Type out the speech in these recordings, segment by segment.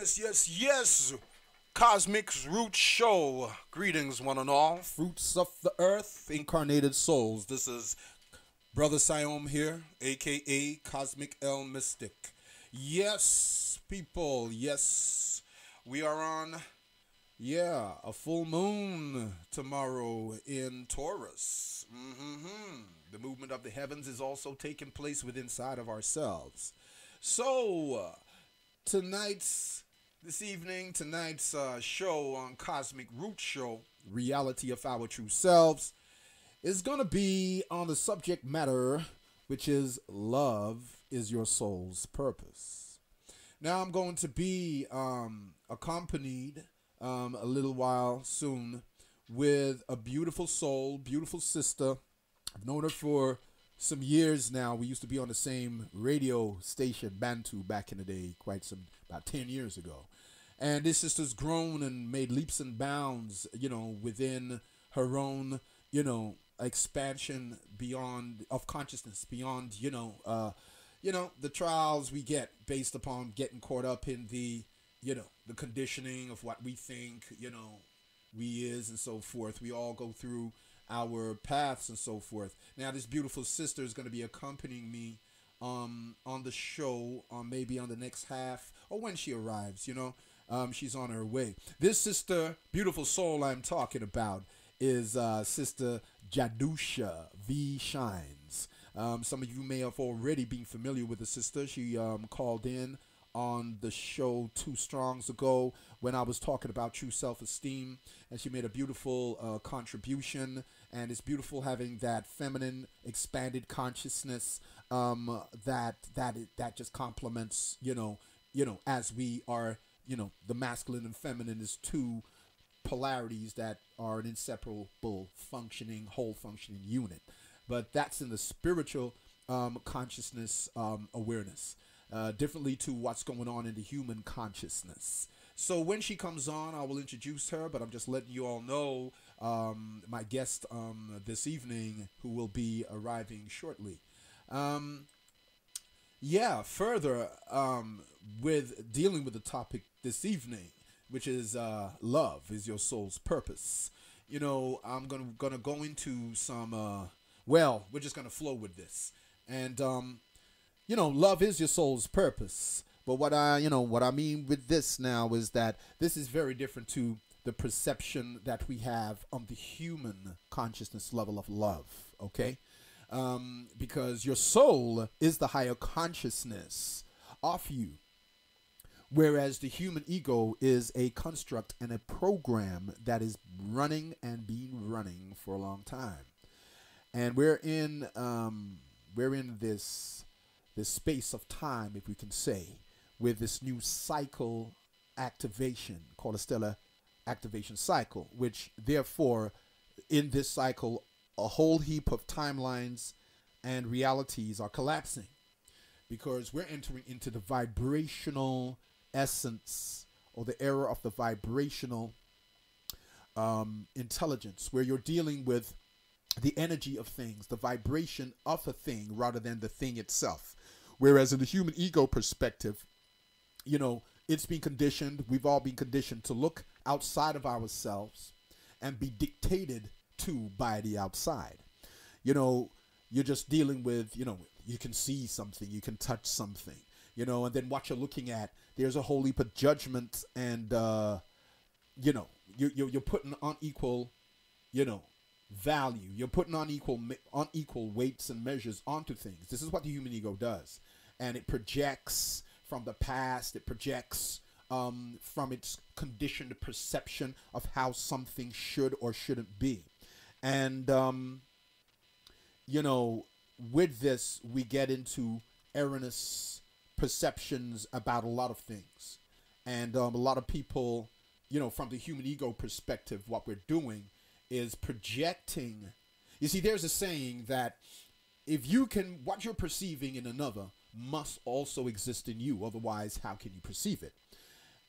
Yes. Cosmic Root Show. Greetings, one and all. Fruits of the earth, incarnated souls. This is Brother Siayome here, aka Cosmic L Mystic. Yes, people, yes. We are on, a full moon tomorrow in Taurus. The movement of the heavens is also taking place within inside of ourselves. So, tonight's show on Cosmic Root Show, Reality of Our True Selves, is going to be on the subject matter, which is love is your soul's purpose. Now, I'm going to be accompanied a little while soon with a beautiful soul, beautiful sister. I've known her for some years now. We used to be on the same radio station, Bantu, back in the day, about 10 years ago. And this sister's grown and made leaps and bounds, within her own, expansion beyond of consciousness, beyond, the trials we get based upon getting caught up in the conditioning of what we think, we is and so forth. We all go through our paths and so forth. Now, this beautiful sister is going to be accompanying me on the show, maybe on the next half or when she arrives. She's on her way. This sister, beautiful soul I'm talking about, is Sister Jahdusha V Shines. Some of you may have already been familiar with the sister. She called in on the show 2 strongs ago when I was talking about true self-esteem, and she made a beautiful contribution. And it's beautiful having that feminine expanded consciousness that just complements as we are, the masculine and feminine is 2 polarities that are an inseparable whole functioning unit. But that's in the spiritual consciousness awareness, differently to what's going on in the human consciousness. So when she comes on, I will introduce her, but I'm just letting you all know my guest this evening, who will be arriving shortly. Further, with dealing with the topic this evening, which is love is your soul's purpose. I'm gonna go into some. We're just gonna flow with this, and love is your soul's purpose. But what I mean with this now is that this is very different to the perception that we have on the human consciousness level of love. Okay, because your soul is the higher consciousness of you, whereas the human ego is a construct and a program that is running and been running for a long time. And we're in this space of time, if we can say, with this new cycle activation called a stellar activation cycle, which therefore in this cycle a whole heap of timelines and realities are collapsing, because we're entering into the vibrational essence, or the era of the vibrational intelligence, where you're dealing with the energy of things, the vibration of a thing rather than the thing itself. Whereas in the human ego perspective, it's been conditioned, we've all been conditioned to look outside of ourselves and be dictated to by the outside. You're just dealing with, you can see something, you can touch something, and then what you're looking at, there's a whole heap of judgment, and you're putting unequal, value. You're putting unequal weights and measures onto things. This is what the human ego does, and it projects from the past. It projects from its conditioned perception of how something should or shouldn't be, and with this we get into erroneous perceptions about a lot of things, and a lot of people, from the human ego perspective, what we're doing is projecting. You see, there's a saying that what you're perceiving in another must also exist in you, otherwise how can you perceive it?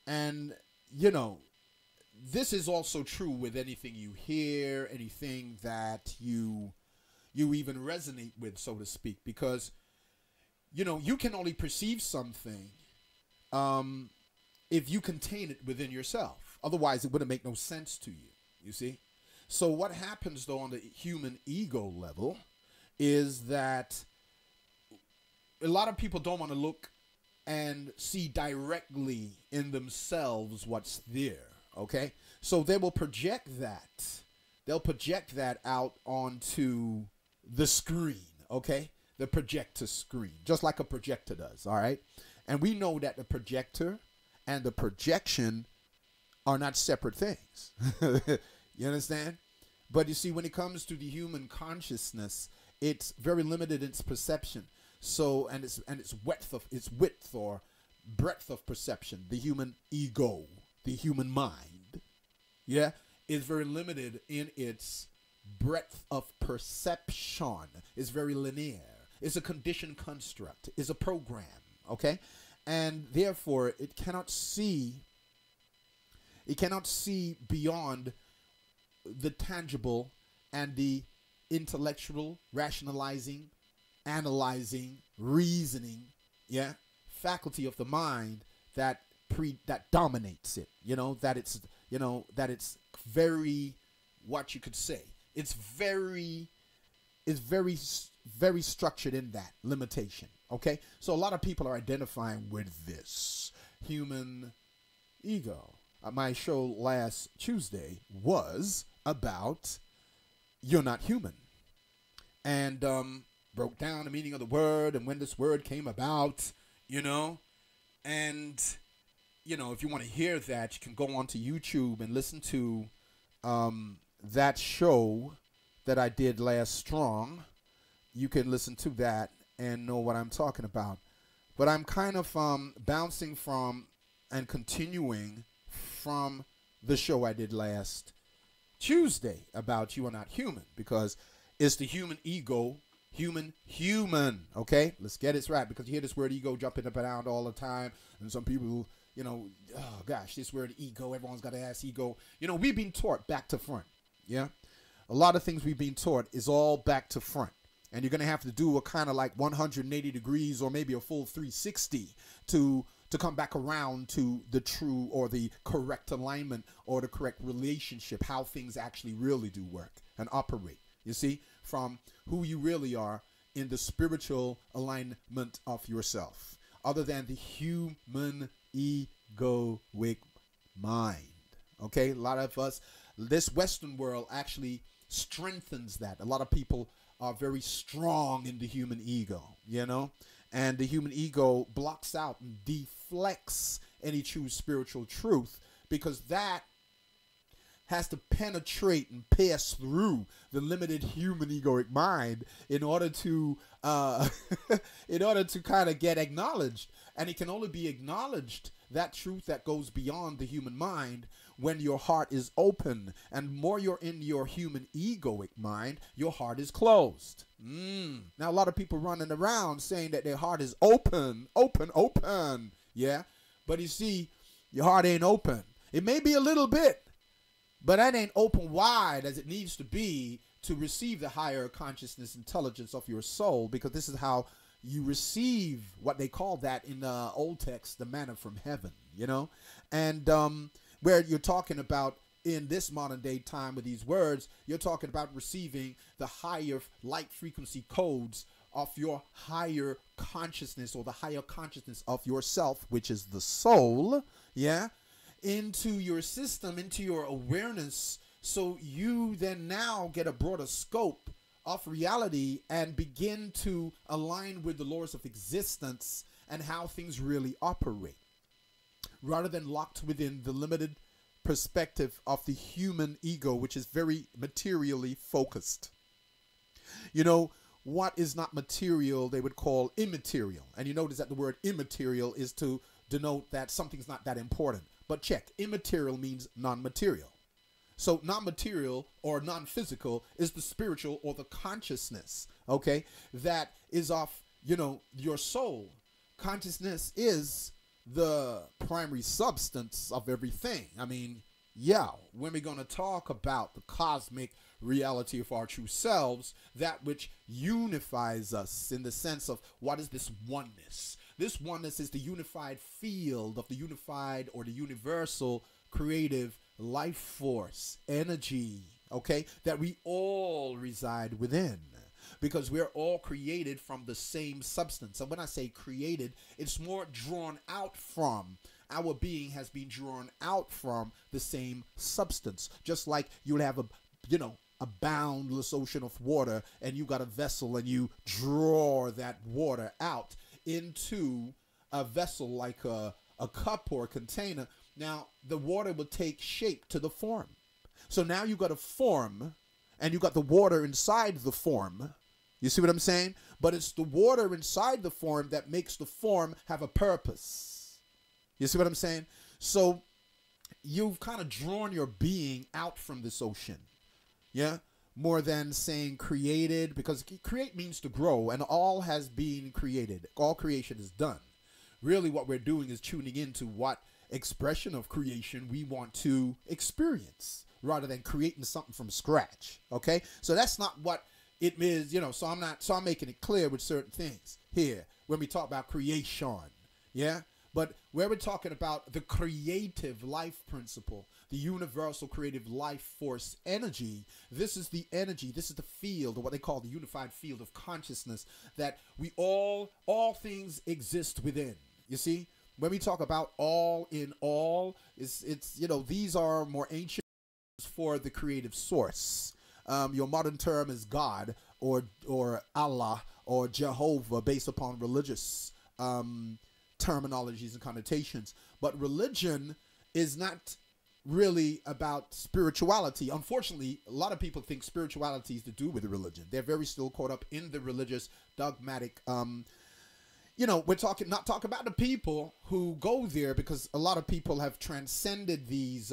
And this is also true with anything you hear, anything that you even resonate with, so to speak, because you can only perceive something if you contain it within yourself. Otherwise, it wouldn't make no sense to you. You see? So what happens, though, on the human ego level is that a lot of people don't want to look and see directly in themselves what's there, okay? So they will project that. They'll project that out onto the screen, okay? The projector screen, just like a projector does, all right? And we know that the projector and the projection are not separate things. You understand? But you see, when it comes to the human consciousness, it's very limited in its perception. So, and its width or breadth of perception, the human ego, the human mind, yeah, is very limited in its breadth of perception. It's very linear. It's a conditioned construct. It's a program, okay? And therefore, it cannot see beyond the tangible and the intellectual, rationalizing, analyzing, reasoning, yeah, faculty of the mind that dominates it. That it's very, what you could say, it's very structured in that limitation. Okay, so a lot of people are identifying with this human ego. My show last Tuesday was about you're not human, and broke down the meaning of the word and when this word came about, and if you want to hear that, you can go onto YouTube and listen to that show that I did last Strong. You can listen to that and know what I'm talking about. But I'm kind of bouncing from and continuing from the show I did last Tuesday about you are not human, because it's the human ego, human, okay? Let's get it right, because you hear this word ego jumping up and down all the time, and some people, oh gosh, this word ego, everyone's got to ask ego. We've been taught back to front, yeah? A lot of things we've been taught is all back to front. And you're going to have to do a kind of like 180 degrees or maybe a full 360 to come back around to the true or the correct alignment or the correct relationship, how things actually really do work and operate. You see, from who you really are in the spiritual alignment of yourself, other than the human egoic mind. Okay, a lot of us, this Western world actually strengthens that. A lot of people are very strong in the human ego, and the human ego blocks out and deflects any true spiritual truth, because that has to penetrate and pass through the limited human egoic mind in order to kind of get acknowledged. And it can only be acknowledged, that truth that goes beyond the human mind, when your heart is open. And more you're in your human egoic mind, your heart is closed. Now, a lot of people running around saying that their heart is open, yeah? But you see, your heart ain't open. It may be a little bit, but that ain't open wide as it needs to be to receive the higher consciousness intelligence of your soul, because this is how you receive what they call that in the old text, the manna from heaven, and where you're talking about in this modern day time with these words, you're talking about receiving the higher light frequency codes of your higher consciousness, or the higher consciousness of yourself, which is the soul, yeah, into your system, into your awareness, so you then now get a broader scope of reality and begin to align with the laws of existence and how things really operate, rather than locked within the limited perspective of the human ego, which is very materially focused. What is not material, they would call immaterial. And you notice that the word immaterial is to denote that something's not that important. But check, immaterial means non-material. So non-material or non-physical is the spiritual or the consciousness, okay, that is of, your soul. Consciousness is the primary substance of everything. I mean, yeah, when we're going to talk about the cosmic reality of our true selves, that which unifies us in the sense of what is this oneness This oneness is the unified field of the unified or the universal creative life force, energy, okay, that we all reside within. Because we're all created from the same substance. And when I say created, it's more drawn out from. Our being has been drawn out from the same substance. Just like you would have a boundless ocean of water, and you got a vessel, and you draw that water out into a vessel like a cup or a container. Now, the water will take shape to the form. So now you got a form, and you got the water inside the form. You see what I'm saying? But it's the water inside the form that makes the form have a purpose. You see what I'm saying? So you've kind of drawn your being out from this ocean. Yeah? More than saying created, because create means to grow, and all has been created. All creation is done. Really what we're doing is tuning into what expression of creation we want to experience, rather than creating something from scratch. Okay? So that's not what it is, so I'm making it clear with certain things here when we talk about creation. Yeah? But where we're talking about the creative life principle, the universal creative life force energy, this is the energy, this is the field, or what they call the unified field of consciousness, that we all things exist within. You see? When we talk about all in all, it's these are more ancient for the creative source. Your modern term is God or Allah or Jehovah, based upon religious terminologies and connotations. But religion is not really about spirituality. Unfortunately, a lot of people think spirituality is to do with religion. They're very still caught up in the religious dogmatic. We're not talking about the people who go there, because a lot of people have transcended these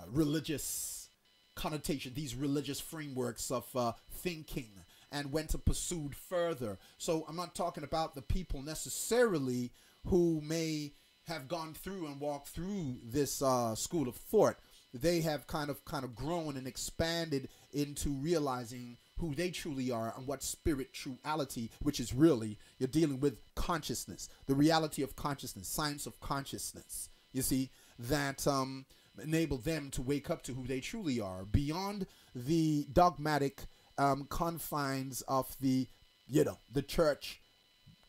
religious connotation, these religious frameworks of thinking, and went to pursue further. So I'm not talking about the people necessarily who may have gone through and walked through this school of thought. They have kind of grown and expanded into realizing who they truly are and what spirituality, which is really, you're dealing with consciousness, the reality of consciousness, science of consciousness. You see, that enable them to wake up to who they truly are beyond the dogmatic confines of the church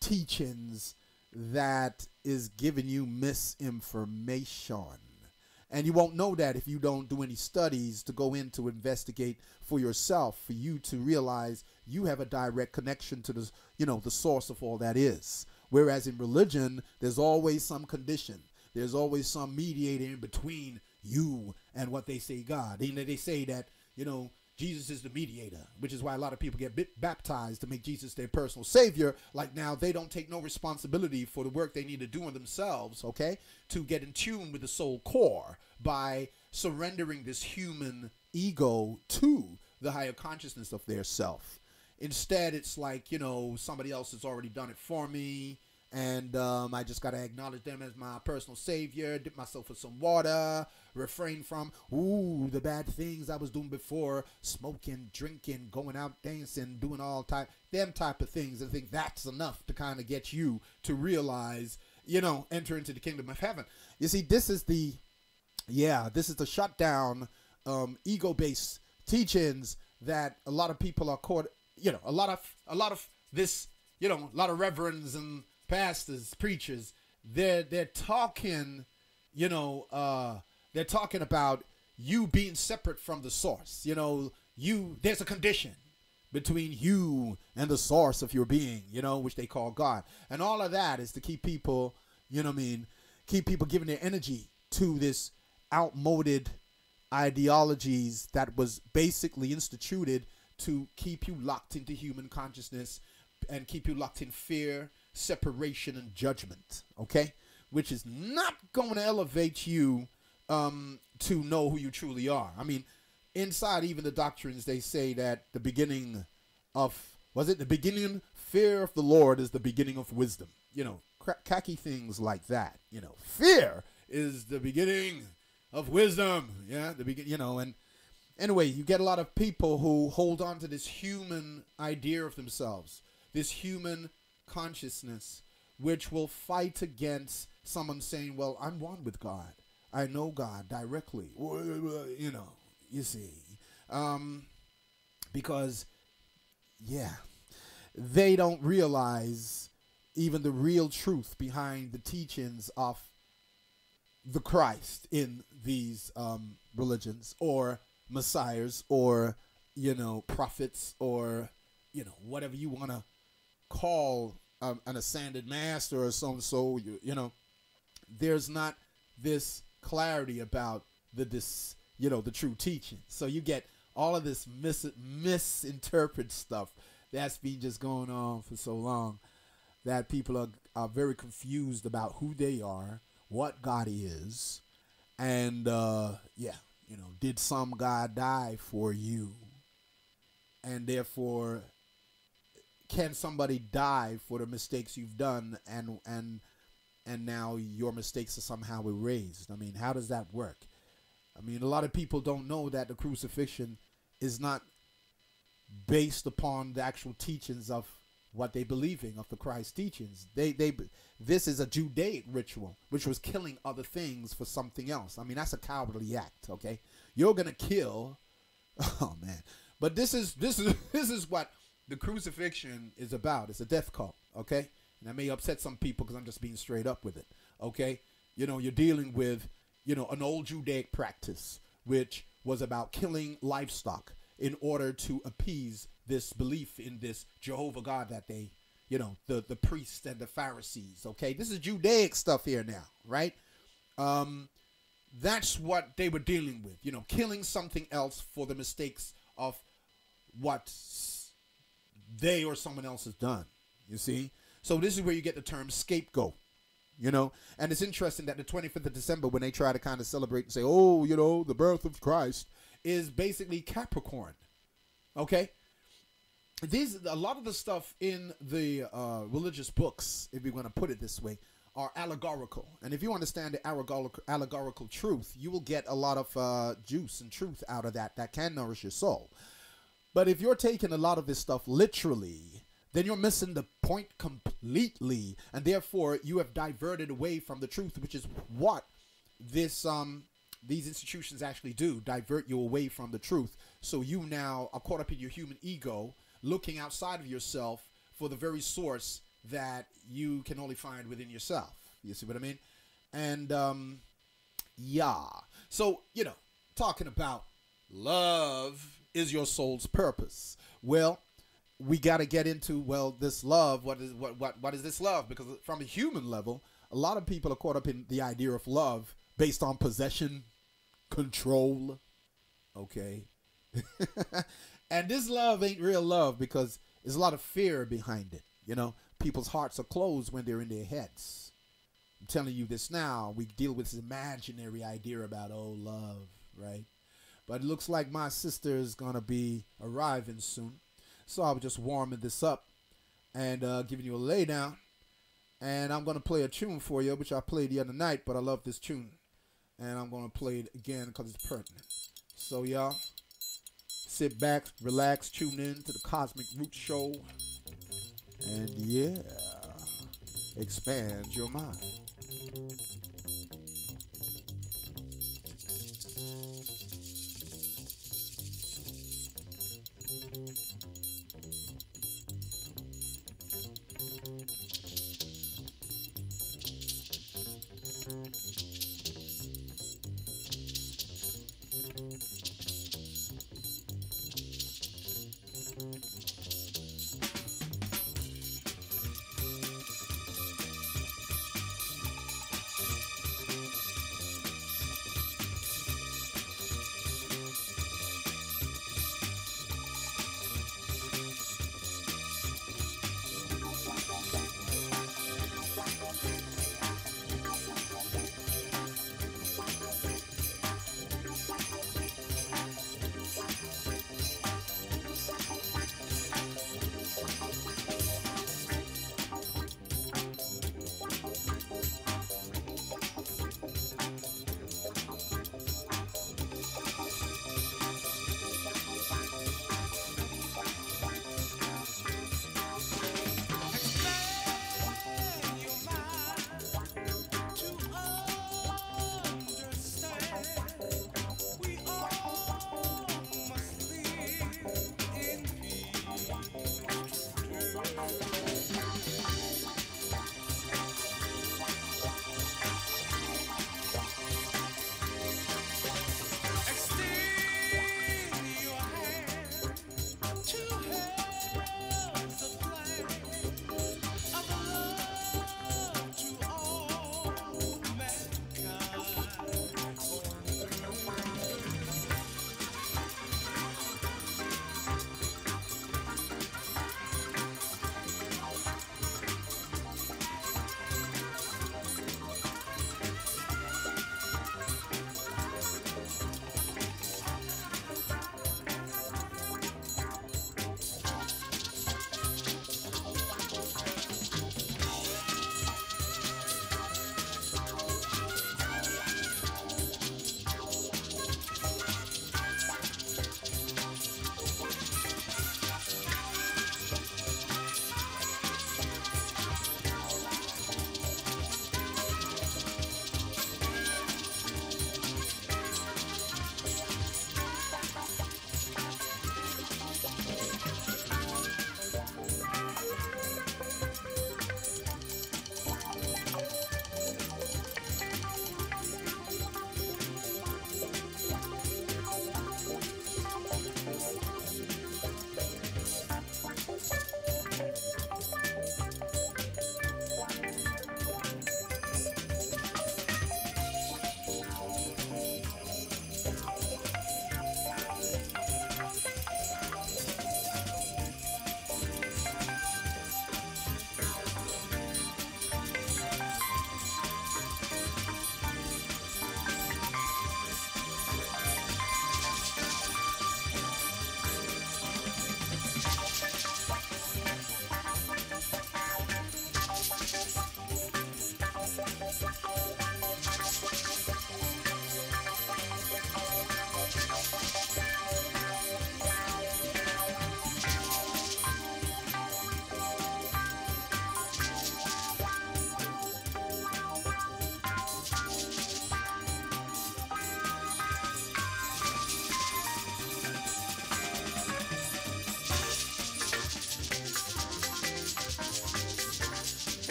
teachings that is giving you misinformation. And you won't know that if you don't do any studies to go in to investigate for yourself, for you to realize you have a direct connection to the source of all that is. Whereas in religion, there's always some condition. There's always some mediator in between you and what they say God. They say that, Jesus is the mediator, which is why a lot of people get baptized to make Jesus their personal savior. Like now, they don't take no responsibility for the work they need to do on themselves, okay, to get in tune with the soul core by surrendering this human ego to the higher consciousness of their self. Instead, it's like, somebody else has already done it for me, and I just got to acknowledge them as my personal savior, dip myself with some water, refrain from, the bad things I was doing before, smoking, drinking, going out dancing, doing them type of things. I think that's enough to kind of get you to realize, enter into the kingdom of heaven. You see, this is the shutdown, ego-based teachings that a lot of people are caught, a lot of this, a lot of reverends and pastors, preachers, they're talking, they're talking about you being separate from the source. There's a condition between you and the source of your being, which they call God. And all of that is to keep people, keep people giving their energy to this outmoded ideologies that was basically instituted to keep you locked into human consciousness and keep you locked in fear, separation, and judgment, okay? Which is not going to elevate you to know who you truly are. I mean, inside even the doctrines, they say that the beginning of, fear of the Lord is the beginning of wisdom. Khaki things like that. Fear is the beginning of wisdom. Yeah, and anyway, you get a lot of people who hold on to this human idea of themselves, this human consciousness, which will fight against someone saying, well, I'm one with God. I know God directly. You know, you see. Because, yeah, they don't realize even the real truth behind the teachings of the Christ in these religions, or messiahs, or, you know, prophets, or, you know, whatever you want to call an ascended master or so. You know, there's not this clarity about the true teaching. So you get all of this misinterpret stuff that's been just going on for so long, that people are very confused about who they are, what God is, and did some God die for you? And therefore, can somebody die for the mistakes you've done, and now your mistakes are somehow erased? I mean, how does that work? I mean, a lot of people don't know that the crucifixion is not based upon the actual teachings of what they believing, of the Christ teachings. This is a Judaic ritual, which was killing other things for something else. I mean, that's a cowardly act. Okay, you're gonna kill. Oh man, but this is what the crucifixion is about. It's a death cult. Okay, and that may upset some people because I'm just being straight up with it. Okay, you know, you're dealing with, you know, an old Judaic practice, which was about killing livestock in order to appease this belief in this Jehovah God that they, you know, the priests and the Pharisees. Okay, this is Judaic stuff here now, right? That's what they were dealing with, you know, killing something else for the mistakes of what they or someone else has done. You see, so this is where you get the term scapegoat. You know, and it's interesting that the 25th of December, when they try to kind of celebrate and say, oh, you know, the birth of Christ, is basically Capricorn. Okay? A lot of the stuff in the religious books, if you're going to put it this way, are allegorical. And if you understand the allegorical truth, you will get a lot of juice and truth out of that can nourish your soul. But if you're taking a lot of this stuff literally, then you're missing the point completely, and therefore you have diverted away from the truth, which is what these institutions actually do: divert you away from the truth. So you now are caught up in your human ego, looking outside of yourself for the very source that you can only find within yourself. You see what I mean? And yeah, so, you know, talking about love is your soul's purpose. Well, we got to get into, well, this love. What is this love? Because from a human level, a lot of people are caught up in the idea of love based on possession, control. Okay. And this love ain't real love, because there's a lot of fear behind it. You know, people's hearts are closed when they're in their heads. I'm telling you this now. We deal with this imaginary idea about, oh, love, right? But it looks like my sister is going to be arriving soon. So I was just warming this up and giving you a lay down. And I'm going to play a tune for you, which I played the other night, but I love this tune. And I'm going to play it again because it's pertinent. So, y'all, sit back, relax, tune in to the Cosmic Roots Show. And, yeah, expand your mind.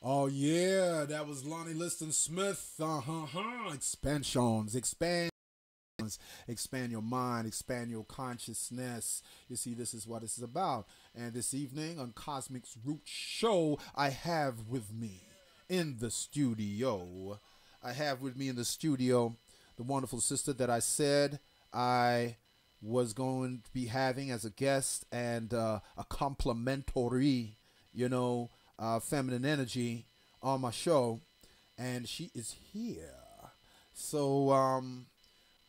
Oh yeah, that was Lonnie Liston Smith. Expansions, expand your mind, expand your consciousness. You see, this is what this is about. And this evening on Cosmic's Root Show, I have with me in the studio, the wonderful sister that I said I was going to be having as a guest and a complimentary, feminine energy on my show, and she is here. So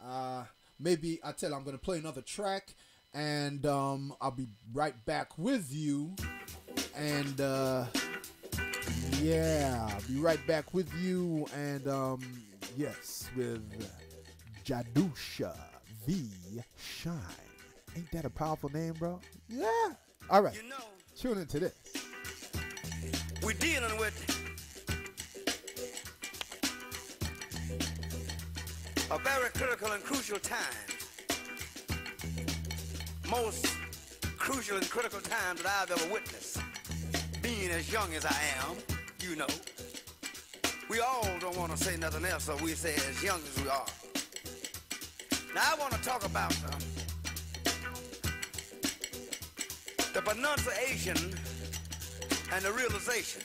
uh, maybe I tell her I'm gonna play another track, and I'll be right back with you. And yeah, I'll be right back with you. And yes, with Jahdusha V Shine. Ain't that a powerful name, bro? Yeah. All right. Tune into this. We're dealing with a very critical and crucial time. Most crucial and critical time that I've ever witnessed. Being as young as I am, we all don't want to say nothing else, so we say as young as we are. Now I want to talk about the pronunciation and the realization.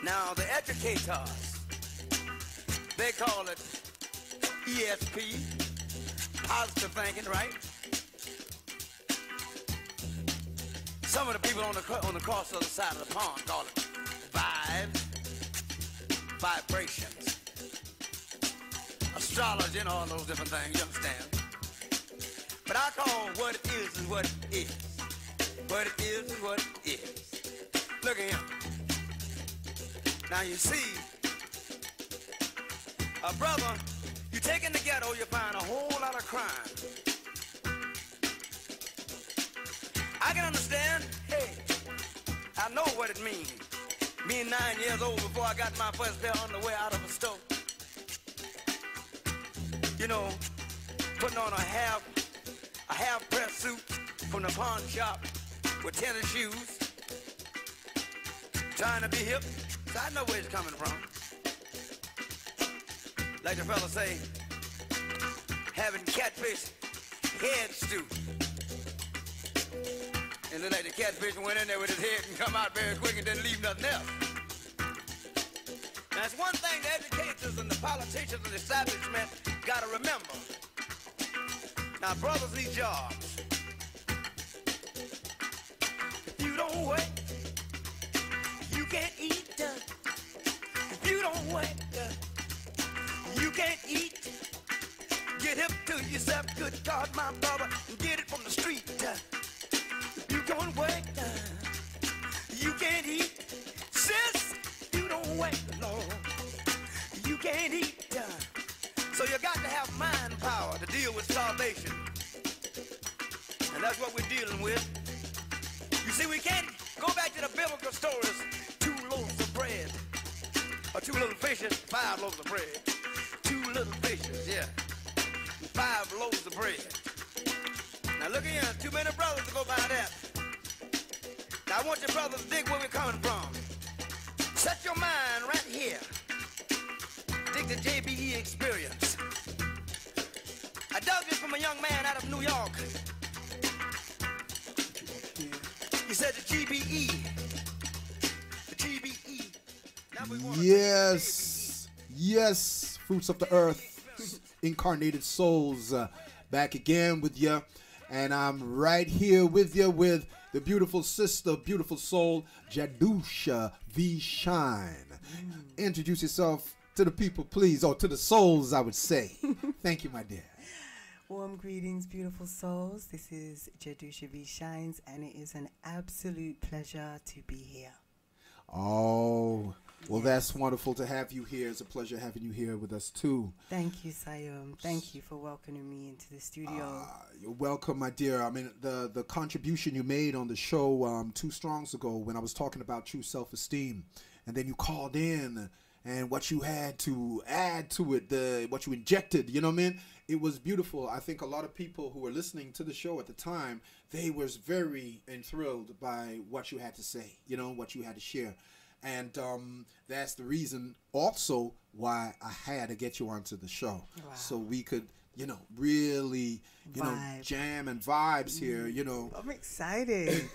Now the educators, they call it ESP, positive thinking, right? Some of the people on the cross other side of the pond call it vibrations, astrology, and all those different things, you understand? But I call what it is what it is. What it is what it is. Look at him. Now you see, a brother, you take in the ghetto, you find a whole lot of crime. I can understand, hey, I know what it means. Being 9 years old before I got my first pair of underwear out of a store. Putting on a half press suit from the pawn shop with tennis shoes, trying to be hip. So I know where it's coming from. Like the fella say, having catfish head stew. And then like the catfish went in there with his head and come out very quick and didn't leave nothing else. Now it's one thing the educators and the politicians and the establishment gotta remember. Now brothers need jobs. If you don't work, you can't eat. If you don't work, you can't eat. Get hip to yourself, good God, my brother, and get it from the street. If you don't work, you can't eat. Sis, you don't work, Lord, you can't eat. So you got to have mind power to deal with starvation. And that's what we're dealing with. You see, we can't go back to the biblical stories. 2 loaves of bread. Or 2 little fishes, 5 loaves of bread. 2 little fishes, yeah. 5 loaves of bread. Now look here, too many brothers to go by that. Now I want you brothers to dig where we're coming from. Set your mind right here. Dig the JBE experience. I dug this from a young man out of New York. He said the GBE. The GBE. Now we want Yes, fruits of the earth, incarnated souls, back again with you. And I'm right here with you with the beautiful sister, beautiful soul, Jahdusha V Shine. Introduce yourself to the people, please, or to the souls, I would say. Thank you, my dear. Warm greetings, beautiful souls. This is Jahdusha V Shines, and it is an absolute pleasure to be here. Oh, well, that's wonderful to have you here. It's a pleasure having you here with us, too. Thank you, Siayome. Thank you for welcoming me into the studio. You're welcome, my dear. I mean, the contribution you made on the show 2 strongs ago when I was talking about true self-esteem, and then you called in and what you had to add to it, what you injected, you know what I mean? It was beautiful. I think a lot of people who were listening to the show at the time, they was very enthralled by what you had to say, what you had to share. And that's the reason also why I had to get you onto the show. Wow. So we could, really, Vibe. jam and vibes here, I'm excited.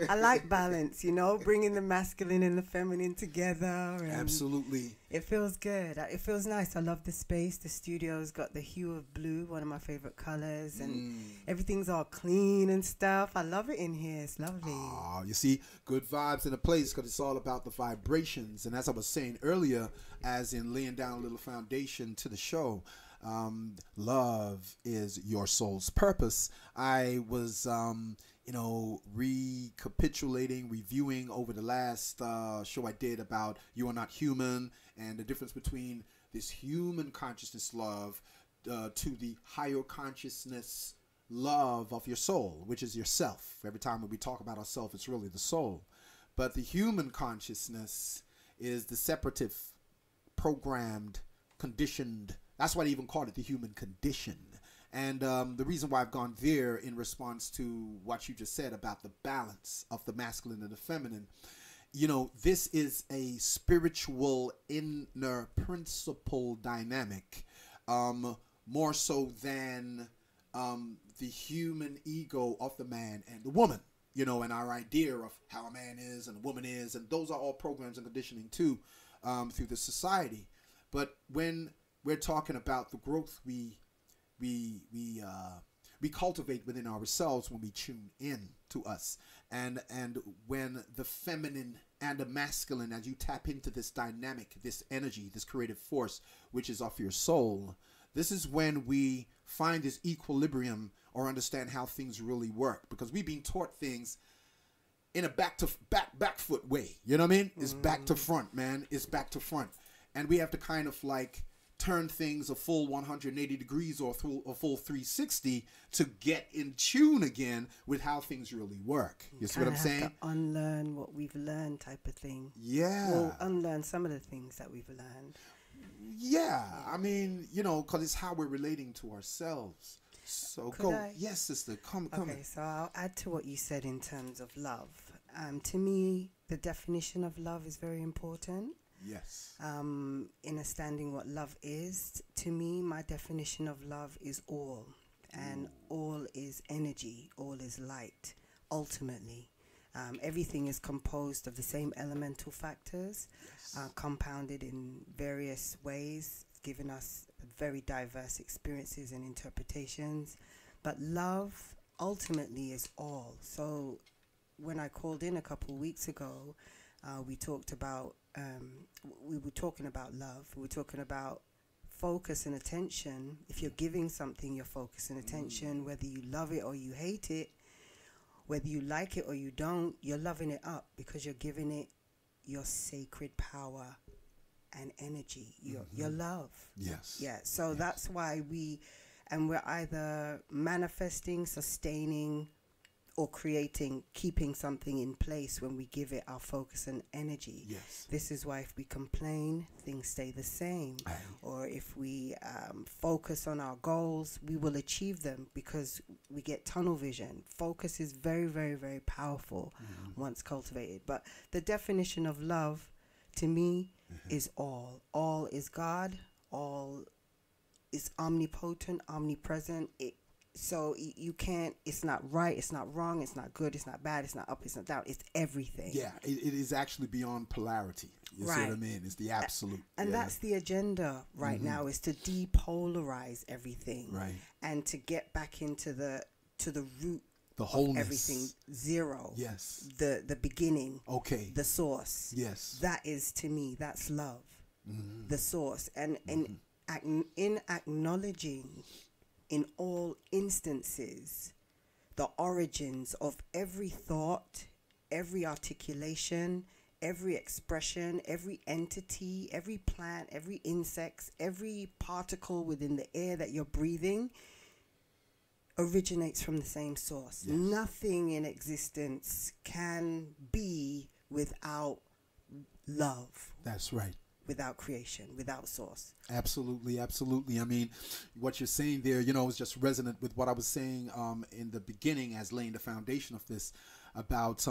I like balance, bringing the masculine and the feminine together. And Absolutely. it feels good. It feels nice. I love the space. The studio's got the hue of blue, one of my favorite colors, and everything's all clean and stuff. I love it in here. It's lovely. Oh, you see, good vibes in a place because it's all about the vibrations. And as I was saying earlier, as in laying down a little foundation to the show, love is your soul's purpose. I was, recapitulating, reviewing over the last show I did about You Are Not Human and the difference between this human consciousness love to the higher consciousness love of your soul, which is yourself. Every time when we talk about ourselves, it's really the soul. But the human consciousness is the separative, programmed, conditioned. That's why they even call it the human condition. And the reason why I've gone there in response to what you just said about the balance of the masculine and the feminine, this is a spiritual inner principle dynamic, more so than the human ego of the man and the woman, and our idea of how a man is and a woman is. And those are all programs and conditioning too, through the society. But when we're talking about the growth we cultivate within ourselves when we tune in to us, and when the feminine and the masculine, as you tap into this dynamic, this energy, this creative force, which is of your soul, this is when we find this equilibrium or understand how things really work, because we've been taught things in a back foot way. You know what I mean? It's back to front, man. It's back to front, and we have to kind of like turn things a full 180 degrees or through a full 360 to get in tune again with how things really work. You see what I'm saying? To unlearn what we've learned, type of thing. Yeah. Well, unlearn some of the things that we've learned. Yeah. I mean, because it's how we're relating to ourselves. So Yes, sister. Come. Okay, so I'll add to what you said in terms of love. To me, the definition of love is very important. Yes. In understanding what love is, to me, my definition of love is all. And all is energy, all is light, ultimately. Everything is composed of the same elemental factors, compounded in various ways, giving us very diverse experiences and interpretations. But love ultimately is all. So when I called in a couple weeks ago, we talked about, we were talking about love. We were talking about focus and attention. If you're giving something your focus and attention, whether you love it or you hate it, whether you like it or you don't, you're loving it up because you're giving it your sacred power and energy, your love. Yes. Yeah. So that's why we're either manifesting, sustaining, or creating, keeping something in place when we give it our focus and energy. Yes. This is why if we complain, things stay the same. Or if we focus on our goals, we will achieve them because we get tunnel vision. Focus is very, very, very powerful once cultivated. But the definition of love, to me, is all. All is God. All is omnipotent, omnipresent. So you can't, it's not right, it's not wrong, it's not good, it's not bad, it's not up, it's not down, it's everything. Yeah, it is actually beyond polarity. You see what I mean? It's the absolute. And that's the agenda right now, is to depolarize everything. Right. And to get back into the root, the wholeness. Of everything, zero. Yes. The beginning. Okay. The source. Yes. That is, to me, that's love. The source. And in acknowledging, in all instances, the origins of every thought, every articulation, every expression, every entity, every plant, every insect, every particle within the air that you're breathing originates from the same source. Yes. Nothing in existence can be without love. That's right. Without creation, without source. Absolutely, absolutely. I mean, what you're saying there, is just resonant with what I was saying in the beginning as laying the foundation of this about,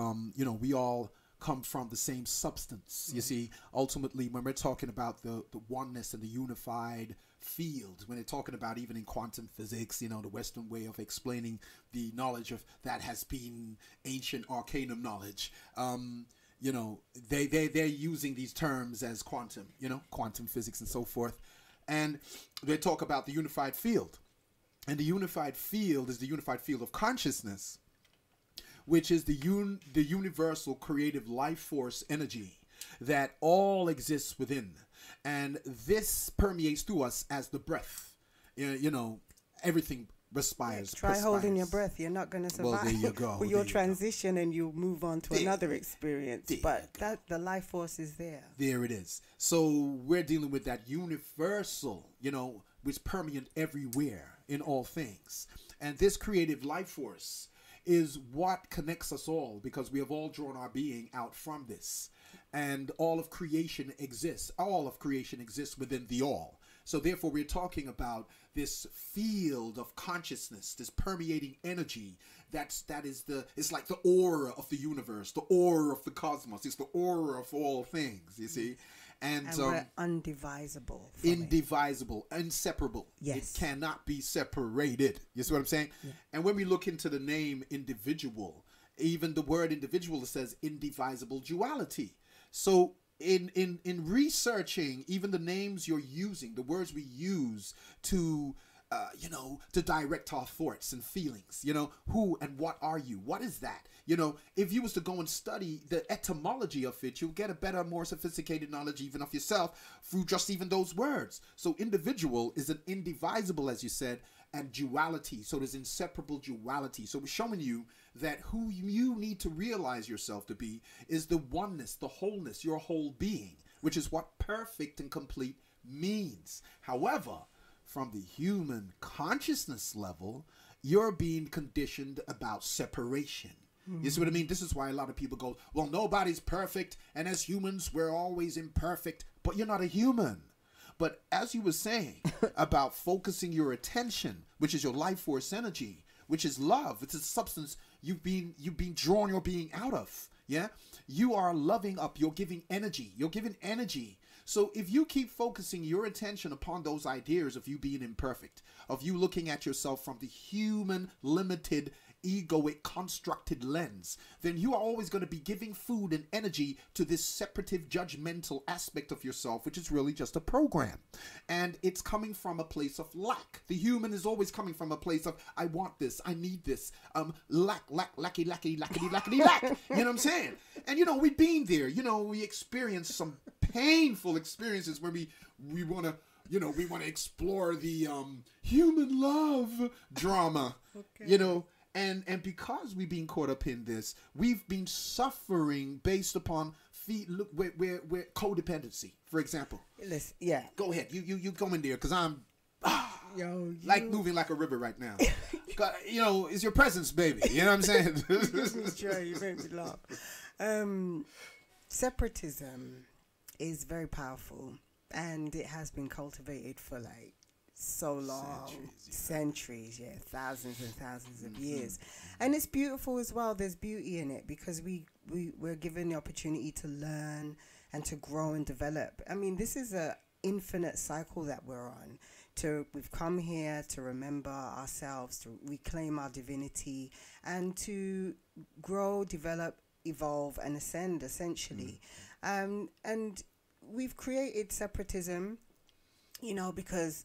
we all come from the same substance. You see, ultimately, when we're talking about the oneness and the unified field, when they're talking about even in quantum physics, the Western way of explaining the knowledge of that has been ancient arcanum knowledge. They're using these terms as quantum, quantum physics and so forth. And they talk about the unified field. And the unified field is the unified field of consciousness, which is the universal creative life force energy that all exists within. And this permeates through us as the breath. Everything respires. Try holding your breath. You're not going to survive. Well, there you go. Well, you'll transition and you'll move on to another experience. But the life force is there. There it is. So we're dealing with that universal, which permeates everywhere in all things. And this creative life force is what connects us all, because we have all drawn our being out from this. And all of creation exists. All of creation exists within the all. So therefore, we're talking about this field of consciousness, this permeating energy. It's like the aura of the universe, the aura of the cosmos. It's the aura of all things, you see. And we're undivisible. Indivisible, inseparable. Yes. It cannot be separated. You see what I'm saying? Yeah. And when we look into the name individual, even the word individual says indivisible duality. So in researching even the names you're using, the words we use to direct our thoughts and feelings, who and what are you? What is that? If you was to go and study the etymology of it, you'll get a better, more sophisticated knowledge even of yourself through just even those words. So individual is an indivisible, as you said, and duality. So there's inseparable duality. So we're showing you that who you need to realize yourself to be is the oneness, the wholeness, your whole being, which is what perfect and complete means. However, from the human consciousness level, you're being conditioned about separation. You see what I mean? This is why a lot of people go, well, nobody's perfect, and as humans, we're always imperfect, but you're not a human. But as you were saying about focusing your attention, which is your life force energy, which is love, it's a substance you've been drawn your being out of. Yeah, you are loving up. You're giving energy. You're giving energy. So if you keep focusing your attention upon those ideas of you being imperfect, of you looking at yourself from the human, limited, egoic, constructed lens, then you are always going to be giving food and energy to this separative, judgmental aspect of yourself, which is really just a program. And it's coming from a place of lack. The human is always coming from a place of, I want this, I need this, lack. You know what I'm saying? And, we've been there. We experienced some painful experiences where we want to, we want to explore the human love drama, Okay. And because we've been caught up in this, we've been suffering based upon where codependency, for example. Listen, yeah. Go ahead. You go in there, because I'm moving like a river right now. It's your presence, baby. You know what I'm saying? You make me laugh. Separatism is very powerful, and it has been cultivated for so long, centuries, thousands and thousands of years. And it's beautiful as well. There's beauty in it, because we're given the opportunity to learn and to grow and develop. I mean, this is a infinite cycle that we're on. We've come here to remember ourselves, to reclaim our divinity, and to grow, develop, evolve, and ascend, essentially. And we've created separatism, because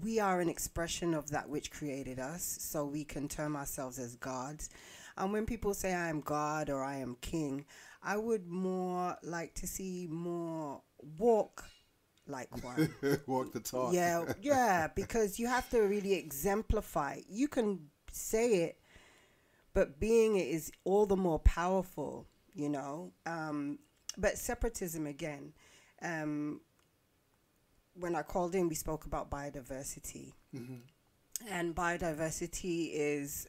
we are an expression of that which created us, so we can term ourselves as gods. And when people say I am God or I am king, I would more like to see more walk like one. Walk the talk. Yeah, because you have to really exemplify. You can say it, but being it is all the more powerful, But separatism, again, when I called in, we spoke about biodiversity. And biodiversity is,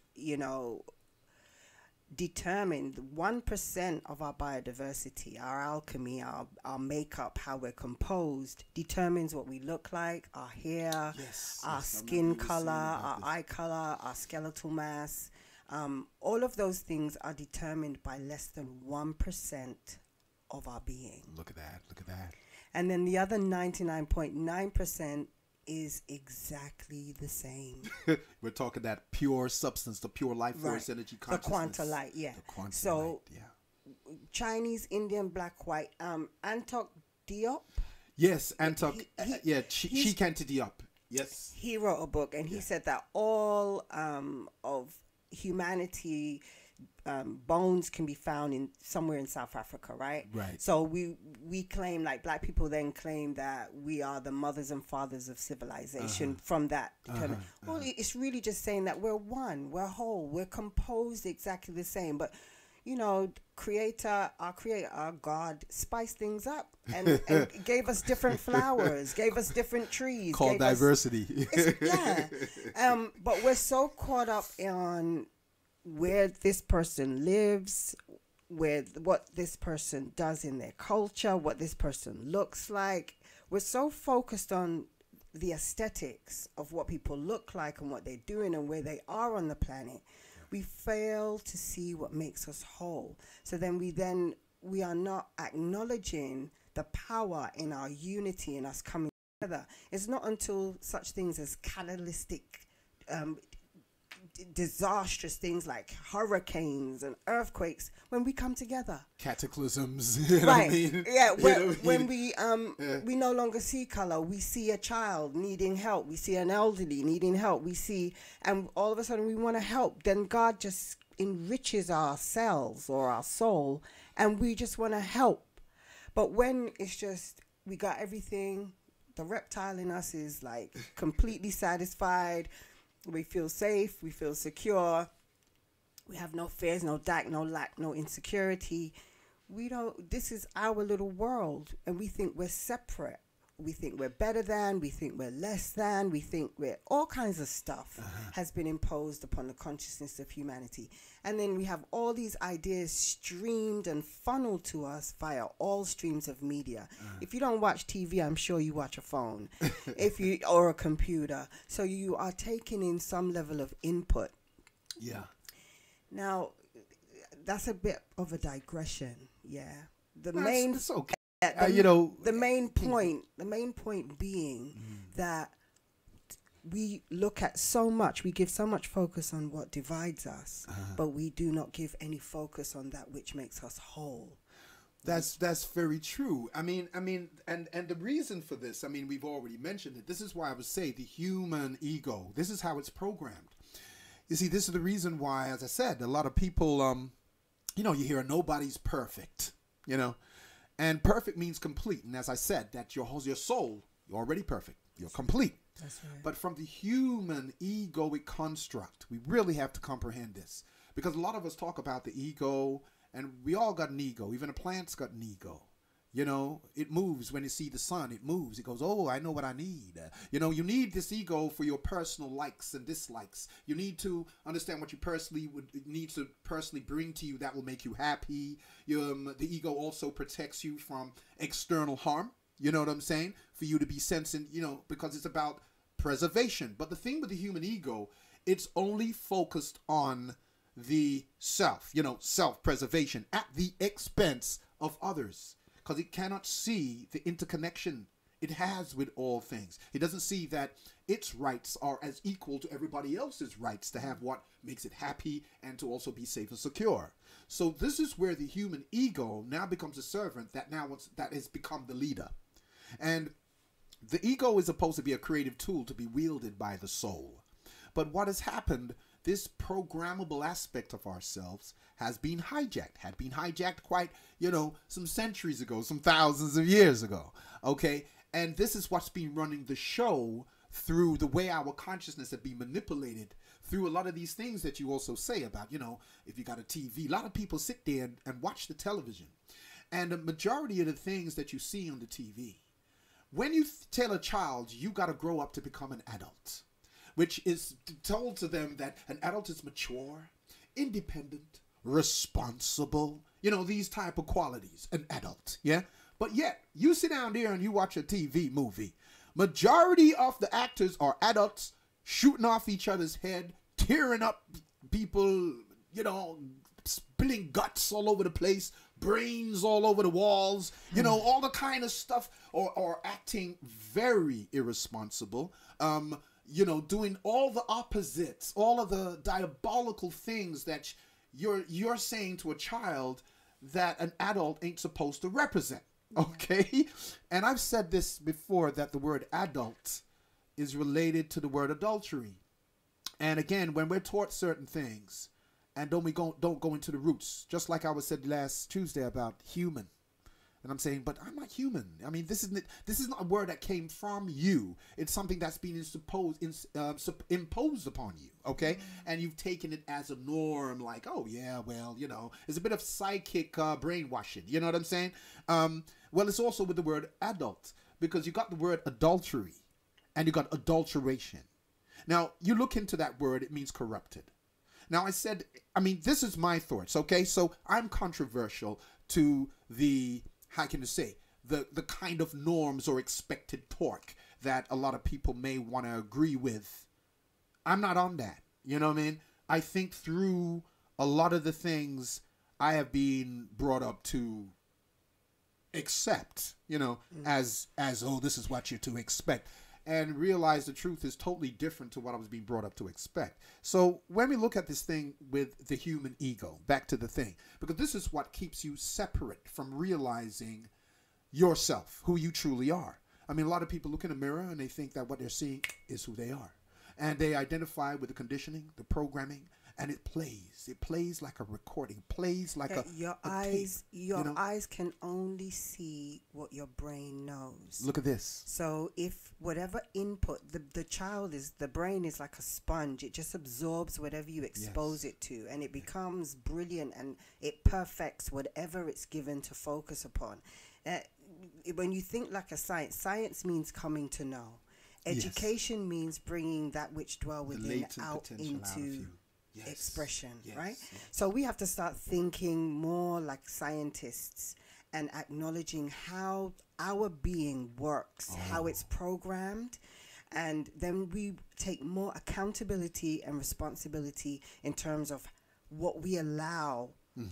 determined. 1% of our biodiversity, our alchemy, our makeup, how we're composed, determines what we look like, our hair, our skin color, our eye color, our skeletal mass, All of those things are determined by less than 1% of our being. Look at that. Look at that. And then the other 99.9% is exactly the same. We're talking that pure substance, the pure life force, energy, The consciousness. quanta light, yeah. The quantum So, light, yeah. Chinese, Indian, black, white, Antok Diop, Yes, Antok, he's- Chikante Diop. Yes. he wrote a book, and he said that all of humanity bones can be found in somewhere in South Africa, right? Right. So we claim, like black people then claim that we are the mothers and fathers of civilization from that. Well, it's really just saying that we're one, we're whole, we're composed exactly the same, but you know, our creator, our God, spiced things up and gave us different flowers, gave us different trees. Called diversity. But we're so caught up on where this person lives, what this person does in their culture, what this person looks like. We're so focused on the aesthetics of what people look like and what they're doing and where they are on the planet. We fail to see what makes us whole. So then we are not acknowledging the power in our unity and us coming together. It's not until such things as catalytic, disastrous things like hurricanes and earthquakes when we come together. Cataclysms. You know what I mean? Yeah. When We no longer see color. We see a child needing help. We see an elderly needing help. And all of a sudden we want to help. Then God just enriches ourselves or our soul, and we just want to help. But when it's just we got everything, the reptile in us is like completely satisfied. We feel safe. We feel secure. We have no fears, no doubt, no lack, no insecurity. This is our little world, and we think we're separate. We think we're better than, we think we're less than, we think we're all kinds of stuff has been imposed upon the consciousness of humanity. And then we have all these ideas streamed and funneled to us via all streams of media. If you don't watch TV, I'm sure you watch a phone or a computer. So you are taking in some level of input. Yeah. Now, that's a bit of a digression. Yeah. It's okay. The main point being that we look at so much, we give so much focus on what divides us, but we do not give any focus on that which makes us whole. That's very true. I mean, and the reason for this, I mean, we've already mentioned it. This is why I would say the human ego. This is how it's programmed. You see, this is the reason why, as I said, a lot of people, you hear nobody's perfect, and perfect means complete. And as I said, that your soul, you're already perfect. You're complete. That's right. But from the human egoic construct, we really have to comprehend this. Because a lot of us talk about the ego, and we all got an ego. Even a plant's got an ego. It moves when it sees the sun. It moves. It goes, oh, I know what I need. You need this ego for your personal likes and dislikes. You need to understand what you need to personally bring to you that will make you happy. The ego also protects you from external harm. You know what I'm saying? For you to be sensing, because it's about preservation. But the thing with the human ego, it's only focused on the self, self-preservation at the expense of others. Because it cannot see the interconnection it has with all things. It doesn't see that its rights are as equal to everybody else's rights to have what makes it happy and to also be safe and secure. So this is where the human ego now becomes a servant that has become the leader. And the ego is supposed to be a creative tool to be wielded by the soul. But what has happened, this programmable aspect of ourselves had been hijacked quite, some centuries ago, some thousands of years ago. Okay. And this is what's been running the show through the way our consciousness had been manipulated through a lot of these things that you also say about, if you got a TV, a lot of people sit there and watch the television. And the majority of the things that you see on the TV, when you tell a child you got to grow up to become an adult, which is told to them that an adult is mature, independent, responsible, these type of qualities, an adult, yeah? But yet, you sit down there and you watch a TV movie. Majority of the actors are adults shooting off each other's head, tearing up people, spilling guts all over the place, brains all over the walls, all the kind of stuff, or acting very irresponsible, doing all the opposites, all of the diabolical things that you're saying to a child that an adult ain't supposed to represent. Okay? And I've said this before, that the word adult is related to the word adultery. And again, when we're taught certain things, and don't go into the roots, just like I was said last Tuesday about human. And I'm saying, but I'm not human. I mean, this isn't a word that came from you. It's something that's been imposed upon you, okay? And you've taken it as a norm, like, oh yeah, well, it's a bit of psychic brainwashing. You know what I'm saying? Well, it's also with the word adult, because you got the word adultery, and you got adulteration. Now, you look into that word; it means corrupted. Now, this is my thoughts, okay? So I'm controversial to the, how can you say, the kind of norms or expected talk that a lot of people may want to agree with. I'm not on that, you know what I mean? I think through a lot of the things I have been brought up to accept, as, oh, this is what you're to expect. And realize the truth is totally different to what I was being brought up to expect. So when we look at this thing with the human ego, back to the thing, because this is what keeps you separate from realizing yourself, who you truly are. I mean, a lot of people look in a mirror and they think that what they're seeing is who they are. And they identify with the conditioning, the programming, and it plays. It plays like a recording. Plays like your eyes. Tape, your eyes can only see what your brain knows. Look at this. So if whatever input the brain is like a sponge. It just absorbs whatever you expose it to, and it becomes brilliant, and it perfects whatever it's given to focus upon. When you think like a science means coming to know. Education means bringing that which dwell within out into expression, right? Yes. So we have to start thinking more like scientists and acknowledging how our being works, how it's programmed, and then we take more accountability and responsibility in terms of what we allow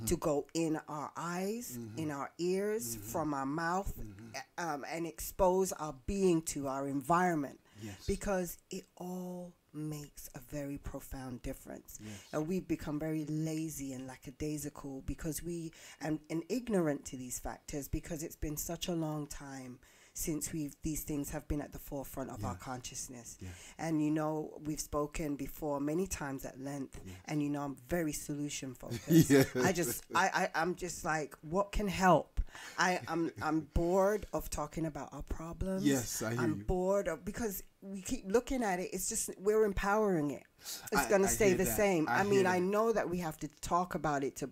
to go in our eyes, in our ears, from our mouth, and expose our being to our environment. Yes. Because it all makes a very profound difference. Yes. And we've become very lazy and lackadaisical because and ignorant to these factors, because it's been such a long time since these things have been at the forefront of our consciousness. Yeah. And we've spoken before many times at length, and I'm very solution focused. I'm just like, what can help? I'm bored of talking about our problems. Yes, I hear you. I'm bored because we keep looking at it. It's just, we're empowering it. It's going to stay the same. I mean, I know that we have to talk about it to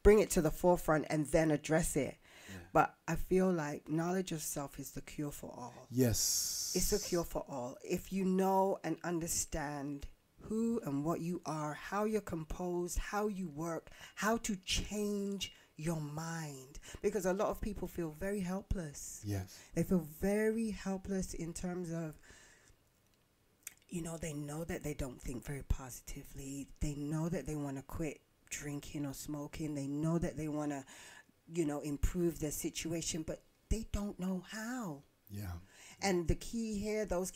bring it to the forefront and then address it. But I feel like knowledge of self is the cure for all. Yes. It's the cure for all. If you know and understand who and what you are, how you're composed, how you work, how to change your mind. Because a lot of people feel very helpless. Yes. They feel very helpless in terms of, they know that they don't think very positively. They know that they want to quit drinking or smoking. They know that they want to improve their situation, but they don't know how. Yeah. And the key here, that's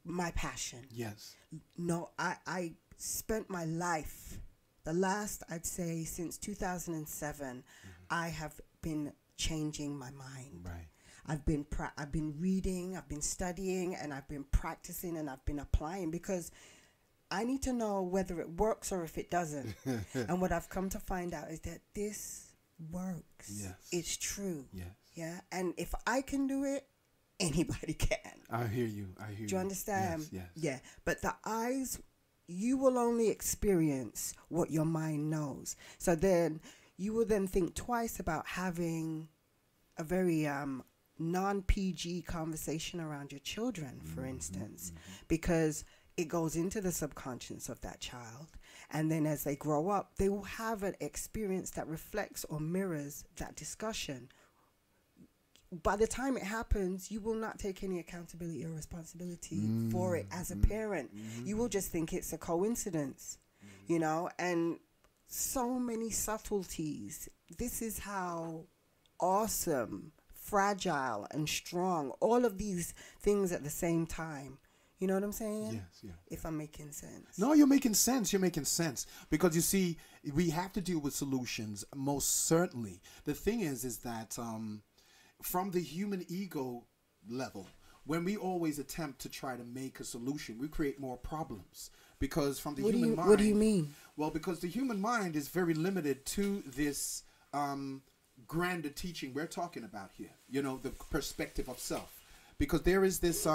my passion. Yes. No, I spent my life, the last, I'd say, since 2007, I have been changing my mind. Right. I've been reading, I've been studying, and I've been practicing, and I've been applying, because I need to know whether it works or if it doesn't. And what I've come to find out is that this works. Yes. It's true. Yes. Yeah. And if I can do it, anybody can. I hear you. Do you understand? Yes. Yeah. But the eyes, you will only experience what your mind knows. So then you will then think twice about having a very non-PG conversation around your children, for instance, because it goes into the subconscious of that child. And then as they grow up, they will have an experience that reflects or mirrors that discussion. by the time it happens, you will not take any accountability or responsibility for it as a parent. You will just think it's a coincidence, you know, and so many subtleties. This is how awesome, fragile, and strong, all of these things at the same time. You know what I'm saying? Yes, yeah. If I'm making sense. No, you're making sense. You're making sense. Because you see, we have to deal with solutions, most certainly. The thing is that from the human ego level, when we always attempt to try to make a solution, we create more problems. Because from the human mind... What do you mean? Well, because the human mind is very limited to this grander teaching we're talking about here. You know, the perspective of self. Because there is this...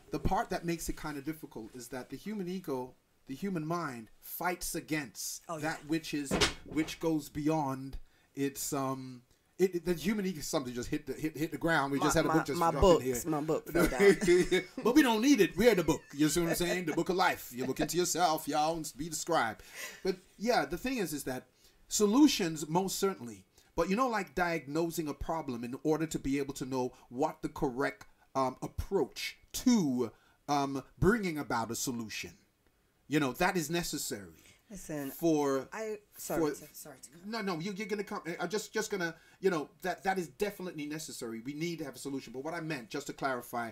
the part that makes it kind of difficult is that the human ego, the human mind, fights against that which goes beyond its the human ego. Something just hit the ground. We just had a book just drop in here. My book fell down. But we don't need it. We're the book. You see what I'm saying? The book of life. You look into yourself, y'all, and be the scribe. But yeah, the thing is that solutions, most certainly. But you know, like diagnosing a problem in order to be able to know what the correct approach to bringing about a solution, you know, that is necessary. Listen, sorry to cut. No, you're gonna come. I'm just gonna, you know, that is definitely necessary. We need to have a solution. But what I meant, just to clarify,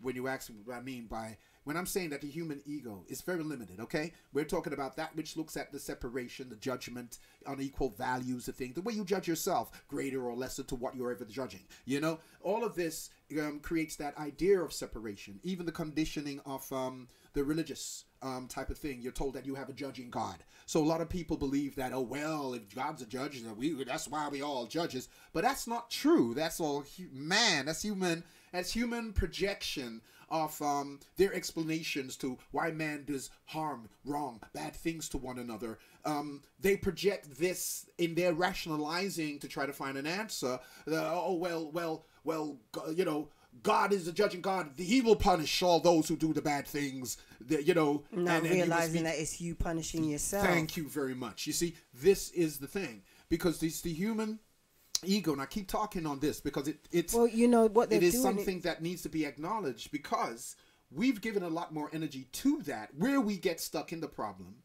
when you ask me what I mean by when I'm saying that the human ego is very limited, okay? We're talking about that which looks at the separation, the judgment, unequal values, the way you judge yourself, greater or lesser to what you're ever judging. You know, all of this creates that idea of separation. Even the conditioning of the religious type of thing. You're told that you have a judging God. So a lot of people believe that, oh, well, if God's a judge, that's why we all judges. But that's not true. That's all man. That's human projection of their explanations to why man does harm, wrong, bad things to one another. They project this in their rationalizing to try to find an answer. You know, God is a judging God. He will punish all those who do the bad things. You know, not realizing that it's you punishing yourself. Thank you very much. You see, this is the thing, because it's the human ego, and I keep talking on this because it's well, you know what they're it is doing something that needs to be acknowledged, because we've given a lot more energy to that, where we get stuck in the problem.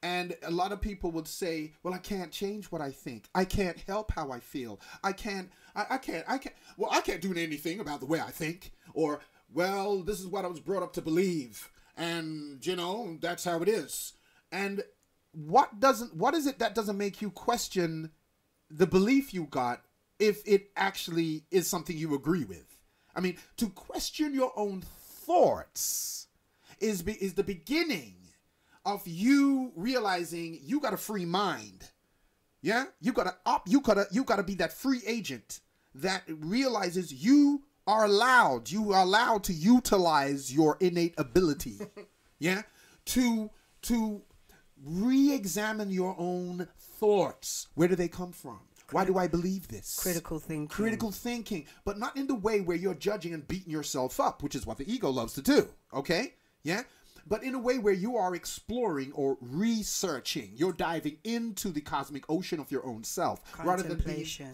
And a lot of people would say, well, I can't change what I think. I can't help how I feel. I can't do anything about the way I think. Or, well, this is what I was brought up to believe. And, you know, that's how it is. And what is it that doesn't make you question the belief you got if it actually is something you agree with? I mean, to question your own thoughts is the beginning of you realizing you got a free mind. Yeah, you gotta be that free agent that realizes you are allowed to utilize your innate ability. Yeah, to re-examine your own thoughts. Where do they come from? Why do I believe this? Critical thinking, but not in the way where you're judging and beating yourself up, which is what the ego loves to do. Okay, yeah. But in a way where you are exploring or researching, you're diving into the cosmic ocean of your own self. Contemplation.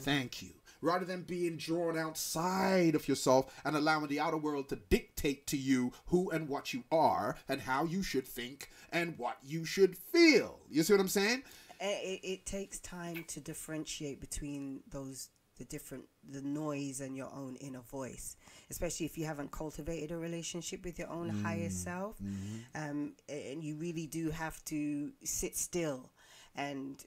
Rather than being drawn outside of yourself and allowing the outer world to dictate to you who and what you are and how you should think and what you should feel. You see what I'm saying? It takes time to differentiate between the noise and your own inner voice, especially if you haven't cultivated a relationship with your own higher self. And you really do have to sit still, and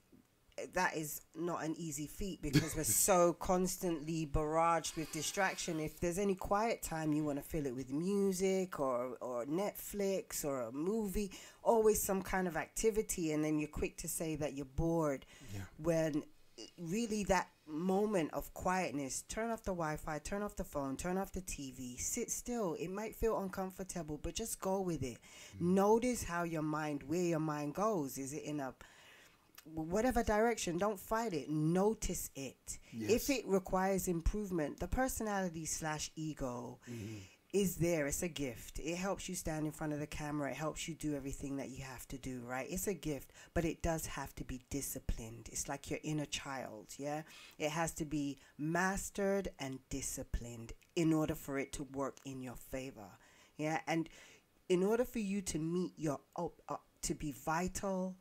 that is not an easy feat because we're so constantly barraged with distraction. If there's any quiet time, you want to fill it with music or Netflix or a movie, always some kind of activity, and then you're quick to say that you're bored. Yeah. When really that moment of quietness, turn off the Wi-Fi, turn off the phone, turn off the TV, sit still. It might feel uncomfortable, but just go with it. Notice where your mind goes. Is it in a whatever direction? Don't fight it. Notice it. Yes. If it requires improvement, the personality /ego is there. It's a gift. It helps you stand in front of the camera. It helps you do everything that you have to do, right? It's a gift, but it does have to be disciplined. It's like your inner child, yeah? It has to be mastered and disciplined in order for it to work in your favor, yeah? And in order for you to meet your, to be vital,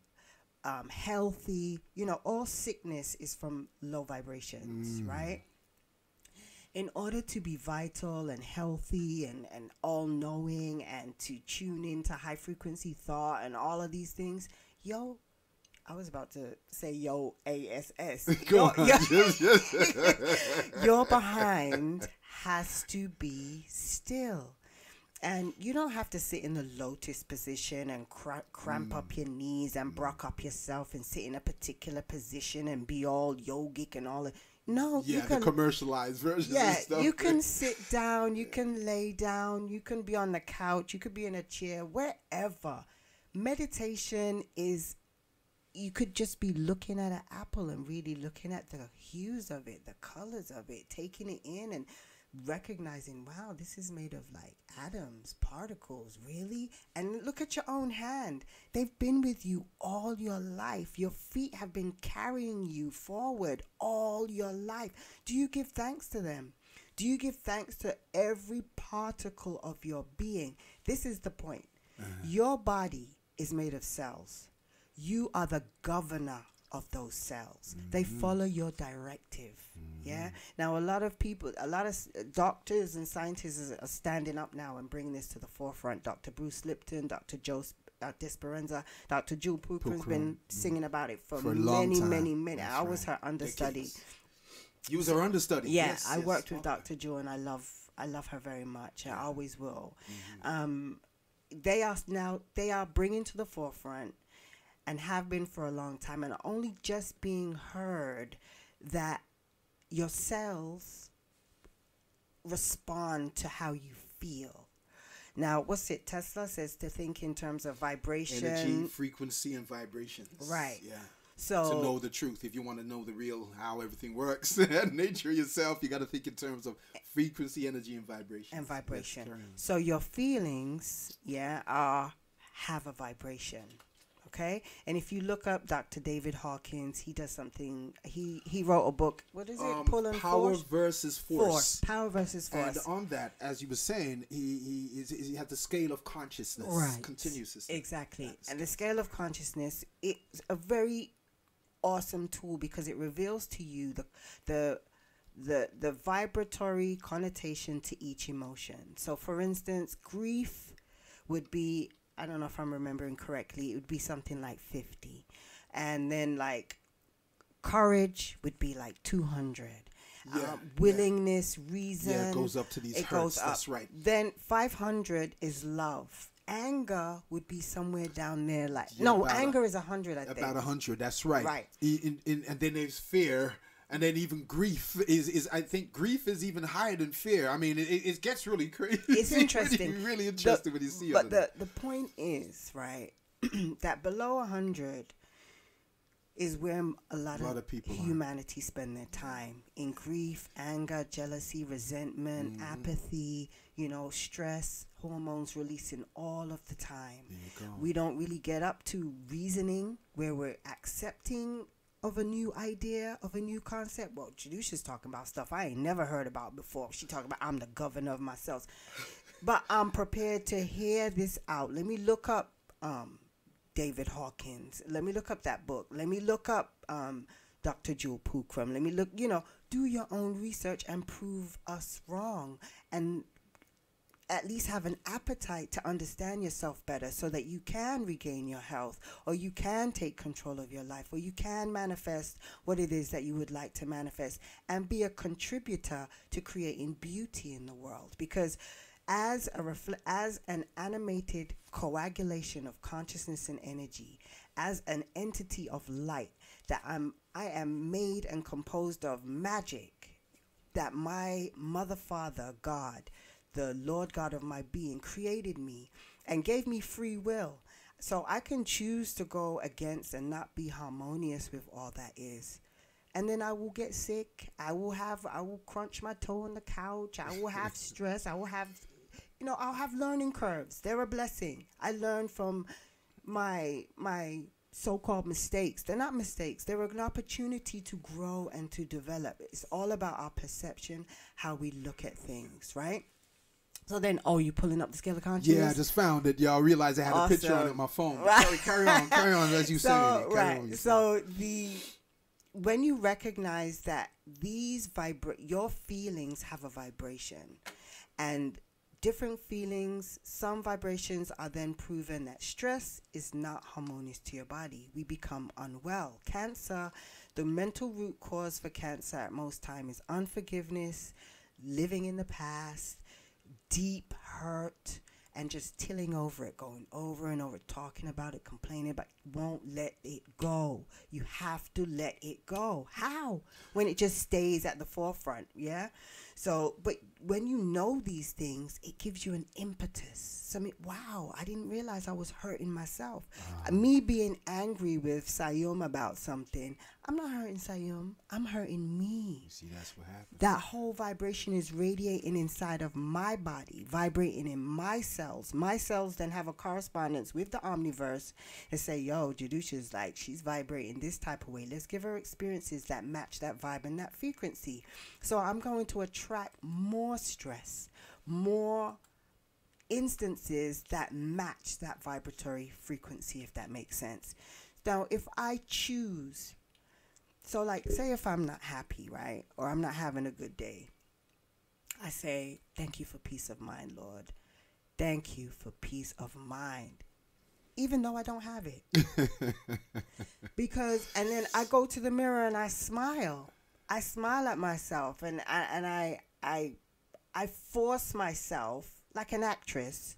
healthy, you know, all sickness is from low vibrations, right? In order to be vital and healthy and all-knowing and to tune into high-frequency thought and all of these things, I was about to say ASS. Your behind has to be still. And you don't have to sit in the lotus position and cramp up your knees and brock up yourself and sit in a particular position and be all yogic and all that. No, yeah, you can, the commercialized version. Yeah, of stuff. you can sit down, you can lay down, you can be on the couch, you could be in a chair, wherever. Meditation is, you could just be looking at an apple and really looking at the hues of it, the colors of it, taking it in and recognizing, wow, this is made of like atoms, particles, really? And look at your own hand. They've been with you all your life. Your feet have been carrying you forward all your life. Do you give thanks to them? Do you give thanks to every particle of your being? This is the point. Your body is made of cells. You are the governor of those cells. They follow your directive. Yeah. Now, a lot of people, a lot of doctors and scientists are standing up now and bringing this to the forefront. Dr. Bruce Lipton, Dr. Joe Dispenza, Dr. Jewel Pookram's been singing about it for a long many, time. many, many. That's I was right. her understudy. You was her understudy. Yeah, Yes, I yes. worked with Okay. Dr. Jewel, and I love her very much. I always will. They are bringing to the forefront, and have been for a long time, and only just being heard that your cells respond to how you feel. Now, what's it? Tesla says to think in terms of vibration, Energy, frequency, and vibrations. Right. Yeah. So To know the truth, if you want to know the real how everything works, nature yourself, you got to think in terms of frequency, energy, and vibration. and vibration. Yes, So your feelings, have a vibration. Okay, and if you look up Dr. David Hawkins, he does something. He wrote a book. What is it? Pull and Power force. versus force. Power versus force. And on that, as you were saying, he had the scale of consciousness, Right. continuous system. Exactly. And the scale of consciousness is a very awesome tool because it reveals to you the vibratory connotation to each emotion. So, for instance, grief would be, I don't know if I'm remembering correctly, it would be something like 50. And then like courage would be like 200. Willingness, reason. Yeah, it goes up to these it hertz. goes up. That's right. Then 500 is love. Anger would be somewhere down there like, Yeah, no, about anger is 100, I think. About 100, that's right. Right. And then there's fear. And then even grief is I think grief is even higher than fear. I mean, it gets really crazy. It's interesting. really interesting when you see But it. the point is, right, that below 100 is where a lot of people are. humanity spend their time in grief, anger, jealousy, resentment, apathy, stress, hormones releasing all of the time. There you go. We don't really get up to reasoning where we're accepting of a new idea, of a new concept. Well, Jahdusha's talking about stuff I ain't never heard about before. She talking about I'm the governor of myself. But I'm prepared to hear this out. Let me look up David Hawkins. Let me look up that book. Let me look up Dr. Jewel Pookram. Let me look, do your own research and prove us wrong. And at least have an appetite to understand yourself better so that you can regain your health, or you can take control of your life, or you can manifest what it is that you would like to manifest and be a contributor to creating beauty in the world. Because as an animated coagulation of consciousness and energy, as an entity of light, that I am made and composed of magic, that my mother, father, God, the Lord God of my being, created me and gave me free will. So I can choose to go against and not be harmonious with all that is. And then I will get sick. I will crunch my toe on the couch. I will have stress. I will have I'll have learning curves. They're a blessing. I learn from my so-called mistakes. They're not mistakes. They're an opportunity to grow and to develop. It's all about our perception, how we look at things, right? So then, you pulling up the scale of consciousness? Yeah, I just found it. Y'all realize I had a picture on it on my phone. Right. Sorry, carry on as you say it. Right. So when you recognize that your feelings have a vibration, and different feelings, some vibrations are then proven that stress is not harmonious to your body. We become unwell. Cancer, the mental root cause for cancer at most time is unforgiveness, living in the past, deep hurt, and just tilling over it, going over and over, talking about it, complaining about it, won't let it go. You have to let it go. How? When it just stays at the forefront, yeah? So, but when you know these things, it gives you an impetus. Wow, I didn't realize I was hurting myself. Me being angry with Siayome about something, I'm not hurting Siayome, I'm hurting me. See, that's what happens. That whole vibration is radiating inside of my body, vibrating in my cells. My cells then have a correspondence with the omniverse and say, yo, Jahdusha's like, she's vibrating this type of way. Let's give her experiences that match that vibe and that frequency. So I'm going to attract more stress, more instances that match that vibratory frequency, if that makes sense. Now, if I choose, so like, say if I'm not happy, right, or I'm not having a good day, I say, thank you for peace of mind, Lord. Thank you for peace of mind, even though I don't have it. And then I go to the mirror and I smile. I smile at myself, and I force myself, like an actress,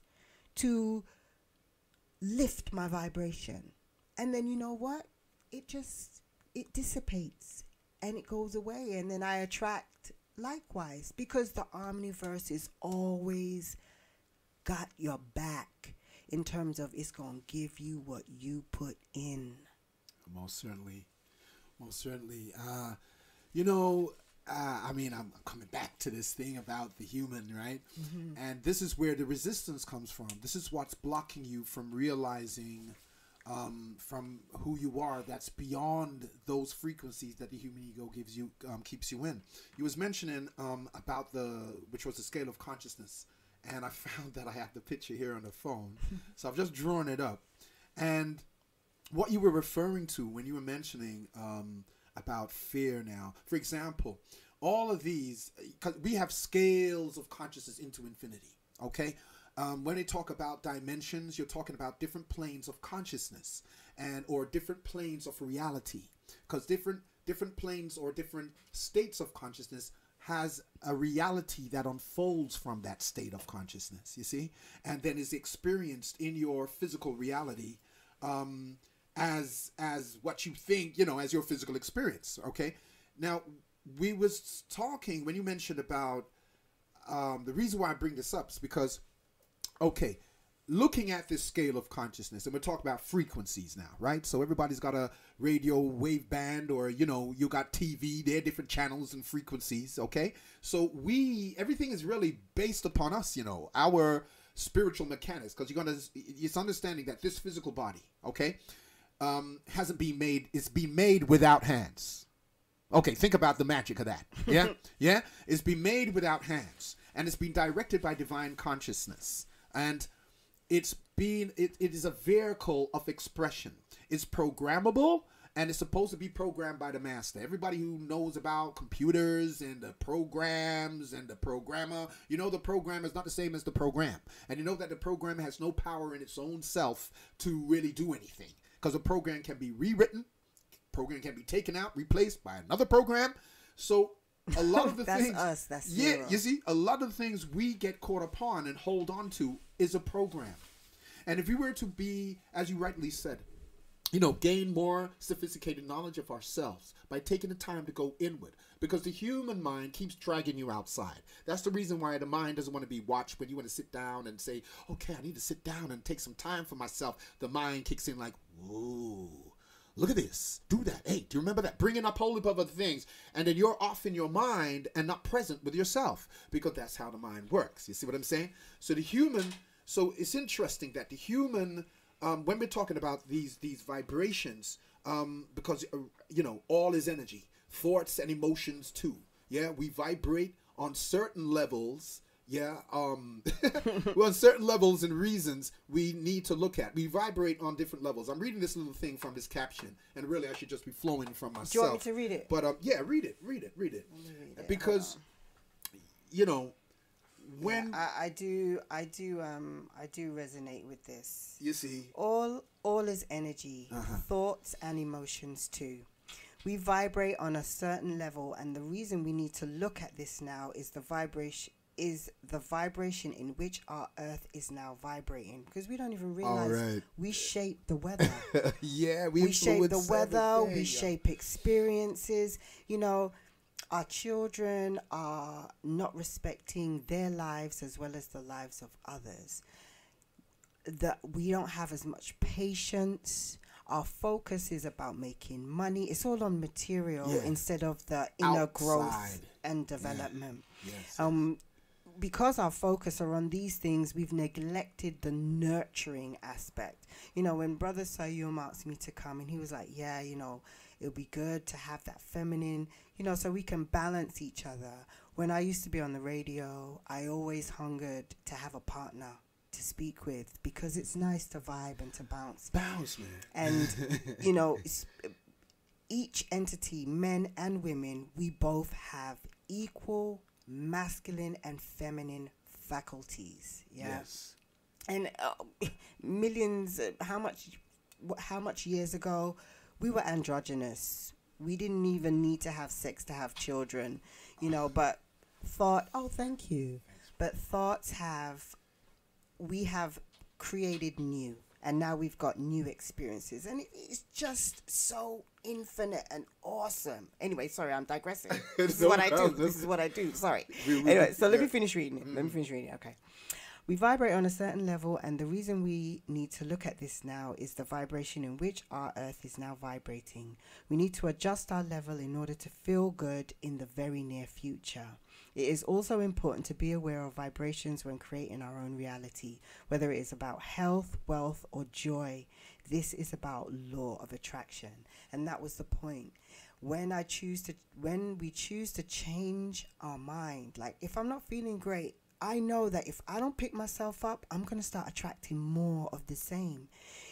to lift my vibration. And then you know what? It dissipates and it goes away. And then I attract likewise, because the omniverse is always got your back in terms of it's going to give you what you put in. Most certainly. I'm coming back to this thing about the human, right? Mm-hmm. And this is where the resistance comes from. This is what's blocking you from realizing from who you are, that's beyond those frequencies that the human ego gives you, keeps you in. You was mentioning about which was the scale of consciousness, and I found that I have the picture here on the phone. So I've just drawn it up. And what you were referring to when you were mentioning about fear now, for example, all of these, because we have scales of consciousness into infinity, okay? When they talk about dimensions, you're talking about different planes of consciousness or different planes of reality, because different planes or different states of consciousness has a reality that unfolds from that state of consciousness, you see, and then is experienced in your physical reality as what you think, as your physical experience, okay? Now, we was talking, when you mentioned about, the reason why I bring this up is because, okay, looking at this scale of consciousness, and we're talking about frequencies now, right? So everybody's got a radio wave band, or, you got TV, there are different channels and frequencies, okay? So everything is really based upon us, our spiritual mechanics, because it's understanding that this physical body, okay, hasn't been made, it's been made without hands. Okay, think about the magic of that. Yeah? Yeah? It's been made without hands, and it's been directed by divine consciousness. And it is a vehicle of expression. It's programmable, and it's supposed to be programmed by the master. Everybody who knows about computers and the programs and the programmer, the program is not the same as the program. And you know that the program has no power in its own self to really do anything, because a program can be rewritten, program can be taken out, replaced by another program. So a lot of the that's things, us, that's yeah, zero. you see, a lot of the things we get caught upon and hold on to is a program. And if we were to be, as you rightly said, gain more sophisticated knowledge of ourselves by taking the time to go inward, because the human mind keeps dragging you outside. That's the reason why the mind doesn't want to be watched. When you want to sit down and say, okay, I need to sit down and take some time for myself, the mind kicks in like, whoa, look at this, do that. Hey, do you remember that? Bringing up a whole heap of other things. And then you're off in your mind and not present with yourself, because that's how the mind works. You see what I'm saying? So it's interesting that the human, when we're talking about these vibrations, because, all is energy, thoughts and emotions too. Yeah, we vibrate on certain levels. Yeah, well, on certain levels and reasons we need to look at. We vibrate on different levels. I'm reading this little thing from this caption, and really I should just be flowing from myself. Do you want me to read it? But yeah, read it. Read it. Because, when I do resonate with this. you see, All is energy, thoughts and emotions too. We vibrate on a certain level, and the reason we need to look at this now is the vibration in which our earth is now vibrating, because we don't even realize we shape the weather. yeah, we shape the weather, we shape experiences. Our children are not respecting their lives as well as the lives of others. That we don't have as much patience. Our focus is about making money. It's all on material instead of the inner growth and development. Yes. Because our focus are on these things, we've neglected the nurturing aspect. When Brother Siayome asked me to come, and he was like, yeah, it'll be good to have that feminine, so we can balance each other. When I used to be on the radio, I always hungered to have a partner to speak with, because it's nice to vibe and to bounce. Bounce, man. And, each entity, men and women, we both have equal masculine and feminine faculties. Yes. And millions, how much years ago we were androgynous. We didn't even need to have sex to have children, but thank you. But we have created new, and now we've got new experiences, and it's just so infinite and awesome. Anyway, sorry, I'm digressing. This is what I do. Sorry. Anyway, so let me finish reading it. Okay. We vibrate on a certain level, and the reason we need to look at this now is the vibration in which our earth is now vibrating. We need to adjust our level in order to feel good in the very near future. It is also important to be aware of vibrations when creating our own reality, whether it is about health, wealth, or joy. This is about law of attraction. And that was the point. When we choose to change our mind, like if I'm not feeling great, I know that if I don't pick myself up, I'm going to start attracting more of the same.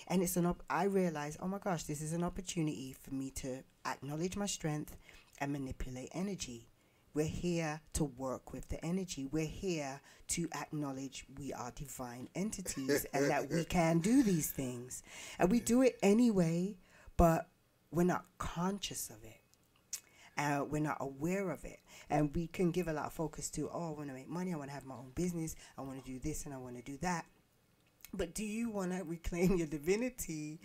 And I realize, oh my gosh, this is an opportunity for me to acknowledge my strength and manipulate energy. We're here to work with the energy. We're here to acknowledge we are divine entities and that we can do these things. And we do it anyway, but we're not conscious of it. We're not aware of it. And we can give a lot of focus to, I want to make money, I want to have my own business, I want to do this and I want to do that. But do you want to reclaim your divinity?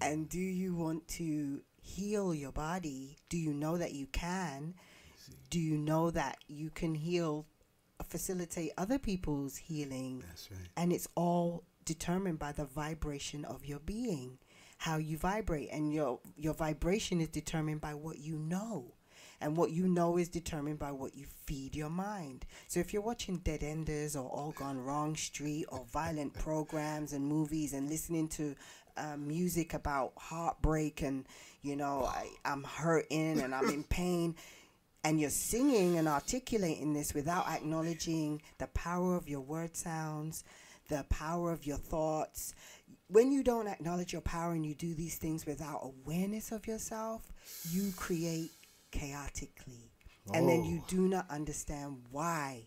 And do you want to heal your body? Do you know that you can? Do you know that you can facilitate other people's healing? That's right. And it's all determined by the vibration of your being, how you vibrate. And your vibration is determined by what you know. And what you know is determined by what you feed your mind. So if you're watching Dead Enders or All Gone Wrong Street or violent programs and movies and listening to music about heartbreak and, I'm hurting and I'm in pain, and you're singing and articulating this without acknowledging the power of your word sounds, the power of your thoughts. When you don't acknowledge your power and you do these things without awareness of yourself, you create chaotically. And then you do not understand why,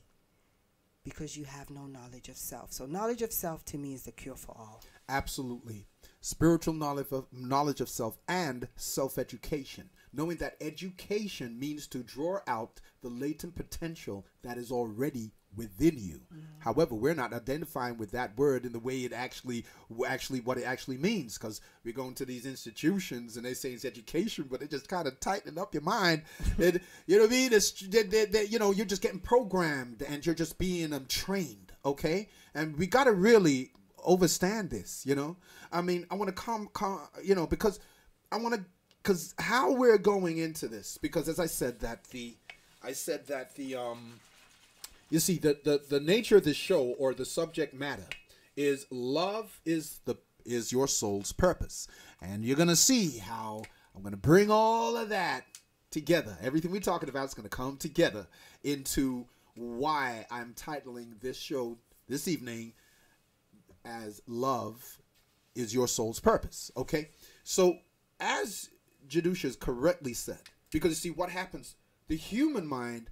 because you have no knowledge of self. So knowledge of self to me is the cure for all. Absolutely. Spiritual knowledge of self and self-education. Knowing that education means to draw out the latent potential that is already within you. However, we're not identifying with that word in the way it actually what it actually means, because we're going to these institutions and they say it's education, but they just kind of tightening up your mind. You know what I mean? You're just getting programmed and you're just being trained. Okay, and we got to really understand this. I mean, I want to come. Because because how we're going into this, because as I said that you see, the nature of this show, or the subject matter, is love is your soul's purpose. And you're going to see how I'm going to bring all of that together. Everything we're talking about is going to come together into why I'm titling this show this evening as Love is Your Soul's Purpose. Okay? So, as Jahdusha correctly said, because you see what happens, the human mind,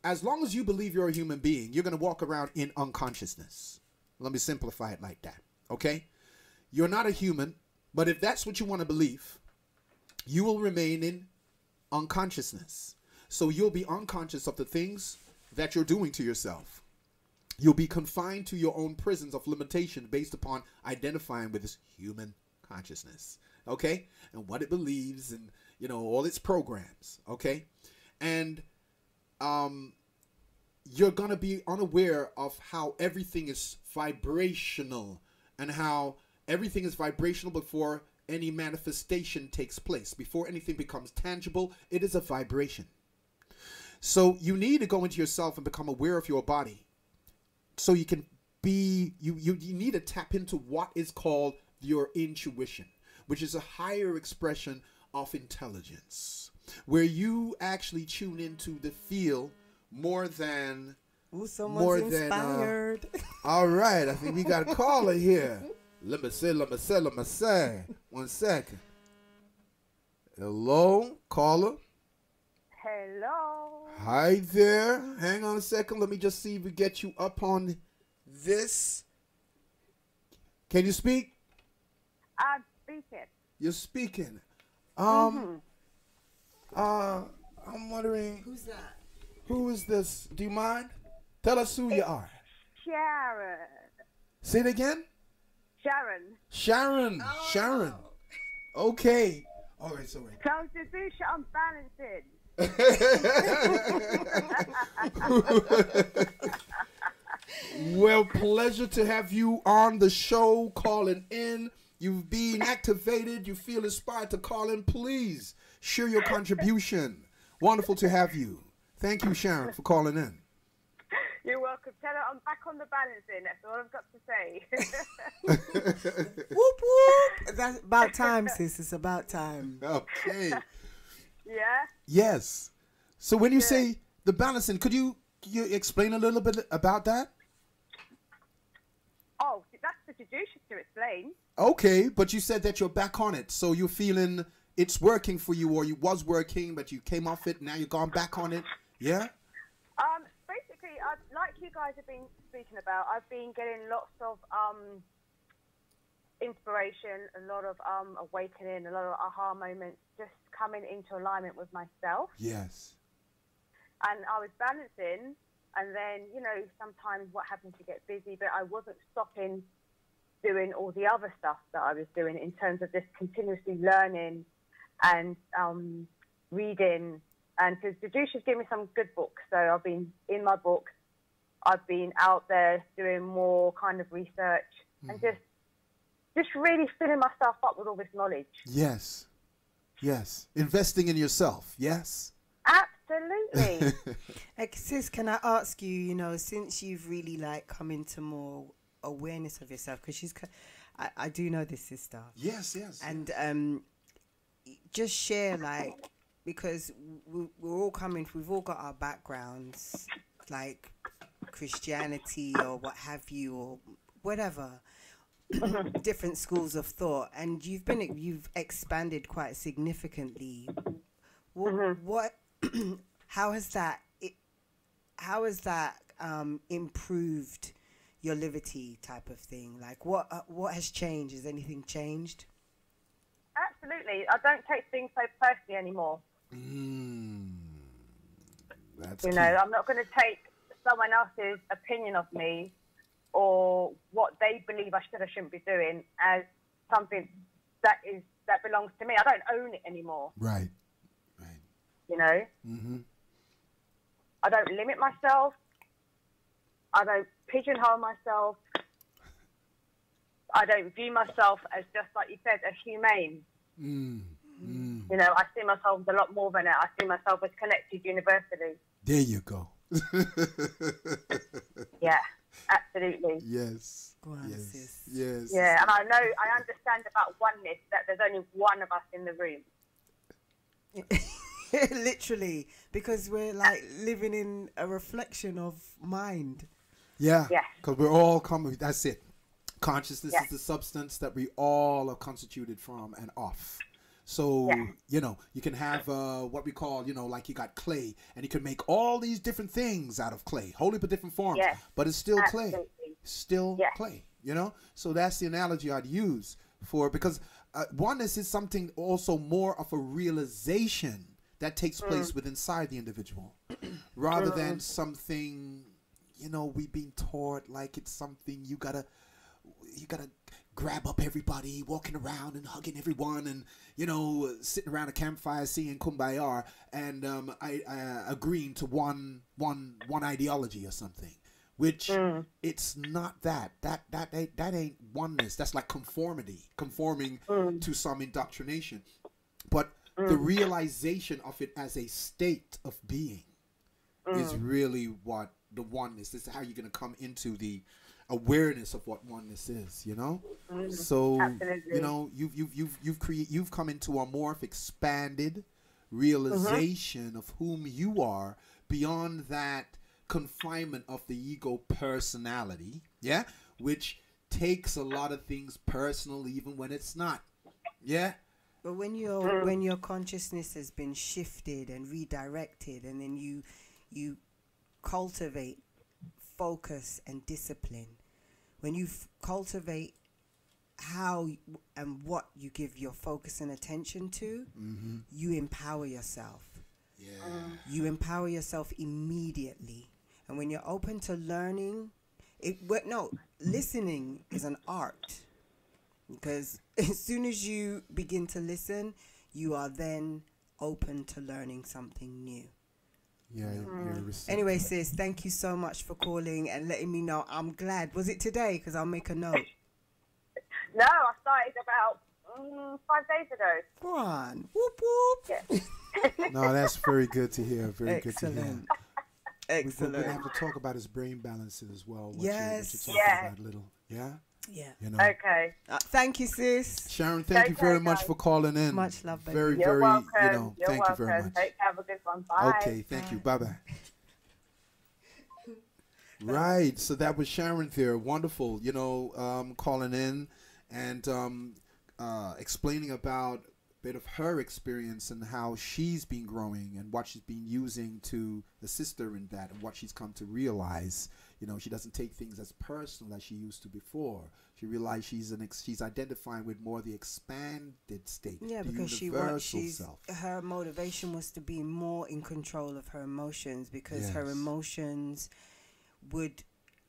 as long as you believe you're a human being, you're going to walk around in unconsciousness. Let me simplify it like that. Okay? You're not a human, but if that's what you want to believe, you will remain in unconsciousness. So you'll be unconscious of the things that you're doing to yourself. You'll be confined to your own prisons of limitation based upon identifying with this human consciousness. Okay? And what it believes, and, you know, all its programs. Okay? And you're going to be unaware of how everything is vibrational, and how everything is vibrational before any manifestation takes place. Before anything becomes tangible, it is a vibration. So you need to go into yourself and become aware of your body. So you can be, you need to tap into what is called your intuition, which is a higher expression of intelligence, where you actually tune into the feel more than... Ooh, someone's inspired. All right, I think we got a caller here. Let me say. 1 second. Hello, caller. Hello. Hi there. Hang on a second. Let me just see if we get you up on this. Can you speak? I'm speaking. You're speaking. I'm wondering, Who's that? who is this? Do you mind? Tell us who you are. Sharon. Say it again. Sharon. Sharon. Oh. Sharon. Okay. All right, so So Jahdusha, I'm balancing. Well, pleasure to have you on the show, calling in. You've been activated. You feel inspired to call in. Please share your contribution. Wonderful to have you. Thank you, Sharon, for calling in. You're welcome. Tell her I'm back on the balancing. That's all I've got to say. Whoop whoop! That's about time, sis. It's about time. Okay. Yeah? Yes. So when you Good. say the balancing, could you explain a little bit about that? Oh, that's for Jahdusha to explain. Okay, but you said that you're back on it, so you're feeling it's working for you, or you was working, but you came off it, now you've gone back on it. Yeah? Basically, like you guys have been speaking about, I've been getting lots of inspiration, a lot of awakening, a lot of aha moments, just coming into alignment with myself. Yes. And I was balancing, and then, you know, sometimes what happened to get busy, but I wasn't stopping doing all the other stuff that I was doing in terms of just continuously learning and reading. And because Jahdusha's given me some good books, so I've been in my books, I've been out there doing more kind of research, and just really filling myself up with all this knowledge. Yes. Yes. Investing in yourself. Yes. Absolutely. Sis, can I ask you, you know, since you've really like come into more awareness of yourself, because I do know this sister. Yes, yes. And just share, like, because we're all coming, we've all got our backgrounds, like Christianity or what have you, or whatever, different schools of thought, and you've expanded quite significantly. What how has that improved your liberty, type of thing? Like, what has changed? Has anything changed? Absolutely. I don't take things so personally anymore. That's You key. know, I'm not going to take someone else's opinion of me or what they believe I should or shouldn't be doing as something that belongs to me. I don't own it anymore. Right. Right. You know? Mm-hmm. I don't limit myself. I don't pigeonhole myself. I don't view myself as, just like you said, a humane. You know, I see myself as a lot more than it. I see myself as connected universally. There you go. Yeah, absolutely. Yes. Go on, Yes. sis. Yes. Yeah, and I understand about oneness, that there's only one of us in the room. Literally, because we're like living in a reflection of mind. Yeah. Yes. Because we're all coming. That's it. Consciousness Yes. is the substance that we all are constituted from and of. So, Yeah. you know, you can have what we call, you know, like you got clay, and you can make all these different things out of clay, whole heap of different forms, Yes. but it's still clay. Absolutely. Still Yes. clay, you know? So that's the analogy I'd use for, because oneness is something also more of a realization that takes place within inside the individual rather than something, you know, we've been taught like it's something you gotta grab up everybody, walking around and hugging everyone, and, you know, sitting around a campfire singing Kumbaya, and agreeing to one ideology or something, which it's not that ain't oneness. That's like conforming to some indoctrination, but the realization of it as a state of being is really what the oneness. This is how you're going to come into the awareness of what oneness is, you know. So Absolutely. you know, you've come into a more expanded realization of whom you are beyond that confinement of the ego personality, yeah, which takes a lot of things personal even when it's not. Yeah. But when your consciousness has been shifted and redirected, and then you cultivate focus and discipline, when you cultivate how and what you give your focus and attention to, you empower yourself. Yeah. You empower yourself immediately. And when you're open to learning, listening is an art. Because as soon as you begin to listen, you are then open to learning something new. Yeah. Anyway, sis, thank you so much for calling and letting me know. I'm glad. Was it today? Because I'll make a note. No, I started about 5 days ago. Go on. Whoop, whoop. Yeah. No, that's very good to hear. Very good to hear. Excellent. We're Excellent. going to have to talk about his brain balances as well. What Yes. you're talking Yeah. about a little. Yeah? Yeah. You know. Okay. Thank you, sis. Sharon, thank you Okay, very much guys. for calling in. Much love, baby. Very, You're very, welcome. you know, You're thank welcome. you very much. Have a good one. Bye. Okay, thank you. Bye-bye. Right, so that was Sharon there. Wonderful, you know, calling in and explaining about a bit of her experience and how she's been growing and what she's been using to assist her in that, and what she's come to realize. You know, she doesn't take things as personal as she used to before. She realized she's identifying with more the expanded state, Yeah, the because universal self. her motivation was to be more in control of her emotions, because her Yes. emotions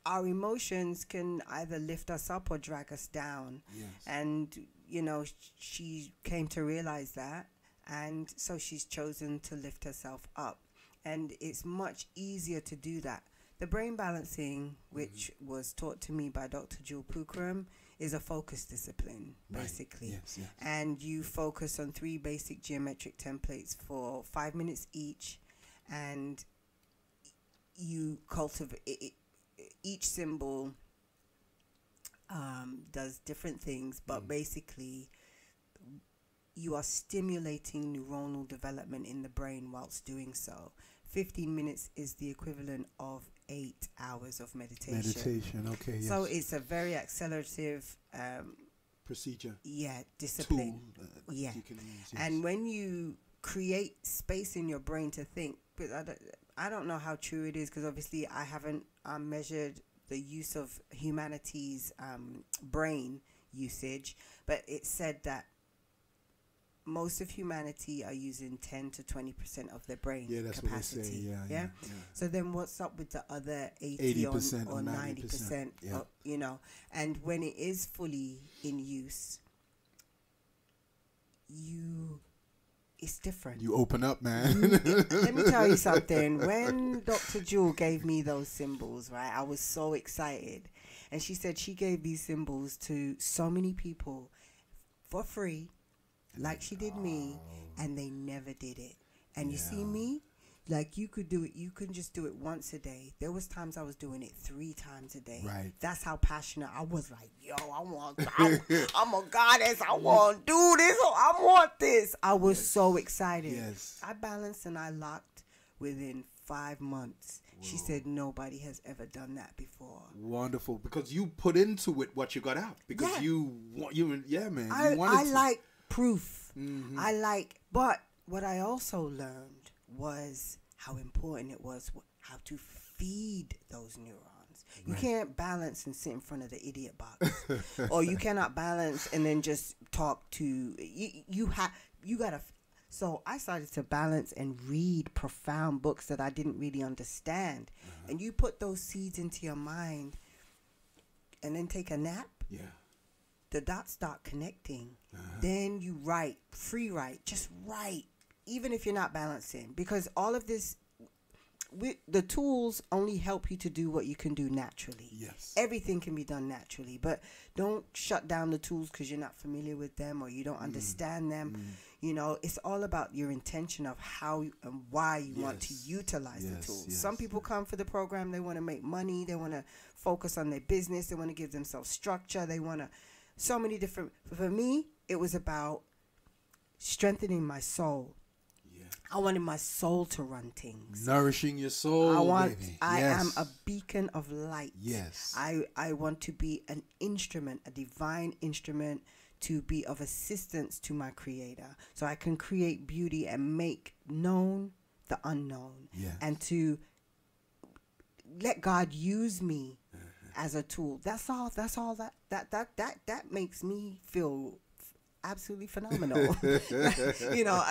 our emotions can either lift us up or drag us down. Yes. And, you know, she came to realize that, and so she's chosen to lift herself up. And it's much easier to do that. The brain balancing, which was taught to me by Dr. Jewel Pookaram, is a focus discipline, Right. basically. Yes, yes. And you focus on 3 basic geometric templates for 5 minutes each, and you cultivate each symbol does different things, but basically you are stimulating neuronal development in the brain whilst doing so. 15 minutes is the equivalent of 8 hours of meditation. Meditation, okay, yes. So it's a very accelerative procedure. discipline. Tool Yeah. you can use, yes. And when you create space in your brain to think, but I don't know how true it is, because obviously I haven't measured the use of humanity's brain usage, but it said that most of humanity are using 10 to 20% of their brain capacity. What they say. Yeah. So then what's up with the other 80% or 90%? Yeah. You know, and when it is fully in use, it's different. You open up, man. Let me tell you something. When Dr. Jewel gave me those symbols, right, I was so excited. And she said she gave these symbols to so many people for free, like she did me, and they never did it. And you see me, like you could do it. You couldn't just do it once a day. There was times I was doing it 3 times a day. Right. That's how passionate I was. Like, yo, I'm a goddess. I want to do this. I want this. I was so excited. Yes. I balanced and I locked within 5 months. Whoa. She said nobody has ever done that before. Wonderful, because you put into it what you got out. Because man. I like proof. But what I also learned was how important it was how to feed those neurons. You can't balance and sit in front of the idiot box, or you cannot balance and then just talk to you gotta. So I started to balance and read profound books that I didn't really understand, and you put those seeds into your mind, and then take a nap. Yeah. The dots start connecting. Then you write, free write, just write. Even if you're not balancing, because all of this, the tools only help you to do what you can do naturally. Yes. Everything can be done naturally, but don't shut down the tools because you're not familiar with them or you don't understand them. You know, it's all about your intention of how and why you want to utilize the tools. Yes. Some people come for the program, they want to make money, they want to focus on their business, they want to give themselves structure, they want to, so many different, for me, it was about strengthening my soul. I wanted my soul to run things. Nourishing your soul, baby. I am a beacon of light. Yes. I want to be an instrument, a divine instrument, to be of assistance to my creator. So I can create beauty and make known the unknown. Yes. And to let God use me as a tool. That's all that makes me feel absolutely phenomenal. You know,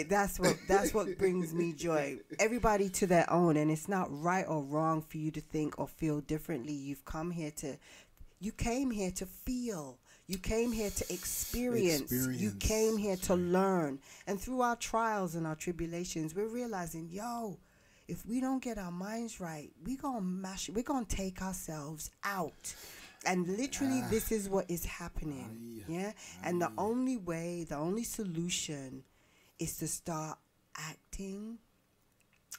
that's what brings me joy. Everybody to their own, and it's not right or wrong for you to think or feel differently. You came here to feel. You came here to experience. You came here to learn. And through our trials and our tribulations, we're realizing, if we don't get our minds right, we're gonna take ourselves out. And literally, this is what is happening. And the only solution is to start acting.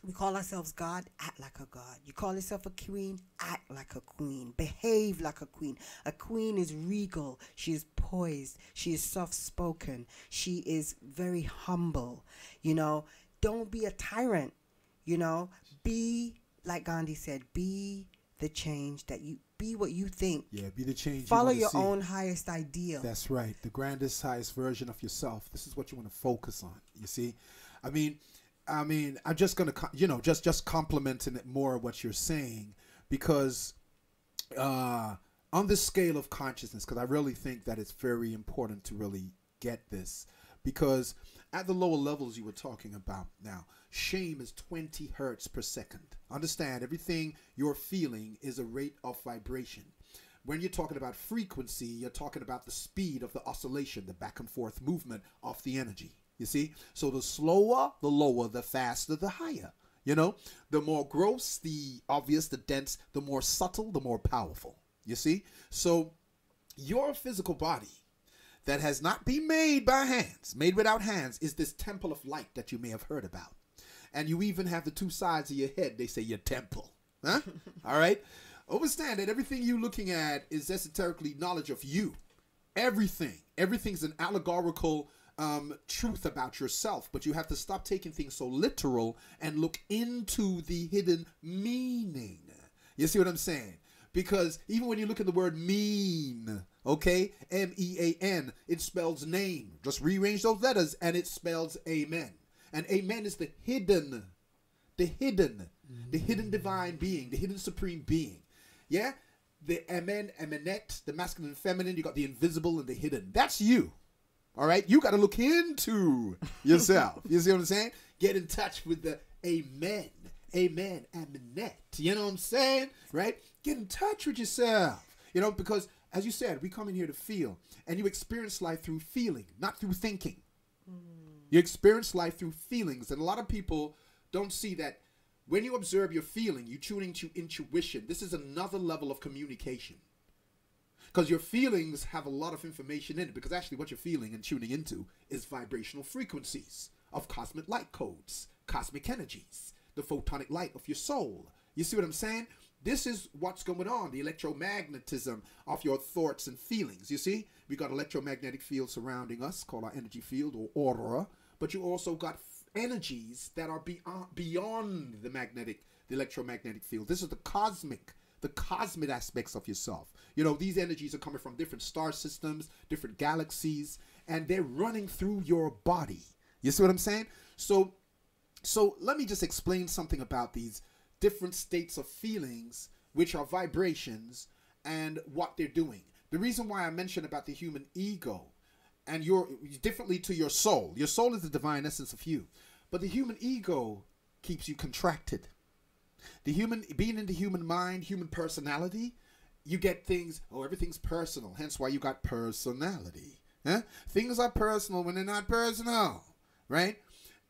We call ourselves God, act like a God. You call yourself a queen, act like a queen. Behave like a queen. A queen is regal. She is poised. She is soft-spoken. She is very humble. You know, don't be a tyrant. You know, be, like Gandhi said, be the change that you, be what you think. Yeah, be the change. Follow you your see. own highest ideal. That's right. The grandest, highest version of yourself. This is what you want to focus on. You see, I mean, I'm just gonna, just complimenting it more what you're saying, because on this scale of consciousness, because I really think that it's very important to really get this, because at the lower levels you were talking about now, shame is 20 hertz per second. Understand, everything you're feeling is a rate of vibration. When you're talking about frequency, you're talking about the speed of the oscillation, the back and forth movement of the energy. You see? So the slower, the lower, the faster, the higher. You know? The more gross, the obvious, the dense, the more subtle, the more powerful. You see? So your physical body that has not been made by hands, made without hands, is this temple of light that you may have heard about. And you even have the two sides of your head. They say your temple. Huh? All right? Understand that everything you're looking at is esoterically knowledge of you. Everything. Everything's an allegorical truth about yourself. But you have to stop taking things so literal and look into the hidden meaning. You see what I'm saying? Because even when you look at the word mean, okay, M-E-A-N, it spells name. Just rearrange those letters and it spells amen. And amen is the hidden divine being, the hidden supreme being. Yeah? The amen, amenet, the masculine and feminine, you got the invisible and the hidden. That's you. All right? You got to look into yourself. You see what I'm saying? Get in touch with the amen. Amen, amenet. You know what I'm saying? Right? Get in touch with yourself. You know, because as you said, we come in here to feel. And you experience life through feeling, not through thinking. You experience life through feelings. And a lot of people don't see that when you observe your feeling, you tune into intuition. This is another level of communication. Because your feelings have a lot of information in it, because actually what you're feeling and tuning into is vibrational frequencies of cosmic light codes, cosmic energies, the photonic light of your soul. You see what I'm saying? This is what's going on, the electromagnetism of your thoughts and feelings. You see, we got electromagnetic field surrounding us called our energy field or aura, but you also got energies that are beyond the electromagnetic field. This is the cosmic aspects of yourself. You know, these energies are coming from different star systems, different galaxies, and they're running through your body. You see what I'm saying? So let me just explain something about these different states of feelings, which are vibrations, and what they're doing. The reason why I mentioned about the human ego, and you're differently to your soul. Your soul is the divine essence of you, but the human ego keeps you contracted. Being in the human mind, human personality, you get things, everything's personal. Hence why you got personality. Huh? Things are personal when they're not personal, right?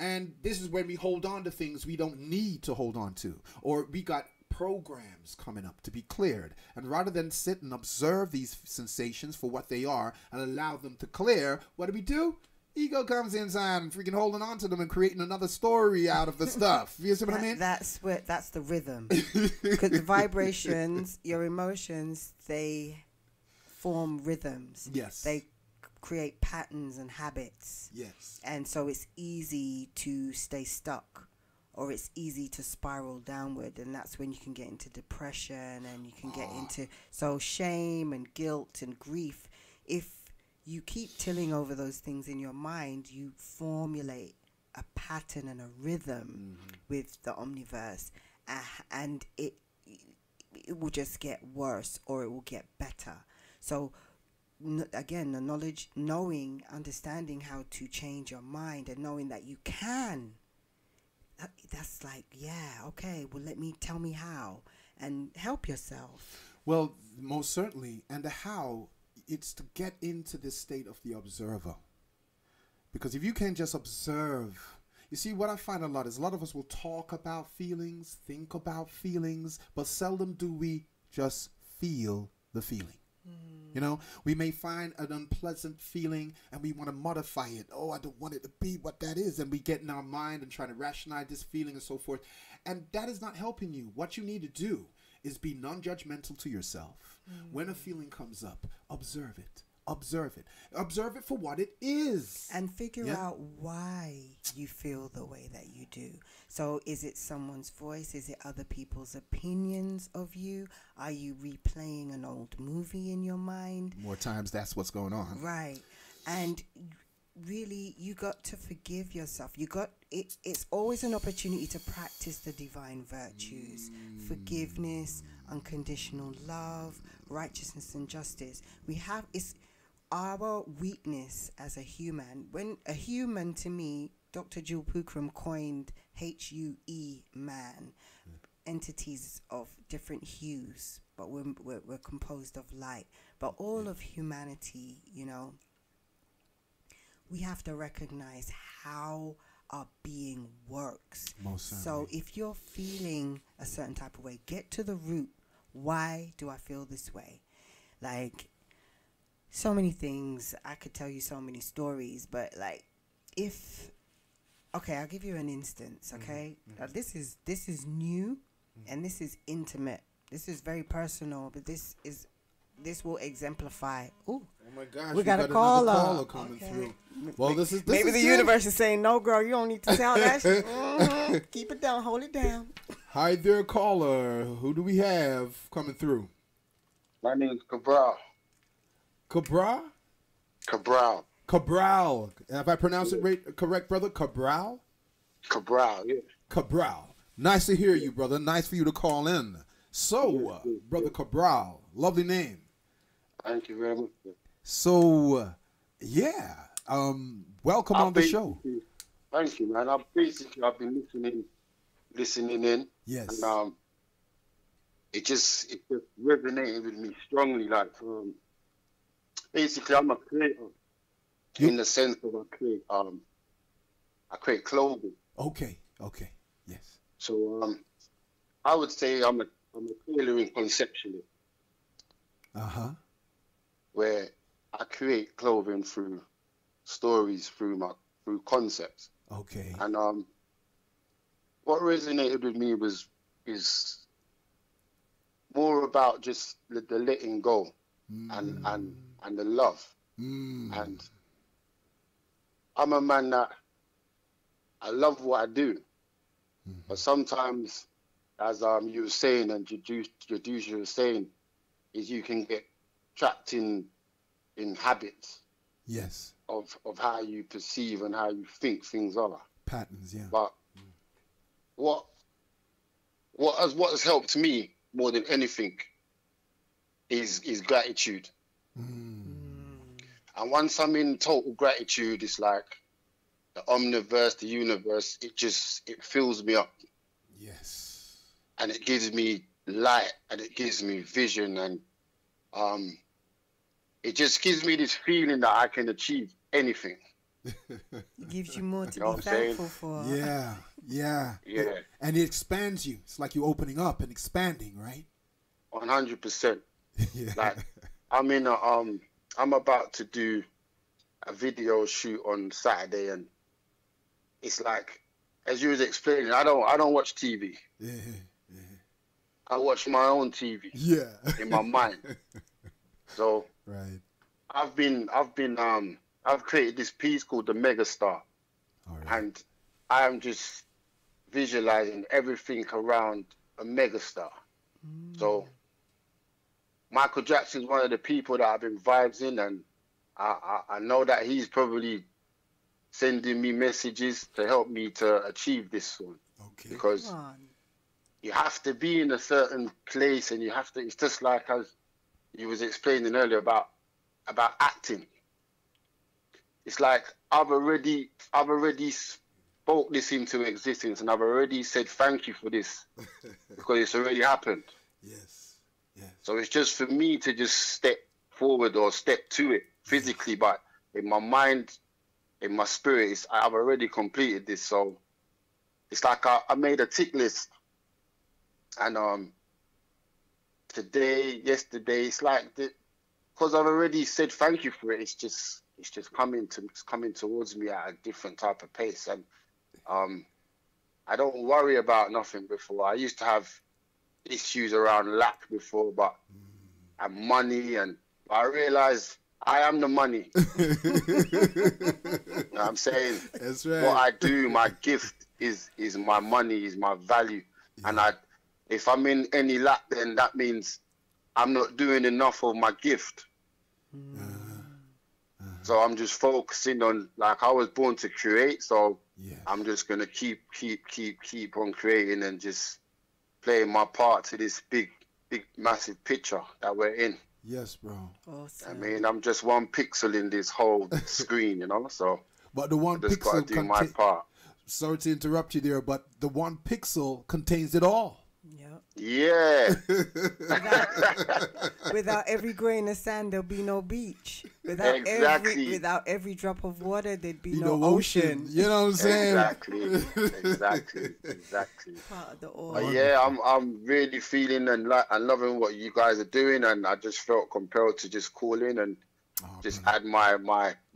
And this is when we hold on to things we don't need to hold on to. Or we got programs coming up to be cleared. And rather than sit and observe these sensations for what they are and allow them to clear, what do? Ego comes inside and freaking holding on to them and creating another story out of the stuff. You see what I mean? That's the rhythm. Because the vibrations, your emotions, they form rhythms. Yes. They create patterns and habits. Yes. And so it's easy to stay stuck, or it's easy to spiral downward, and that's when you can get into depression, and you can get into shame and guilt and grief. If you keep tilling over those things in your mind, you formulate a pattern and a rhythm with the omniverse, and it will just get worse or it will get better. So again, the knowledge, understanding how to change your mind and knowing that you can, that's like, okay, well, tell me how, and help yourself. Well, most certainly. And the how, it's to get into this state of the observer. Because if you can just observe, you see, what I find a lot of us will talk about feelings, think about feelings, but seldom do we just feel the feeling. You know, we may find an unpleasant feeling and we want to modify it. Oh, I don't want it to be what that is. And we get in our mind and try to rationalize this feeling and so forth. And that is not helping you. What you need to do is be non-judgmental to yourself. When a feeling comes up, observe it. Observe it. Observe it for what it is. And figure out why you feel the way that you do. So is it someone's voice? Is it other people's opinions of you? Are you replaying an old movie in your mind? More times that's what's going on. Right. And really, you got to forgive yourself. It's always an opportunity to practice the divine virtues. Forgiveness, unconditional love, righteousness and justice. It's our weakness as a human. When a human, to me, Dr. Jewel Pookrum coined HUE, man, entities of different hues, but we're composed of light. But all of humanity, you know, we have to recognize how our being works. Most certainly. So if you're feeling a certain type of way, get to the root. Why do I feel this way? Like, so many things. I could tell you so many stories, but like, I'll give you an instance. Okay, this is new, and this is intimate. This is very personal, but this will exemplify. Ooh, oh my gosh, we got a caller coming through. Well, this is maybe the universe is saying, no, girl, you don't need to tell that shit. Keep it down, hold it down. Hi there, caller. Who do we have coming through? My name is Cabral. Cabral? Cabral. Have I pronounced it correct, brother? Cabral? Cabral, yeah. Cabral. Nice to hear you, brother. Nice for you to call in. So, Brother Cabral, lovely name. Thank you very much. So, welcome on the show. Thank you, man. I've been listening in. Yes. And it just resonated with me strongly. Like, basically, I'm a creator in the sense of I create clothing. Okay. Yes. So I would say I'm a tailoring conceptualist. where I create clothing through stories, through concepts. Okay. And what resonated with me is more about just the letting go and the love. And I'm a man that I love what I do, but sometimes, as you were saying and Jahdusha was saying, is you can get trapped in habits. Yes. Of how you perceive and how you think things are. Patterns, yeah. But what has helped me more than anything is gratitude. And once I'm in total gratitude, it's like the omniverse, the universe, it fills me up. Yes. And it gives me light and it gives me vision, and it just gives me this feeling that I can achieve anything. It gives you more to You know be what I'm saying? thankful for. Yeah. Yeah. Yeah. And it expands you. It's like you're opening up and expanding, right? 100%. Yeah. Like I'm about to do a video shoot on Saturday, and it's like, as you was explaining, I don't watch TV. Yeah. I watch my own TV. Yeah. In my mind. So right. I've created this piece called The Megastar. All right. And I am just visualizing everything around a megastar. So Michael Jackson's one of the people that I've been vibes in, and I know that he's probably sending me messages to help me to achieve this one. Okay. Because you have to be in a certain place, and it's just like as you was explaining earlier about acting. It's like I've already spoke this into existence, and I've already said thank you for this because it's already happened. Yes. Yes. So it's just for me to just step forward or step to it physically, but in my mind, in my spirit, I've already completed this. So it's like I made a tick list, and today, yesterday, it's like because I've already said thank you for it. It's just coming towards me at a different type of pace, and I don't worry about nothing before. I used to have issues around lack before, and money, and I realized I am the money. You know what I'm saying? That's right. What I do, my gift is my money, is my value. Yeah. And if I'm in any lack, then that means I'm not doing enough of my gift. So I'm just focusing on, like, I was born to create, so I'm just gonna keep on creating and just playing my part to this big, massive picture that we're in. Yes, bro. Awesome. I mean, I'm just one pixel in this whole screen, you know. So, but the one I just pixel gotta do my part. Sorry to interrupt you there, but the one pixel contains it all. Yep. Yeah. Without every grain of sand, there'll be no beach. Without every drop of water, there'd be no ocean. You know what I'm saying? Exactly. Part of the all. But yeah, I'm really feeling and loving what you guys are doing, and I just felt compelled to just call in and just add my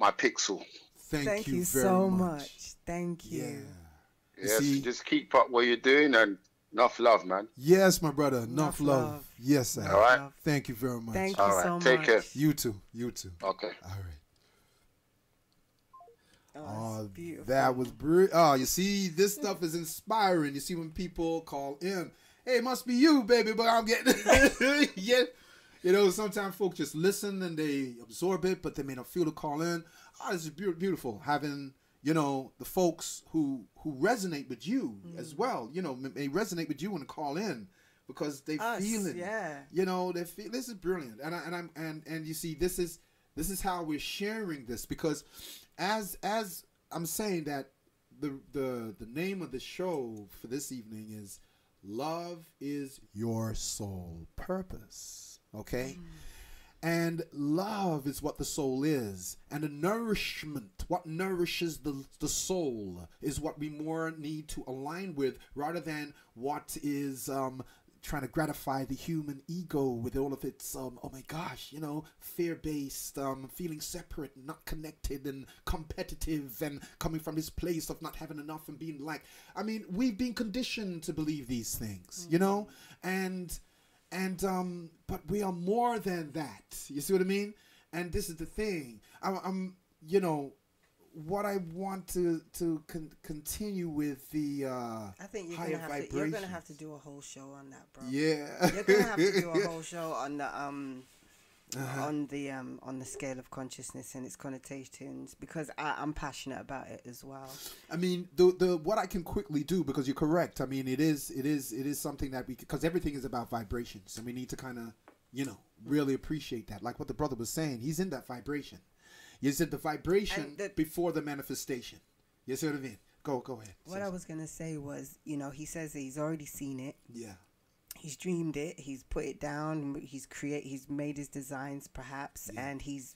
pixel. Thank you very so much. Thank you. Yeah. Yes, just keep up what you're doing, and enough love, man. Yes, my brother. Enough love. Yes, sir. All right. Thank you very much. Thank you so much. Take care. You too. Okay. All right. Oh, beautiful. That was brilliant. Oh, you see, this stuff is inspiring. You see, when people call in, hey, it must be you, baby, but I'm getting yeah. You know, sometimes folks just listen and they absorb it, but they may not feel to call in. Oh, this is beautiful having, you know, the folks who resonate with you as well. You know, may resonate with you and call in because they feel it. Yeah. You know, they feel this is brilliant, and you see, this is how we're sharing this, because as I'm saying that the name of the show for this evening is Love is Your Soul Purpose. Okay. And love is what the soul is. And the nourishment, what nourishes the soul, is what we more need to align with, rather than what is trying to gratify the human ego with all of its oh my gosh, you know, fear-based, feeling separate, not connected, and competitive, and coming from this place of not having enough and being like, I mean, we've been conditioned to believe these things, you know, and but we are more than that. You see what I mean? And this is the thing. I'm you know, what I want to continue with the I think you're gonna have to do a whole show on that, bro. Yeah, you're gonna have to do a whole show on the scale of consciousness and its connotations, because I'm passionate about it as well. I mean, the what I can quickly do, because you're correct. I mean, it is something that because everything is about vibrations, and we need to kind of, you know, really appreciate that. Like what the brother was saying, he's in that vibration. You said the vibration before the manifestation. You see what I mean? Go ahead. What I was going to say was, you know, he says that he's already seen it. Yeah. He's dreamed it. He's put it down. He's made his designs, perhaps, and he's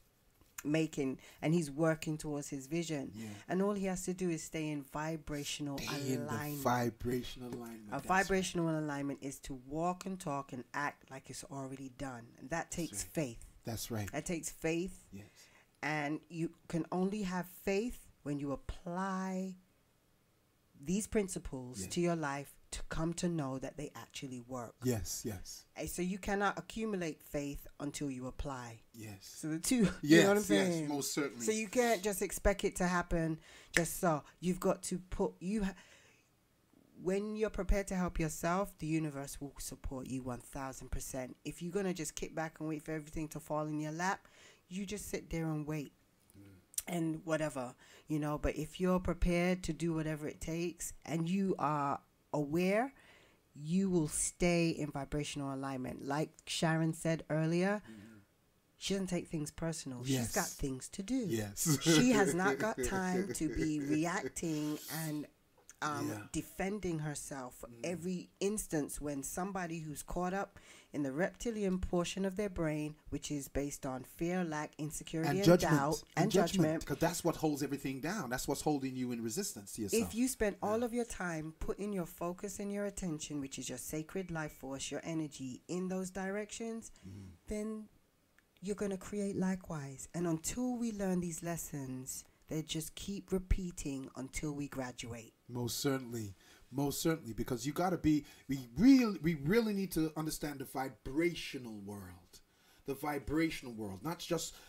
working towards his vision. Yeah. And all he has to do is stay in vibrational alignment. Vibrational alignment. A vibrational alignment is to walk and talk and act like it's already done. And that takes faith. That's right. That takes faith. Yes. And you can only have faith when you apply these principles to your life to come to know that they actually work. Yes, yes. So you cannot accumulate faith until you apply. Yes. So the two, yes, you know what I'm saying? Yes, most certainly. So you can't just expect it to happen just so. You've got to when you're prepared to help yourself, the universe will support you 1000%. If you're going to just kick back and wait for everything to fall in your lap, you just sit there and wait and whatever, you know. But if you're prepared to do whatever it takes and you are aware, you will stay in vibrational alignment. Like Sharon said earlier, she doesn't take things personal. Yes. She's got things to do. Yes. She has not got time to be reacting and defending herself every instance when somebody who's caught up in the reptilian portion of their brain, which is based on fear, lack, insecurity, and doubt, and judgment. Because that's what holds everything down. That's what's holding you in resistance to yourself. If you spend all of your time putting your focus and your attention, which is your sacred life force, your energy, in those directions, then you're going to create likewise. And until we learn these lessons, they just keep repeating until we graduate. Most certainly, because you got to be. We really need to understand the vibrational world,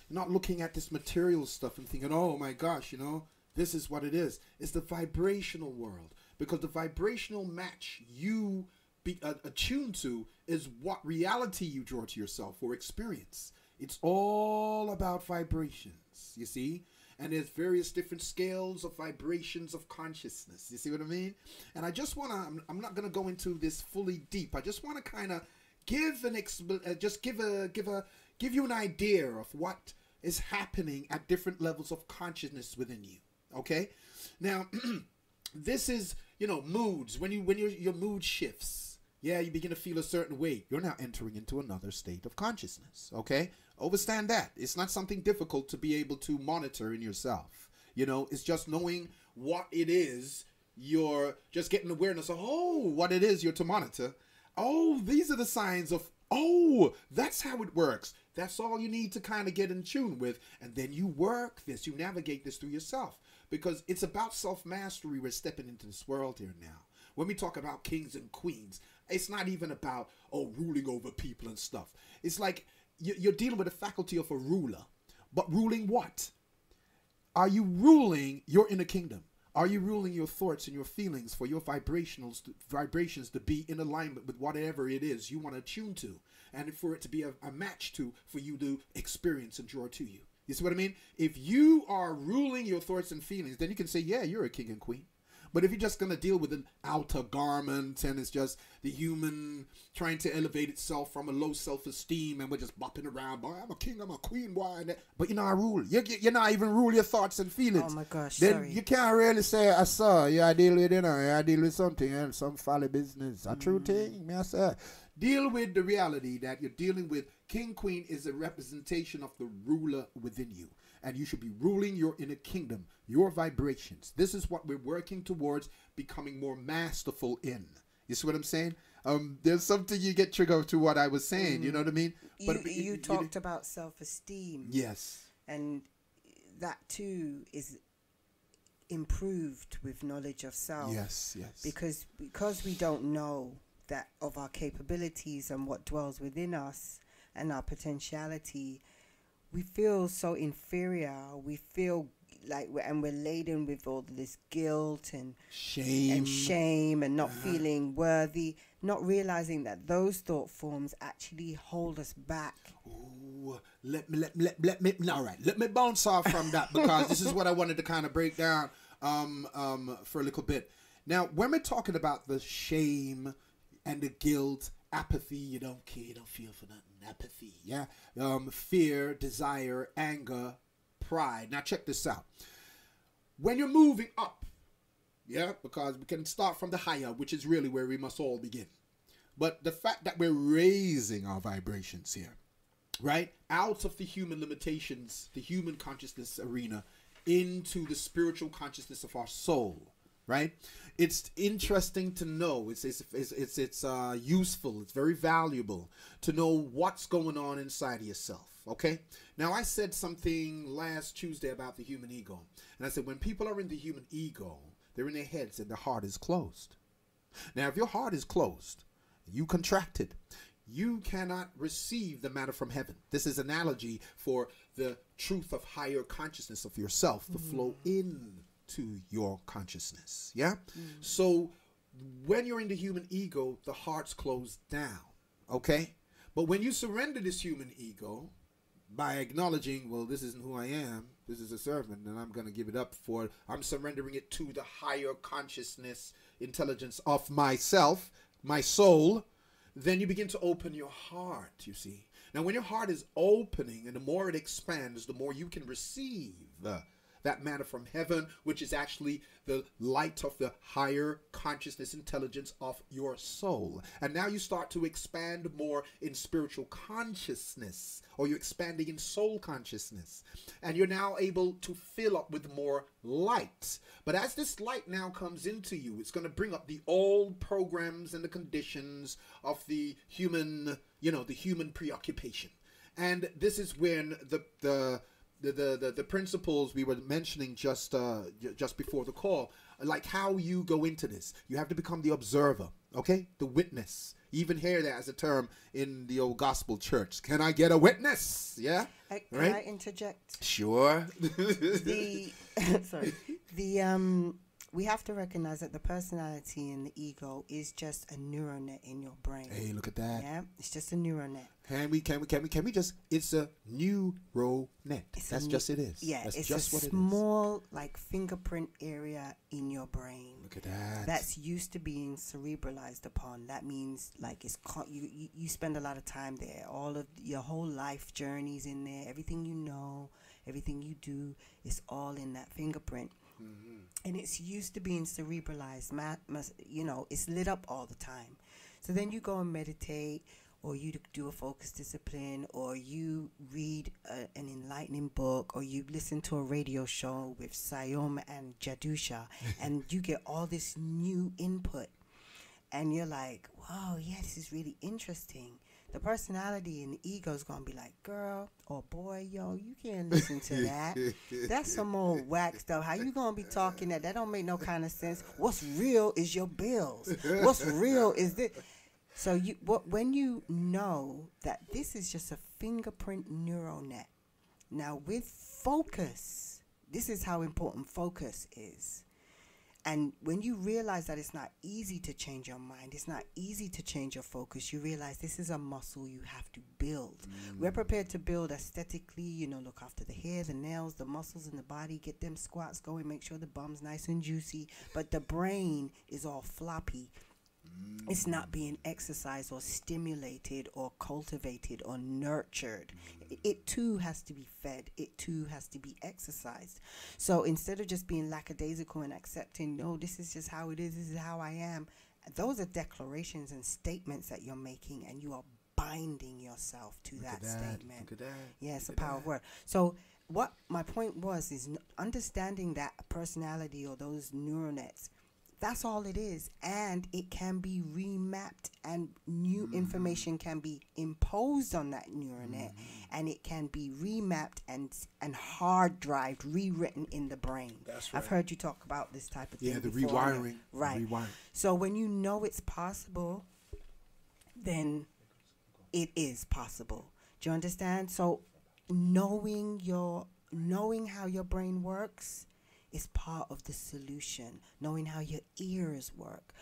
not looking at this material stuff and thinking, oh my gosh, you know, this is what it is. It's the vibrational world, because the vibrational match you be attuned to is what reality you draw to yourself or experience. It's all about vibrations, you see. And there's various different scales of vibrations of consciousness. You see what I mean? And I just want to, I'm not going to go into this fully deep. I just want to kind of give you an idea of what is happening at different levels of consciousness within you. Okay? Now, this is, you know, moods. When your mood shifts, yeah, you begin to feel a certain way. You're now entering into another state of consciousness. Okay? Understand that. It's not something difficult to be able to monitor in yourself. You know, it's just knowing what it is. You're just getting awareness of, what it is you're to monitor. Oh, these are the signs of, that's how it works. That's all you need to kind of get in tune with. And then you work this, you navigate this through yourself. Because it's about self-mastery. We're stepping into this world here now. When we talk about kings and queens, it's not even about, ruling over people and stuff. It's like, you're dealing with the faculty of a ruler. But ruling what? Are you ruling your inner kingdom? Are you ruling your thoughts and your feelings for your vibrations to be in alignment with whatever it is you want to tune to, and for it to be a match to, for you to experience and draw to you? You see what I mean? If you are ruling your thoughts and feelings, then you can say, yeah, you're a king and queen. But if you're just going to deal with an outer garment and it's just the human trying to elevate itself from a low self-esteem and we're just bopping around, boy, I'm a king, I'm a queen, boy. But you're not rule. You're not even rule your thoughts and feelings. Oh my gosh, then sorry. You can't really say, I saw, yeah, I deal with, I deal with something else, some folly business. A true thing, me I say. Deal with the reality that you're dealing with. King, queen is a representation of the ruler within you. And you should be ruling your inner kingdom, your vibrations. This is what we're working towards becoming more masterful in. You see what I'm saying? There's something you get triggered to what I was saying. You know what I mean? You talked about self-esteem. Yes. And that too is improved with knowledge of self. Yes, yes. Because we don't know that of our capabilities and what dwells within us and our potentiality, we feel so inferior. We feel like we're laden with all this guilt and shame and not feeling worthy, not realizing that those thought forms actually hold us back. Ooh, let me all right, let me bounce off from that, because this is what I wanted to kind of break down for a little bit. Now, when we're talking about the shame and the guilt, apathy, you don't care, you don't feel for nothing, apathy, yeah, fear, desire, anger, pride. Now check this out. When you're moving up, yeah, because we can start from the higher, which is really where we must all begin. But the fact that we're raising our vibrations here, right, out of the human limitations, the human consciousness arena, into the spiritual consciousness of our soul, right? It's interesting to know. It's useful. It's very valuable to know what's going on inside of yourself. Okay. Now, I said something last Tuesday about the human ego, and I said when people are in the human ego, they're in their heads and their heart is closed. Now, if your heart is closed, you contracted, you cannot receive the matter from heaven. This is analogy for the truth of higher consciousness of yourself to flow into your consciousness. Yeah. So when you're in the human ego, the heart's closed down. Okay. But when you surrender this human ego by acknowledging, well, this isn't who I am, this is a servant, and I'm going to give it up for, I'm surrendering it to the higher consciousness, intelligence of myself, my soul, then you begin to open your heart, you see. Now, when your heart is opening, and the more it expands, the more you can receive that matter from heaven, which is actually the light of the higher consciousness intelligence of your soul. And now you start to expand more in spiritual consciousness, or you're expanding in soul consciousness. And you're now able to fill up with more light. But as this light now comes into you, it's going to bring up the old programs and the conditions of the human, the human preoccupation. And this is when the principles we were mentioning just before the call, like how you go into this. You have to become the observer, okay? The witness. You even hear that as a term in the old gospel church. Can I get a witness? Yeah? Can I interject? Sure. We have to recognize that the personality and the ego is just a neural net in your brain. Hey, look at that. Yeah, it's just a neural net. Can we just, it's a neural net. That's just it is. Yeah, that's it's just a what small, like, fingerprint area in your brain. Look at that. That's used to being cerebralized upon. That means, like, you spend a lot of time there. All of your whole life journeys in there. Everything you know, everything you do is all in that fingerprint. Mm-hmm. And it's used to being cerebralized. It's lit up all the time. So then you go and meditate, or you do a focused discipline, or you read an enlightening book, or you listen to a radio show with Siayome and Jahdusha, and you get all this new input. And you're like, wow, yeah, this is really interesting. The personality and the ego is going to be like, girl or boy, yo, you can't listen to that. That's some old whack stuff. How you going to be talking that? That don't make no kind of sense. What's real is your bills. What's real is this. So when you know that this is just a fingerprint neural net. Now with focus, this is how important focus is. And when you realize that it's not easy to change your mind, it's not easy to change your focus, you realize this is a muscle you have to build. We're prepared to build aesthetically, look after the hair, the nails, the muscles in the body, get them squats going, make sure the bum's nice and juicy. But the brain is all floppy. It's not being exercised or stimulated or cultivated or nurtured. It too has to be fed. It too has to be exercised. So instead of just being lackadaisical and accepting, no, this is just how it is, this is how I am, those are declarations and statements that you're making, and you are binding yourself to that statement. Look at that. Yeah, it's a powerful word. So what my point was is understanding that personality or those neural nets That's all it is. And it can be remapped, and new information can be imposed on that neural net, and it can be remapped and hard drived, rewritten in the brain. That's right. I've heard you talk about this type of thing. Yeah, the before. rewiring. Right. The rewiring. So when you know it's possible, then it is possible. Do you understand? So knowing how your brain works is part of the solution. Knowing how your ears work,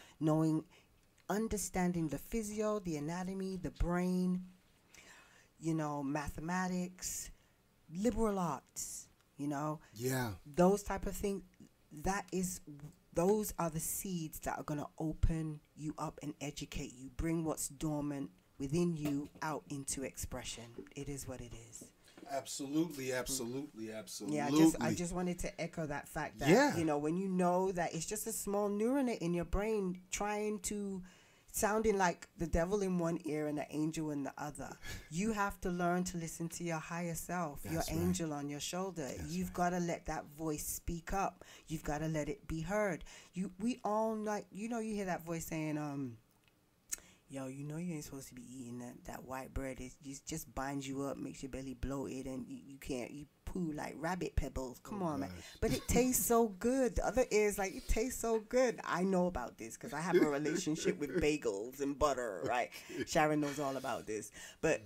understanding the physio, the anatomy, the brain, mathematics, liberal arts, Yeah. those type of things. Those are the seeds that are going to open you up and educate you, bring what's dormant within you out into expression. It is what it is. Absolutely, absolutely, absolutely. Yeah, I just wanted to echo that fact that, Yeah. when you know that it's just a small neuron in your brain sounding like the devil in one ear and the angel in the other. You have to learn to listen to your higher self, That's your right. angel on your shoulder. You've got to let that voice speak up. You've got to let it be heard. We all you hear that voice saying, yo, you ain't supposed to be eating that white bread. It just binds you up, makes your belly bloated, and you poo like rabbit pebbles. Come on, man. But it tastes so good. The other is like, it tastes so good. I know about this because I have a relationship with bagels and butter, right? Sharon knows all about this. But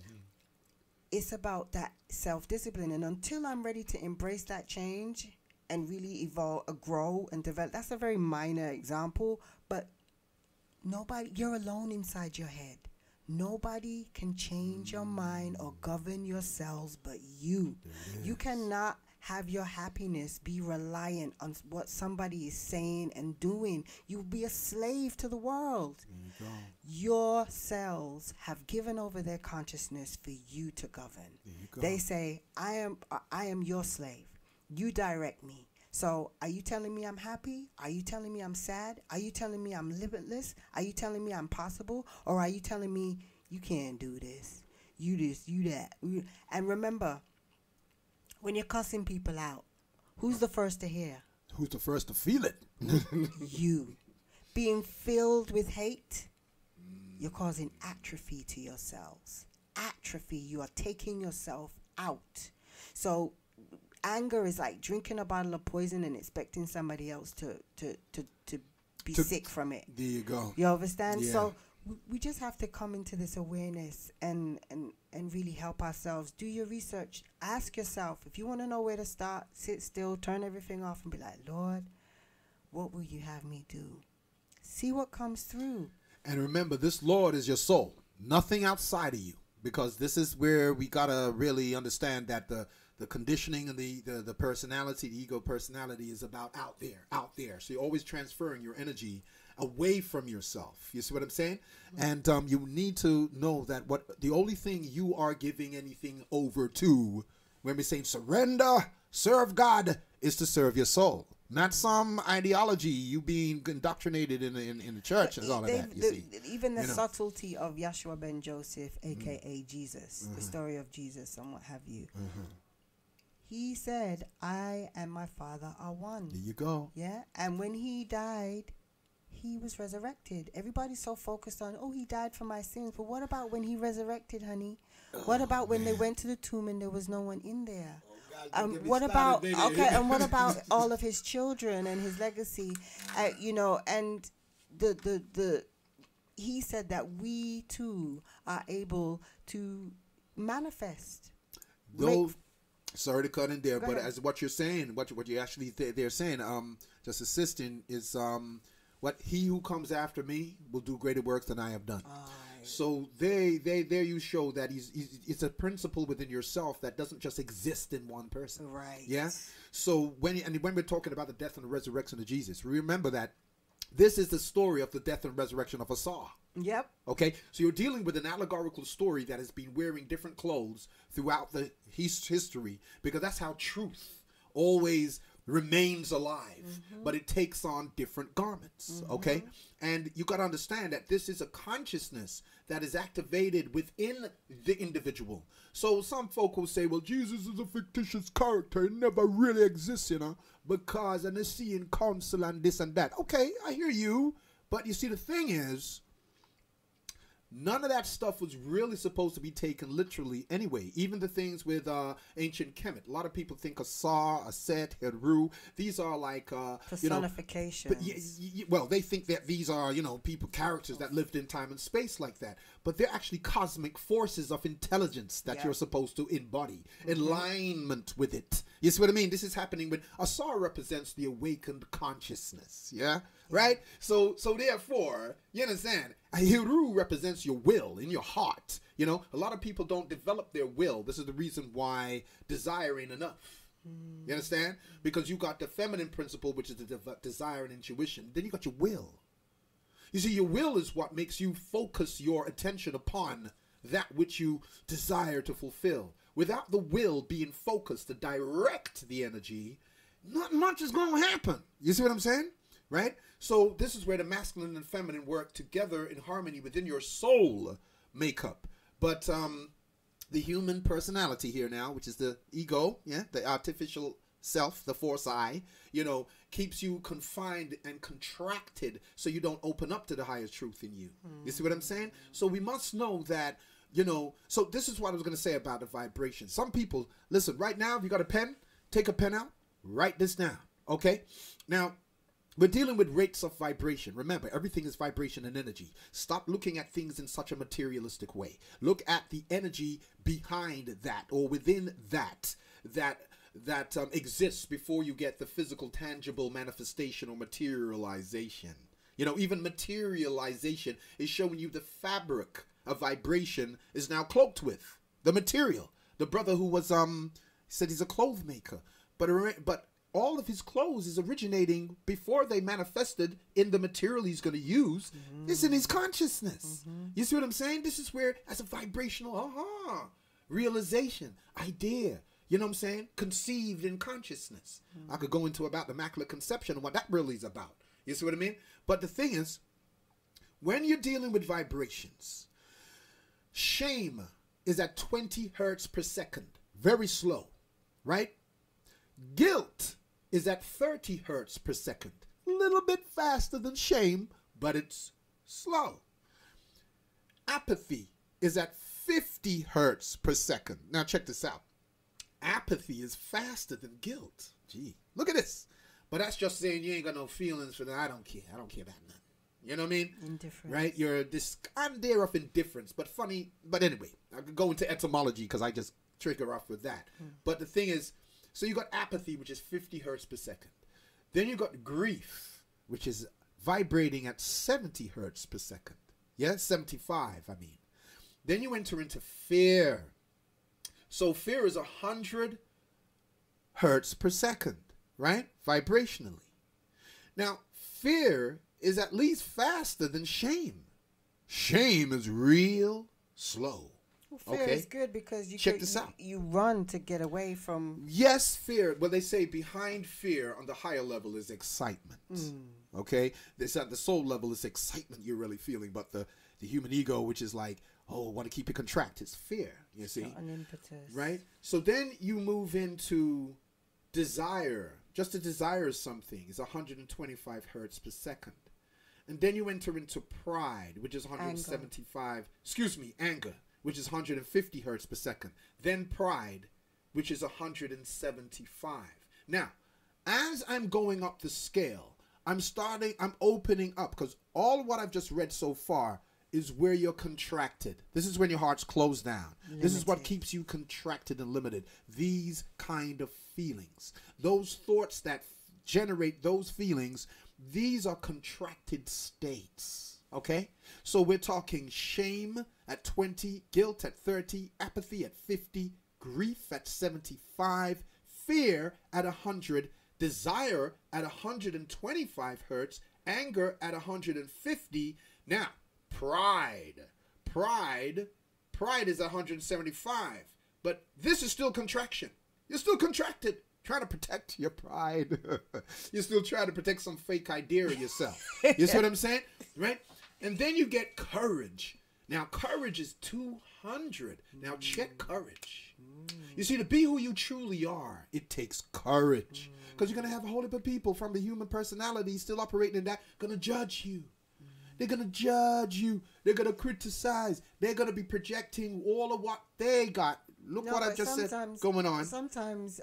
it's about that self-discipline. And until I'm ready to embrace that change and really evolve, grow, and develop, that's a very minor example, but you're alone inside your head. Nobody can change your mind or govern your cells but you. You cannot have your happiness be reliant on what somebody is saying and doing. You'll be a slave to the world. Your cells have given over their consciousness for you to govern. They say, I am your slave. You direct me. So are you telling me I'm happy? Are you telling me I'm sad? Are you telling me I'm limitless? Are you telling me I'm possible? Or are you telling me you can't do this? You this, you that. And remember, when you're cussing people out, who's the first to hear? Who's the first to feel it? You. Being filled with hate, you're causing atrophy to your cells. Atrophy. You are taking yourself out. So anger is like drinking a bottle of poison and expecting somebody else to be sick from it. There you go. You understand? Yeah. So we just have to come into this awareness and really help ourselves. Do your research. Ask yourself, if you want to know where to start, sit still, turn everything off and be like, Lord, what will you have me do? See what comes through. And remember, this Lord is your soul. Nothing outside of you. Because this is where we got to really understand that the conditioning and the personality, the ego personality is about out there. So you're always transferring your energy away from yourself. You see what I'm saying? And you need to know that the only thing you are giving anything over to, when we're saying surrender, serve God, is to serve your soul. Not some ideology you being indoctrinated in the church and all of that. You see, even the subtlety of Yeshua ben Joseph, aka Jesus, the story of Jesus and what have you. He said, I and my Father are one. There you go. Yeah. And when he died, he was resurrected. Everybody's so focused on, he died for my sins. But what about when he resurrected, honey? What about when they went to the tomb and there was no one in there? What about, and what about all of his children and his legacy? And he said that we too are able to manifest. Sorry to cut in there, but ahead. as what you're saying, what you actually they're saying, just assisting is what he who comes after me will do greater works than I have done. So there you show that it's a principle within yourself that doesn't just exist in one person. Right. Yeah. So when we're talking about the death and the resurrection of Jesus, remember that this is the story of the death and resurrection of Esau. Yep. Okay, so you're dealing with an allegorical story that has been wearing different clothes throughout the history, because that's how truth always remains alive, but it takes on different garments, okay? And you got to understand that this is a consciousness that is activated within the individual. So some folk will say, well, Jesus is a fictitious character. It never really exists, you know, because and the seeing council and this and that. Okay, I hear you. But you see, the thing is, none of that stuff was really supposed to be taken literally anyway. Even the things with ancient Kemet. A lot of people think Asar, Aset, Heru. These are like personifications. Well, they think that these are, you know, characters that lived in time and space like that. But they're actually cosmic forces of intelligence that you're supposed to embody. Alignment with it. You see what I mean? This is happening when Asar represents the awakened consciousness. Yeah? Right? So therefore, you understand, Heru represents your will in your heart. You know, a lot of people don't develop their will. This is the reason why desire ain't enough. You understand? Because you got the feminine principle, which is the desire and intuition. Then you got your will. You see, your will is what makes you focus your attention upon that which you desire to fulfill. Without the will being focused to direct the energy, not much is going to happen. You see what I'm saying? Right? So this is where the masculine and feminine work together in harmony within your soul makeup. But the human personality here now, which is the ego, the artificial self, the force I, you know, keeps you confined and contracted so you don't open up to the highest truth in you. You see what I'm saying? So we must know that, you know, so this is what I was going to say about the vibration. Some people, listen, right now, if you got a pen, take a pen out, write this down, okay? Now, we're dealing with rates of vibration. Remember, everything is vibration and energy. Stop looking at things in such a materialistic way. Look at the energy behind that or within that exists before you get the physical, tangible manifestation or materialization. You know, even materialization is showing you the fabric of vibration is now cloaked with the material. The brother who was said he's a clothes maker, but all of his clothes is originating before they manifested in the material he's going to use. It's in his consciousness. You see what I'm saying? This is where, as a vibrational realization, idea, you know what I'm saying, conceived in consciousness. I could go into about the Immaculate Conception and what that really is about. You see what I mean? But the thing is, when you're dealing with vibrations, shame is at 20 hertz per second. Very slow, right? Guilt is at 30 hertz per second. A little bit faster than shame, but it's slow. Apathy is at 50 hertz per second. Now check this out. Apathy is faster than guilt. Gee, look at this. But that's just saying you ain't got no feelings for that. I don't care. I don't care about nothing. You know what I mean? Indifference. Right? You're this idea of indifference, but funny. But anyway, I could go into etymology because I just trigger off with that. But the thing is, so you got apathy, which is 50 hertz per second. Then you got grief, which is vibrating at 70 hertz per second. Yeah, 75, I mean. Then you enter into fear. So fear is 100 hertz per second, right? Vibrationally. Now, fear is at least faster than shame. Shame is real slow. Well, fear is good because you check this out. You run to get away from. Yes, fear. Well, they say behind fear on the higher level is excitement. Okay, they said the soul level is excitement you're really feeling, but the human ego, which is like, oh, I want to keep it contracted, is fear. You see, an impetus, right? So then you move into desire. Just to desire something is 125 hertz per second. And then you enter into pride, which is 175. Anger, which is 150 hertz per second. Then pride, which is 175. Now, as I'm going up the scale, I'm opening up, because all what I've just read so far is where you're contracted. This is when your heart's closed down. Limited. This is what keeps you contracted and limited. These kind of feelings, those thoughts that generate those feelings, these are contracted states. Okay? So we're talking shame at 20, guilt at 30, apathy at 50, grief at 75, fear at 100, desire at 125 hertz, anger at 150. Now, pride is 175. But this is still contraction. You're still contracted. trying to protect your pride. You're still trying to protect some fake idea of yourself. You see what I'm saying? Right? And then you get courage. Now, courage is 200. Now, check courage. You see, to be who you truly are, it takes courage. Because you're going to have a whole heap of people from the human personality still operating in that, going to judge you. They're going to judge you. They're going to criticize. They're going to be projecting all of what they got. Look what I just said going on. Sometimes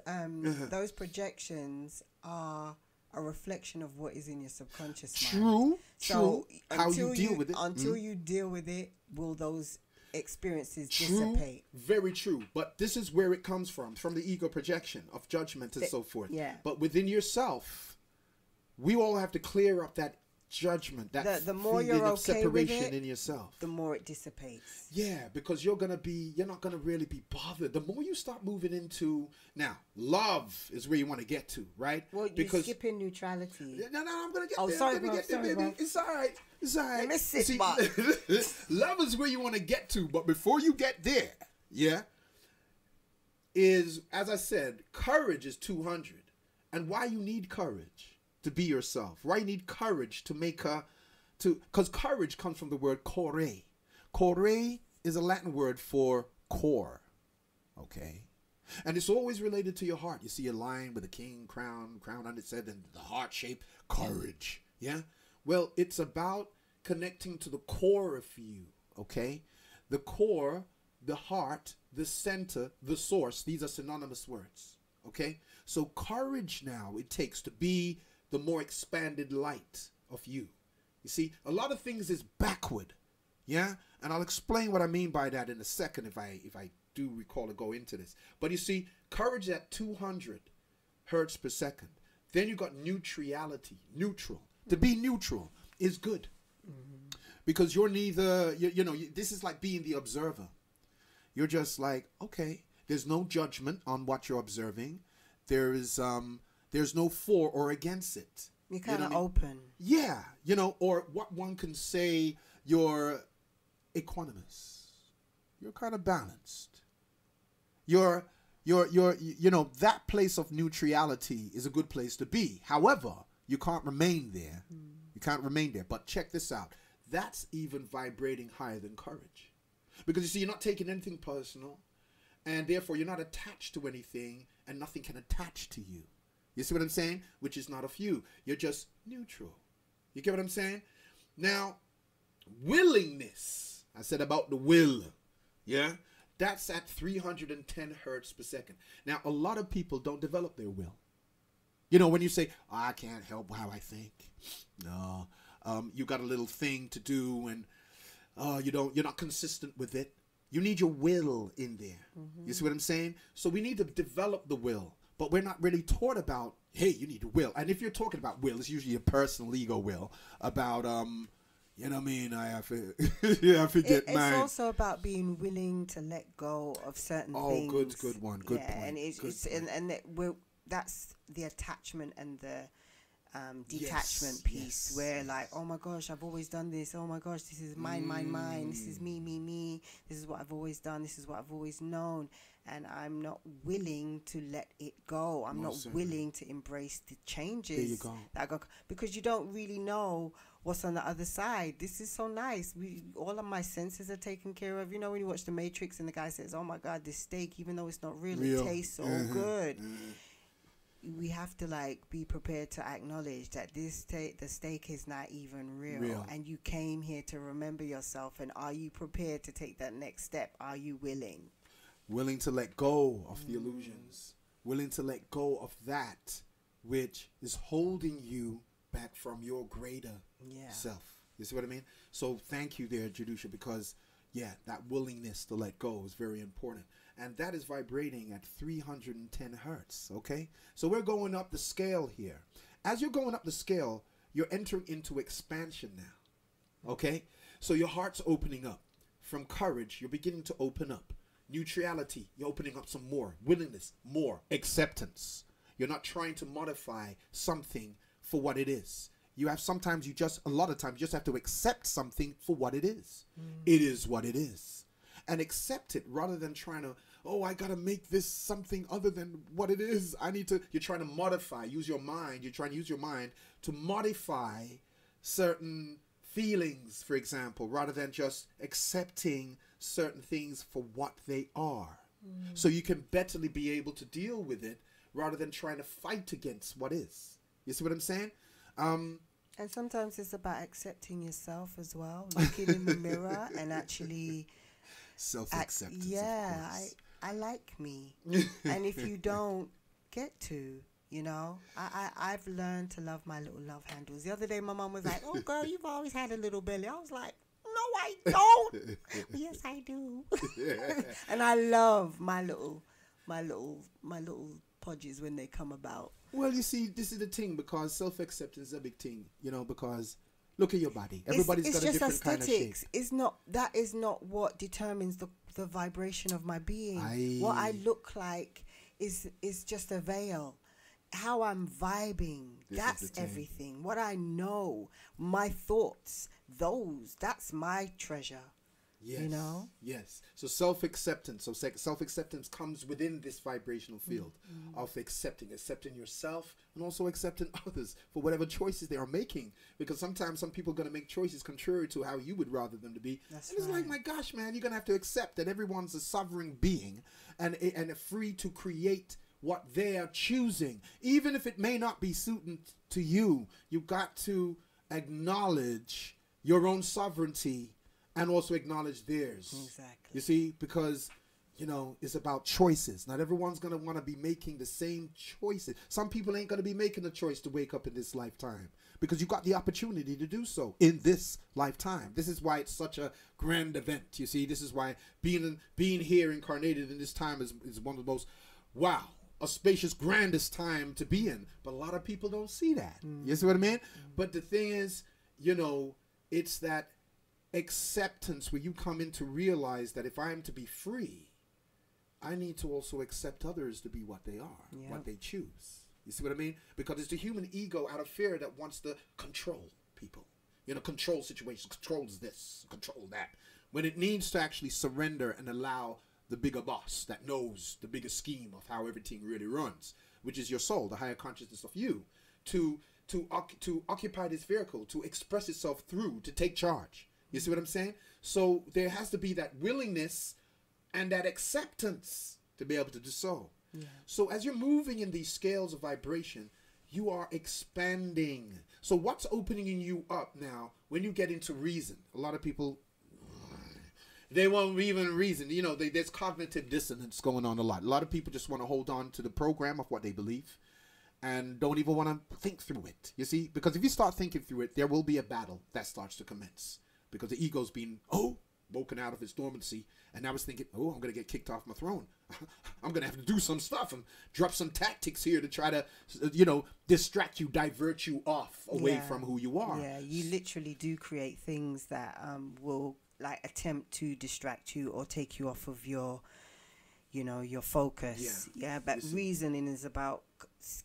those projections are a reflection of what is in your subconscious mind. True. So how you deal with it. Until you deal with it, will those experiences dissipate? Very true. But this is where it comes from the ego projection of judgment and so forth. Yeah. But within yourself, we all have to clear up that judgment, that the more feeling you're of okay separation with it, in yourself. the more it dissipates. Yeah, because you're not gonna really be bothered. The more you start moving into now, love is where you want to get to, right? Well, you're skipping neutrality. No, I'm gonna get Oh, there. sorry, I'm gonna bro. get there, Sorry, baby. bro. It's all right. It's all right. Let me sit, See, Bob. love is where you want to get to, but before you get there, yeah, is, as I said, courage is 200. And why you need courage to be yourself? Why you need courage to make because courage comes from the word core. Core is a Latin word for core. Okay. And it's always related to your heart. You see a lion with a king crown on its head, and the heart shape, courage. Yeah. Well, it's about connecting to the core of you. Okay. The core, the heart, the center, the source. These are synonymous words. Okay. So courage now it takes to be the more expanded light of you. You see, a lot of things is backward. Yeah. And I'll explain what I mean by that in a second if I do recall to go into this. But you see, courage at 200 hertz per second. Then you got neutrality, neutral. To be neutral is good. Because you're neither, this is like being the observer. You're just like, okay, there's no judgment on what you're observing. There's no for or against it. You're kind of open. Yeah, or what one can say, you're equanimous. You're kind of balanced. You're that place of neutrality is a good place to be. However, you can't remain there. You can't remain there. But check this out. That's even vibrating higher than courage. Because you see, you're not taking anything personal, and therefore you're not attached to anything, and nothing can attach to you. You see what I'm saying? Which is not of you. You're just neutral. You get what I'm saying? Now, willingness. I said about the will. Yeah? That's at 310 hertz per second. Now, a lot of people don't develop their will. When you say, I can't help how I think. No. You got a little thing to do, and you're not consistent with it. You need your will in there. You see what I'm saying? So we need to develop the will. But we're not really taught about, hey, you need a will. And if you're talking about will, it's usually a personal ego will about, you know what I mean? I forget mine. It's also about being willing to let go of certain things. Oh, good one. Good point. And that's the attachment and the detachment piece where like, oh my gosh, I've always done this. Oh my gosh, this is mine. This is me. This is what I've always done. This is what I've always known. And I'm not willing to let it go. I'm not willing to embrace the changes. There you go. Because you don't really know what's on the other side. This is so nice. All of my senses are taken care of. When you watch The Matrix and the guy says, oh my God, this steak, even though it's not real. It tastes so good. We have to be prepared to acknowledge that the steak is not even real. And you came here to remember yourself. And are you prepared to take that next step? Are you willing? Willing to let go of the illusions. Willing to let go of that which is holding you back from your greater self. You see what I mean? So thank you there, Jahdusha, because, that willingness to let go is very important. And that is vibrating at 310 hertz, okay? So we're going up the scale here. As you're going up the scale, you're entering into expansion now, okay? So your heart's opening up. From courage, you're beginning to open up. Neutrality, you're opening up some more. Willingness, more. Acceptance. You're not trying to modify something for what it is. A lot of times you just have to accept something for what it is. It is what it is. and accept it rather than trying to, oh, I got to make this something other than what it is. You're trying to modify, use your mind. You're trying to use your mind to modify certain feelings, for example, rather than just accepting certain things for what they are. So you can betterly be able to deal with it rather than trying to fight against what is. You see what I'm saying? And sometimes it's about accepting yourself as well, looking in the mirror and actually self-acceptance. Yeah, I like me. And if you don't get to, you know, I've learned to love my little love handles. The other day my mom was like, oh girl, you've always had a little belly. I was like, no, I don't. Yes, I do. And I love my little podges when they come about. Well, you see, this is the thing, because self-acceptance is a big thing, you know, because look at your body. Everybody's got a different kind of shape. That is not what determines the vibration of my being. What I look like is just a veil. How I'm vibing, that's everything. What I know, my thoughts, that's my treasure. Yes. You know? Yes. So self-acceptance. So self-acceptance comes within this vibrational field of accepting yourself and also accepting others for whatever choices they are making. Because sometimes some people are going to make choices contrary to how you would rather them to be. And it's like, my gosh, man, you're going to have to accept that everyone's a sovereign being and free to create what they are choosing. Even if it may not be suited to you, you've got to acknowledge your own sovereignty and also acknowledge theirs. Exactly. You see, because, you know, it's about choices. Not everyone's going to want to be making the same choices. Some people ain't going to be making a choice to wake up in this lifetime because you got the opportunity to do so in this lifetime. This is why it's such a grand event. You see, this is why being here incarnated in this time is one of the most, a spacious, grandest time to be in. But a lot of people don't see that. You see what I mean? But the thing is, you know, it's that acceptance where you come in to realize that if I am to be free, I need to also accept others to be what they are, what they choose. You see what I mean? Because it's the human ego out of fear that wants to control people. You know, control situations, controls this, control that. When it needs to actually surrender and allow the bigger boss that knows the bigger scheme of how everything really runs, which is your soul, the higher consciousness of you, to occupy this vehicle, to express itself through, to take charge. You see what I'm saying? So there has to be that willingness and that acceptance to be able to do so. Yeah. So as you're moving in these scales of vibration, you are expanding. So what's opening you up now when you get into reason? A lot of people, they won't even reason. You know, there's cognitive dissonance going on a lot. A lot of people just want to hold on to the program of what they believe and don't even want to think through it. You see? Because if you start thinking through it, there will be a battle that starts to commence. Because the ego's been, woken out of its dormancy. And now it's thinking, I'm going to get kicked off my throne. I'm going to have to do some stuff and drop some tactics here to try to, distract you, divert you off away from who you are. Yeah, you literally do create things that will, like, attempt to distract you or take you off of your focus. Yeah, but reasoning is about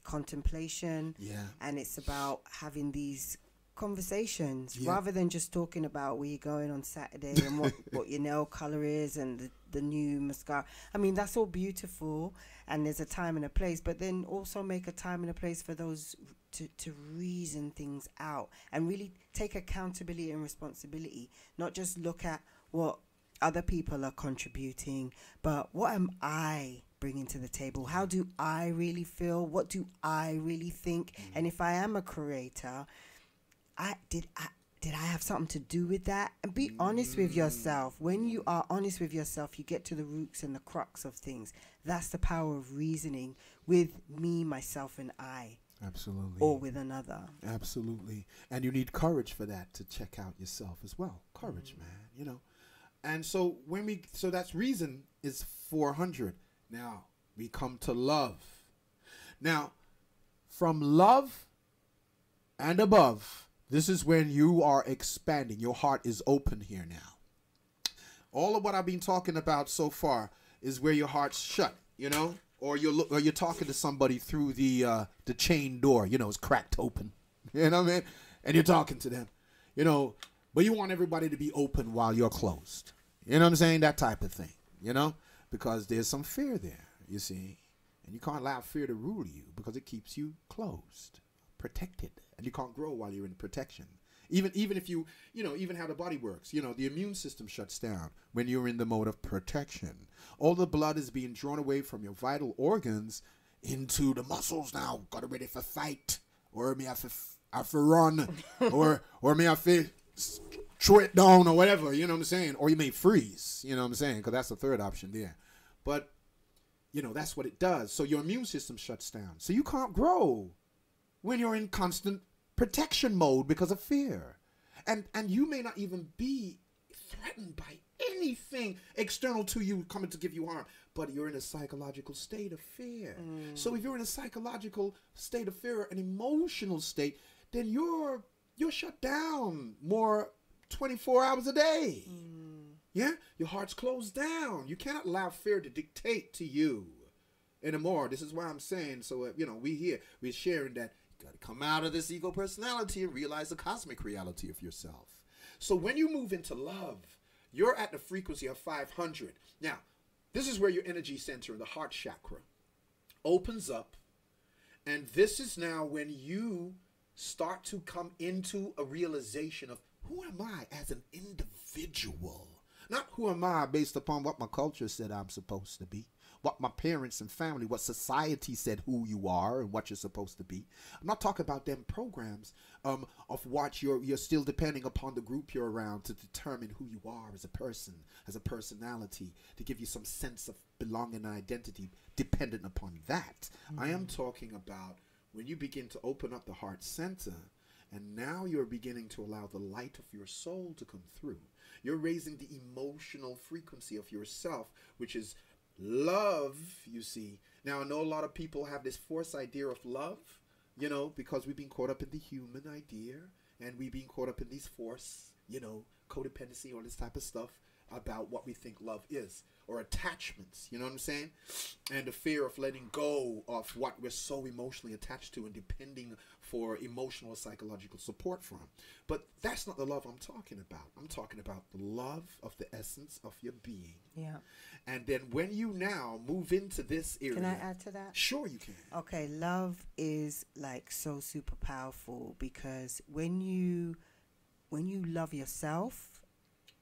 contemplation. Yeah. And it's about having these conversations rather than just talking about where you're going on Saturday and what your nail color is and the new mascara. I mean, that's all beautiful and there's a time and a place, but then also make a time and a place for those to reason things out and really take accountability and responsibility, not just look at what other people are contributing, but what am I bringing to the table? How do I really feel? What do I really think? And if I am a creator, did I have something to do with that? And be honest with yourself. When you are honest with yourself, you get to the roots and the crux of things. That's the power of reasoning with me, myself, and I. Absolutely. Or with another. Absolutely. And you need courage for that, to check out yourself as well. Courage, man, you know. And so so that's reason is 400. Now we come to love. Now, from love and above, this is when you are expanding. Your heart is open here now. All of what I've been talking about so far is where your heart's shut, you know, or you're talking to somebody through the chain door, you know, it's cracked open, you know what I mean? And you're talking to them, you know, but you want everybody to be open while you're closed. You know what I'm saying? That type of thing, you know, because there's some fear there, you see. And you can't allow fear to rule you because it keeps you closed, protected. And you can't grow while you're in protection. Even if you know, even how the body works, you know, the immune system shuts down when you're in the mode of protection. All the blood is being drawn away from your vital organs into the muscles now. Got it ready for fight. Or may I have to run. or may I have to throw it down or whatever, you know what I'm saying? Or you may freeze, you know what I'm saying? Because that's the third option there. But, you know, that's what it does. So your immune system shuts down. So you can't grow when you're in constant protection mode because of fear. And you may not even be threatened by anything external to you coming to give you harm, but you're in a psychological state of fear. So if you're in a psychological state of fear, an emotional state, then you're shut down more 24 hours a day. Yeah? Your heart's closed down. You cannot allow fear to dictate to you anymore. This is why I'm saying, so, you know, we're sharing that you got to come out of this ego personality and realize the cosmic reality of yourself. So when you move into love, you're at the frequency of 500. Now, this is where your energy center, the heart chakra, opens up. And this is now when you start to come into a realization of who am I as an individual? Not who am I based upon what my culture said I'm supposed to be, what my parents and family, what society said who you are and what you're supposed to be. I'm not talking about them programs of what you're still depending upon the group you're around to determine who you are as a person, as a personality, to give you some sense of belonging and identity dependent upon that. I am talking about when you begin to open up the heart center, and now you're beginning to allow the light of your soul to come through. You're raising the emotional frequency of yourself, which is love, you see. Now, I know a lot of people have this false idea of love, you know, because we've been caught up in the human idea, and we've been caught up in these force, you know, codependency, all this type of stuff about what we think love is, or attachments, you know what I'm saying? And the fear of letting go of what we're so emotionally attached to and depending for emotional or psychological support from. But that's not the love I'm talking about. I'm talking about the love of the essence of your being. Yeah. And then when you now move into this area. Can I add to that? Sure you can. Okay, love is like so super powerful because when you love yourself,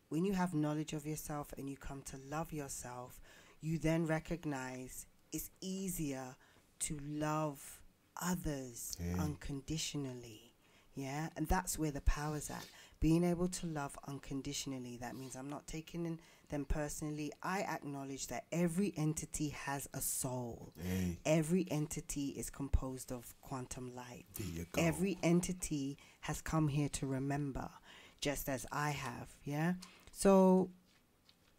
when you have knowledge of yourself and you come to love yourself, you then recognize it's easier to love others unconditionally. Yeah, and that's where the power's at. Being able to love unconditionally. That means I'm not taking them personally. I acknowledge that every entity has a soul. Every entity is composed of quantum light. There you go. Every entity has come here to remember, just as I have. Yeah. So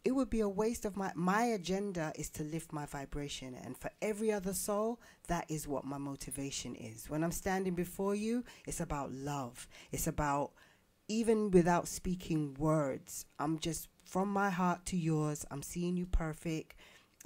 it would be a waste of my agenda is to lift my vibration, and for every other soul, that is what my motivation is. When I'm standing before you, it's about love. It's about, even without speaking words, I'm just from my heart to yours, I'm seeing you perfect,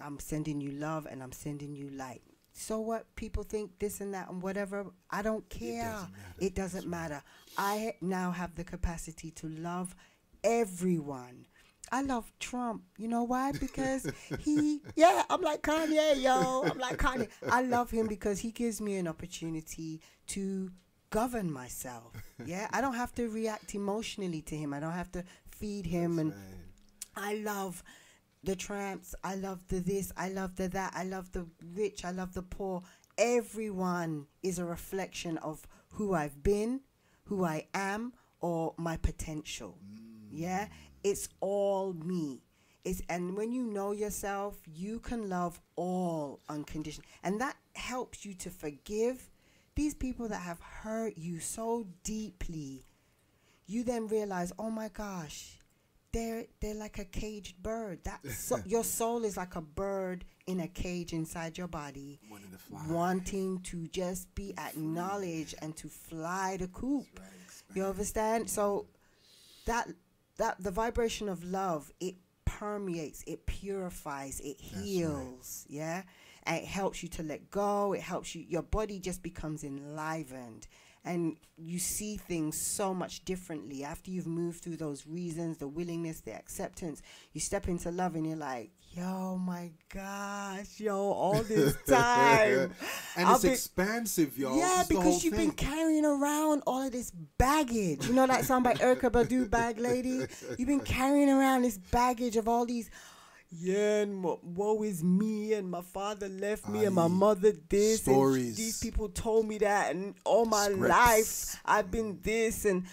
I'm sending you love, and I'm sending you light. So what people think this and that and whatever, I don't care. It doesn't matter. I now have the capacity to love everyone. I love Trump. You know why? Because I'm like Kanye, yo. I'm like Kanye. I love him because he gives me an opportunity to govern myself. Yeah, I don't have to react emotionally to him. I don't have to feed him. That's right. I love the tramps. I love the this. I love the that. I love the rich. I love the poor. Everyone is a reflection of who I've been, who I am, or my potential. Yeah, it's all me. And when you know yourself, you can love all unconditionally, and that helps you to forgive these people that have hurt you so deeply. You then realize, oh my gosh, they're like a caged bird. Your soul is like a bird in a cage inside your body, wanting to just be acknowledged and to fly the coop. Right, you understand? So that the vibration of love, it permeates, it purifies, it heals. Yeah, and it helps you to let go. It helps you. Your body just becomes enlivened, and you see things so much differently after you've moved through those reasons, the willingness, the acceptance. You step into love and you're like, yo, my gosh, yo, all this time. And it's expansive, y'all. Yeah, it's the because whole you've been thing. carrying around all of this baggage. You know that song by Erykah Badu, Bag Lady? You've been carrying around this baggage of all these, and woe is me, and my father left me, and my mother this, stories. and these people told me that, and all my Scripts. life I've been this, and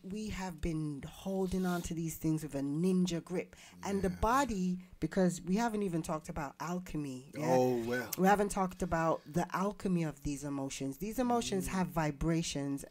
we have been holding on to these things with a ninja grip. And the body, because we haven't even talked about alchemy. Yeah? Oh, well. We haven't talked about the alchemy of these emotions. These emotions have vibrations.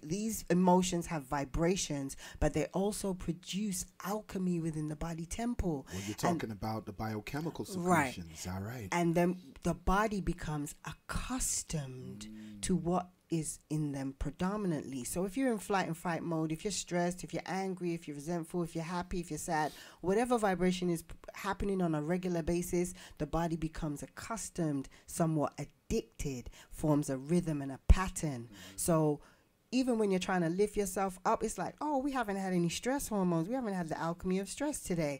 These emotions have vibrations, but they also produce alchemy within the body temple. When you're talking about the biochemical secretions, all right. And then the body becomes accustomed to what is in them predominantly. So if you're in flight and fight mode, if you're stressed, if you're angry, if you're resentful, if you're happy, if you're sad, whatever vibration is happening on a regular basis, the body becomes accustomed, somewhat addicted, forms a rhythm and a pattern. So even when you're trying to lift yourself up, it's like, oh, we haven't had any stress hormones. We haven't had the alchemy of stress today.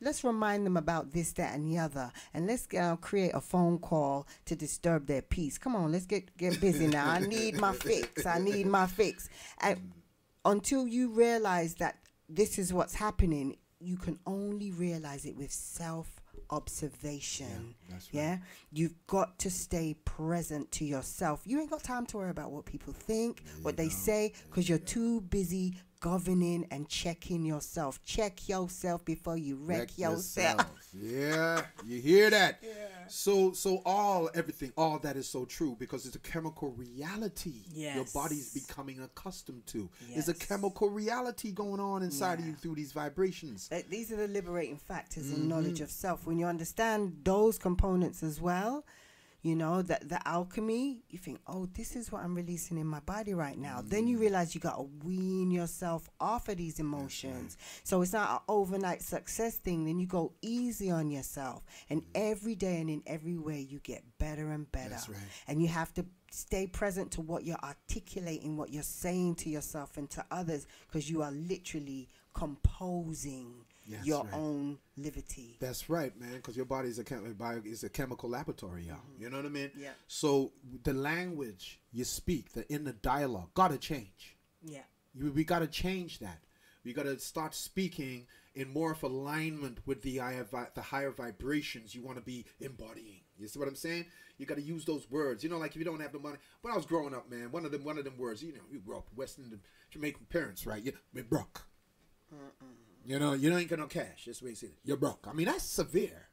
Let's remind them about this, that, and the other. And let's create a phone call to disturb their peace. Come on, let's get busy now. I need my fix. I need my fix. And until you realize that this is what's happening, you can only realize it with self-observation. Yeah, that's right. Yeah, you've got to stay present to yourself. You ain't got time to worry about what people think, what they say, because you're too busy governing and checking yourself. Check yourself before you wreck yourself. Yeah, you hear that? Yeah. So all that is so true, because it's a chemical reality your body's becoming accustomed to. There's a chemical reality going on inside of you through these vibrations. These are the liberating factors in knowledge of self. When you understand those components as well, you know, that the alchemy, you think, oh, this is what I'm releasing in my body right now. Then you realize you got to wean yourself off of these emotions. So it's not an overnight success thing. Then you go easy on yourself. And every day and in every way, you get better and better. That's right. And you have to stay present to what you're articulating, what you're saying to yourself and to others, because you are literally composing your own liberty. That's right, man, because your body is a chemical laboratory, y'all. You know what I mean? Yeah. So the language you speak, the inner dialogue, gotta change. Yeah. We gotta change that. We gotta start speaking in more of alignment with the higher vibrations you want to be embodying. You see what I'm saying? You gotta use those words. You know, like if you don't have the money. When I was growing up, man, one of them words. You know, you grew up Western Jamaican parents, right? You're broke. You know, you ain't got no cash. That's the way you see it. You're broke. I mean, that's severe.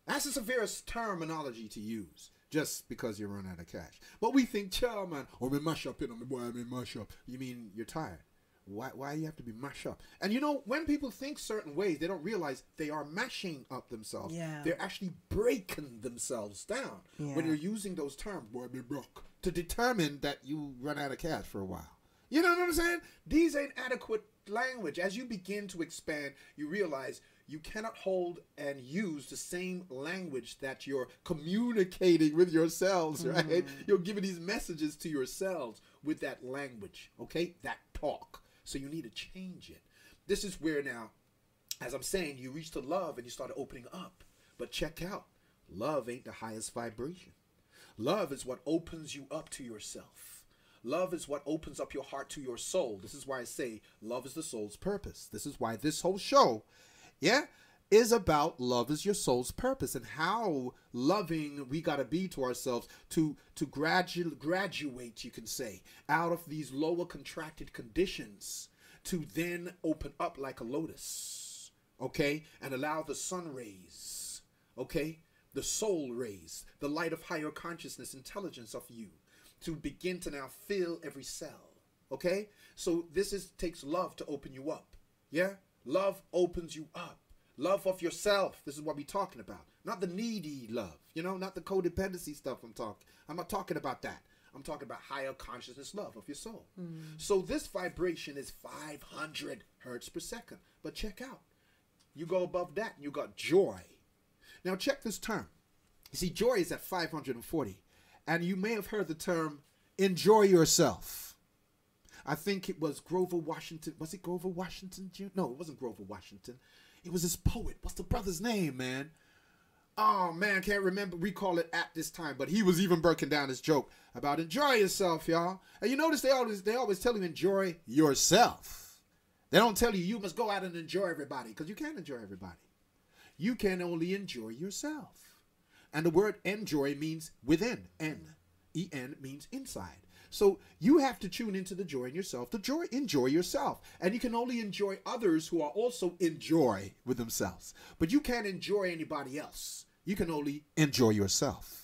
That's the severest terminology to use, just because you run out of cash. But we think, chill, man, or me mash up, you know, me boy, I mean mash up. You mean you're tired? Why you have to be mash up? And you know, when people think certain ways, they don't realize they are mashing up themselves. Yeah. They're actually breaking themselves down when you're using those terms, boy, be broke, to determine that you run out of cash for a while. You know what I'm saying? These ain't adequate language. As you begin to expand, you realize you cannot hold and use the same language that you're communicating with yourselves, right? You're giving these messages to yourselves with that language, okay? That talk. So you need to change it. This is where now, as I'm saying, you reach to love and you start opening up. But check out, love ain't the highest vibration. Love is what opens you up to yourself. Love is what opens up your heart to your soul. This is why I say love is the soul's purpose. This is why this whole show, is about love is your soul's purpose, and how loving we got to be to ourselves to graduate, you can say, out of these lower contracted conditions to then open up like a lotus, okay, and allow the sun rays, okay, the soul rays, the light of higher consciousness, intelligence of you, to begin to now fill every cell, okay? So this takes love to open you up, yeah? Love opens you up. Love of yourself, this is what we're talking about. Not the needy love, you know, not the codependency stuff I'm not talking about that. I'm talking about higher consciousness love of your soul. So this vibration is 500 hertz per second. But check out, you go above that and you got joy. Now check this term. You see, joy is at 540. And you may have heard the term enjoy yourself. I think it was Grover Washington. Was it Grover Washington Jr.? No, it wasn't Grover Washington. It was this poet. What's the brother's name, man? Oh, man, can't recall it at this time. But he was even breaking down his joke about enjoy yourself, y'all. And you notice they always tell you enjoy yourself. They don't tell you must go out and enjoy everybody, because you can't enjoy everybody. You can only enjoy yourself. And the word enjoy means within. E-N means inside. So you have to tune into the joy in yourself. Enjoy yourself. And you can only enjoy others who are also enjoy with themselves. But you can't enjoy anybody else. You can only enjoy yourself.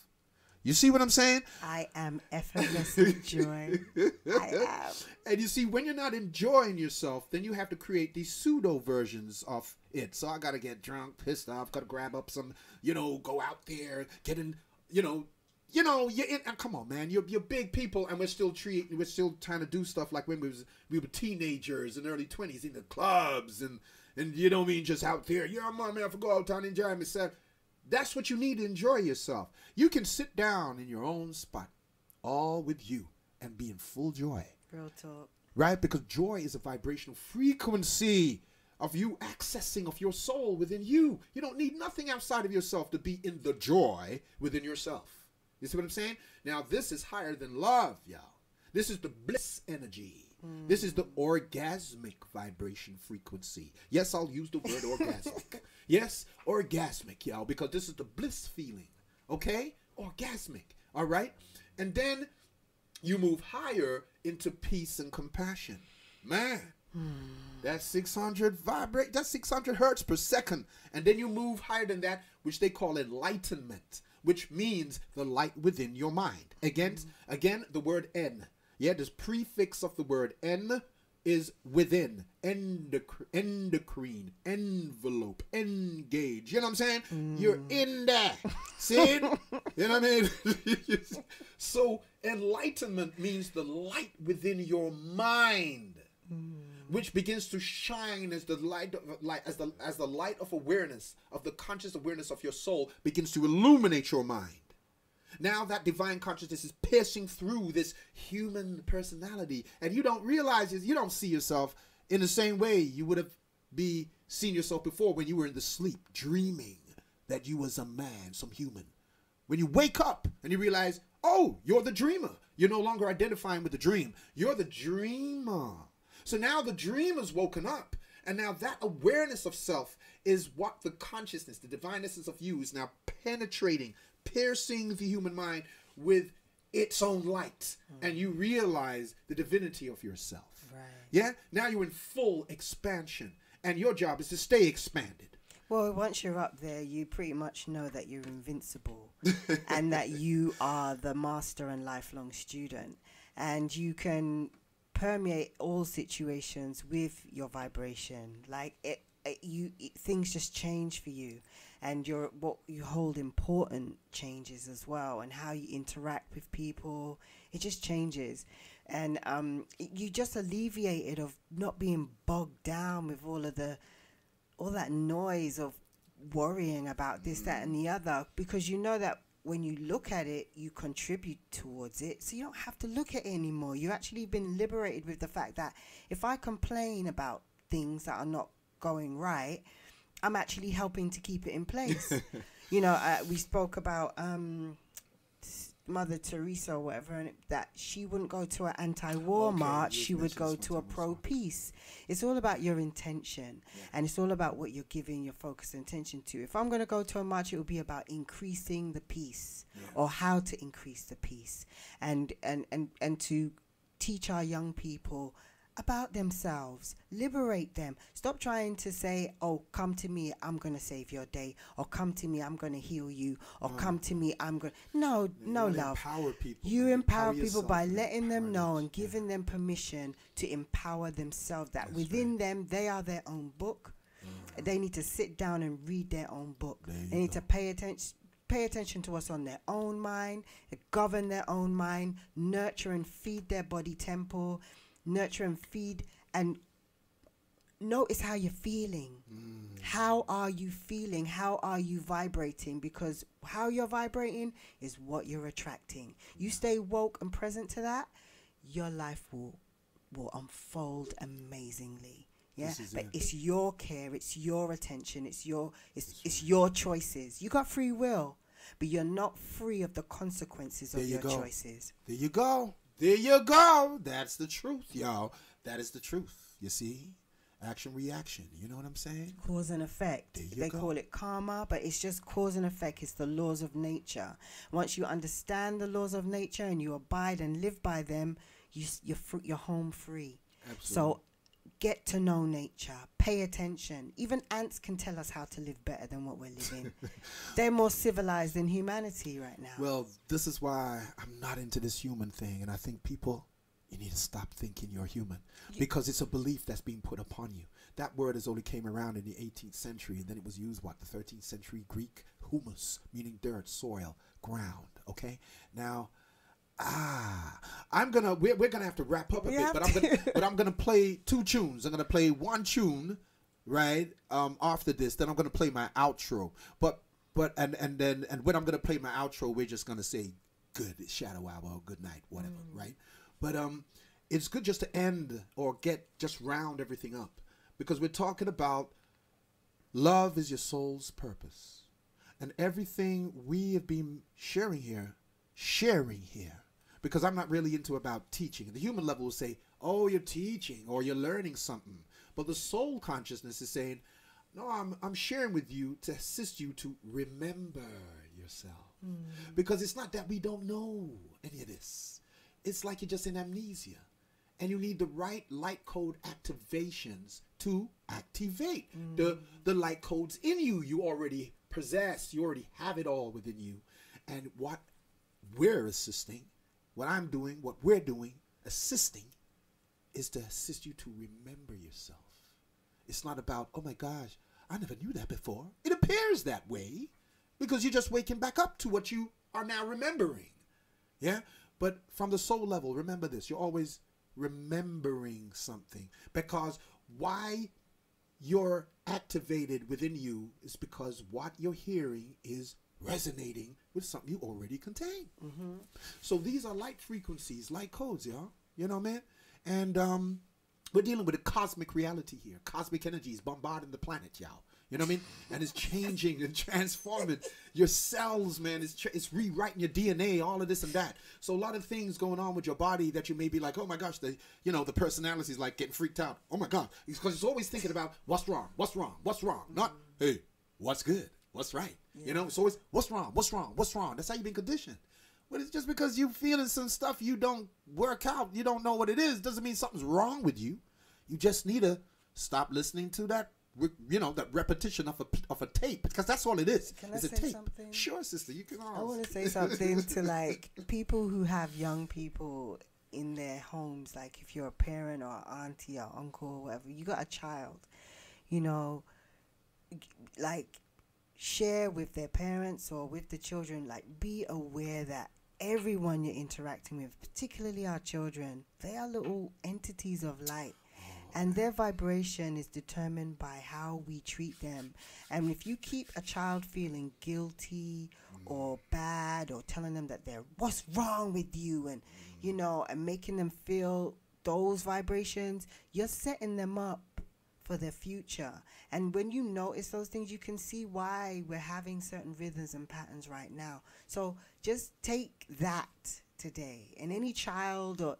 You see what I'm saying? I am effortless joy. I am. And you see, when you're not enjoying yourself, then you have to create these pseudo versions of it. So I got to get drunk, pissed off, got to grab up some, go out there, get in, you're in, come on, man. You're big people, and we're still trying to do stuff like when we were teenagers in early 20s in the clubs and you know what I mean, just out there. Yeah, man, I go out and enjoy myself. That's what you need to enjoy yourself. You can sit down in your own spot, all with you, and be in full joy. Real talk. Right? Because joy is a vibrational frequency of you accessing of your soul within you. You don't need nothing outside of yourself to be in the joy within yourself. You see what I'm saying? Now, this is higher than love, y'all. This is the bliss energy. This is the orgasmic vibration frequency. Yes, I'll use the word orgasmic. Yes, orgasmic, y'all, because this is the bliss feeling. Okay? Orgasmic. All right? And then you move higher into peace and compassion. Man, that's 600 that's 600 hertz per second. And then you move higher than that, which they call enlightenment, which means the light within your mind. Again, the word N. Yeah, this prefix of the word N is within, endocrine, envelope, engage. You know what I'm saying? You're in there. See? You know what I mean? So enlightenment means the light within your mind, which begins to shine as the light as the light of awareness, of the conscious awareness of your soul begins to illuminate your mind. Now that divine consciousness is piercing through this human personality, and you don't realize it, you don't see yourself in the same way you would have seen yourself before when you were in the sleep, dreaming that you was a man, some human. When you wake up and you realize, oh, you're the dreamer. You're no longer identifying with the dream. You're the dreamer. So now the dreamer's woken up, and now that awareness of self is what the consciousness, the divine essence of you is now penetrating, piercing the human mind with its own light, and you realize the divinity of yourself. Right. Yeah? Now you're in full expansion, and your job is to stay expanded. Well, once you're up there, you pretty much know that you're invincible and that you are the master and lifelong student, and you can permeate all situations with your vibration. Like things just change for you, and what you hold important changes as well, and how you interact with people, it just changes. And you just alleviated of not being bogged down with all that noise of worrying about this, that, and the other, because you know that when you look at it, you contribute towards it, so you don't have to look at it anymore. You actually been liberated with the fact that if I complain about things that are not going right, I'm actually helping to keep it in place. We spoke about Mother Teresa or whatever, and that she wouldn't go to an anti-war march, she would go to a pro-peace. It's all about your intention, and it's all about what you're giving your focus and attention to. If I'm going to go to a march, it will be about increasing the peace, or how to increase the peace, and to teach our young people about themselves, liberate them. Stop trying to say, oh, come to me, I'm going to save your day, or come to me, I'm going to heal you, or come to me, I'm going to... No, love. Empower people. You empower people by letting them know and giving them permission to empower themselves, that within them, they are their own book. They need to sit down and read their own book. They need to pay attention to what's on their own mind, govern their own mind, nurture and feed their body temple, nurture and feed, and notice how you're feeling. How are you feeling? How are you vibrating? Because how you're vibrating is what you're attracting. You stay woke and present to that, your life will unfold amazingly. Yeah, but it's your care, it's your attention, it's your choices. You got free will, but you're not free of the consequences of your choices. There you go. There you go. That's the truth, y'all. That is the truth. You see? Action, reaction. You know what I'm saying? Cause and effect. They call it karma, but it's just cause and effect. It's the laws of nature. Once you understand the laws of nature and you abide and live by them, you're home free. Absolutely. So get to know nature. Pay attention. Even ants can tell us how to live better than what we're living. They're more civilized than humanity right now. Well, this is why I'm not into this human thing, and I think people, you need to stop thinking you're human, because it's a belief that's being put upon you. That word has only came around in the 18th century, and then it was used, the 13th century Greek, humus, meaning dirt, soil, ground, okay? Now, we're gonna have to wrap up a bit, but I'm gonna play two tunes. I'm gonna play one tune, right? After this, then I'm gonna play my outro. But when I'm gonna play my outro, we're just gonna say good shadow hour or good night, whatever, right? But it's good just to end or just round everything up, because we're talking about love is your soul's purpose, and everything we have been sharing here. Because I'm not really into about teaching. The human level will say, oh, you're teaching or you're learning something. But the soul consciousness is saying, no, I'm sharing with you to assist you to remember yourself. Because it's not that we don't know any of this. It's like you're just in amnesia. And you need the right light code activations to activate the light codes in you. You already possess. You already have it all within you. And what we're assisting, what I'm doing, what we're doing, assisting, is to assist you to remember yourself. It's not about, oh my gosh, I never knew that before. It appears that way because you're just waking back up to what you are now remembering. Yeah? But from the soul level, remember this. You're always remembering something, because why you're activated within you is because what you're hearing is resonating with something you already contain. So these are light frequencies, light codes, y'all. You know, man? And we're dealing with a cosmic reality here. Cosmic energy is bombarding the planet, y'all. You know what I mean? And it's changing and transforming your cells, man. It's rewriting your DNA, all of this and that. So a lot of things going on with your body that you may be like, oh my gosh, the personality is like getting freaked out. Oh my God. Because it's always thinking about what's wrong, what's wrong, what's wrong. Not, hey, what's good, what's right. Yeah. You know, it's always what's wrong, what's wrong, what's wrong. That's how you've been conditioned. But it's just because you feeling some stuff you don't work out, you don't know what it is, doesn't mean something's wrong with you. You just need to stop listening to that, that repetition of a tape, because that's all it is. Can I say something? Sure, sister, you can. I want to say something to like people who have young people in their homes. Like if you're a parent or auntie or uncle or whatever, you got a child, like share with their parents or with the children. Like be aware that everyone you're interacting with, particularly our children, they are little entities of light. And their vibration is determined by how we treat them. And if you keep a child feeling guilty or bad or telling them that what's wrong with you and, and making them feel those vibrations, you're setting them up for their future. And when you notice those things, you can see why we're having certain rhythms and patterns right now. So just take that today. And any child, or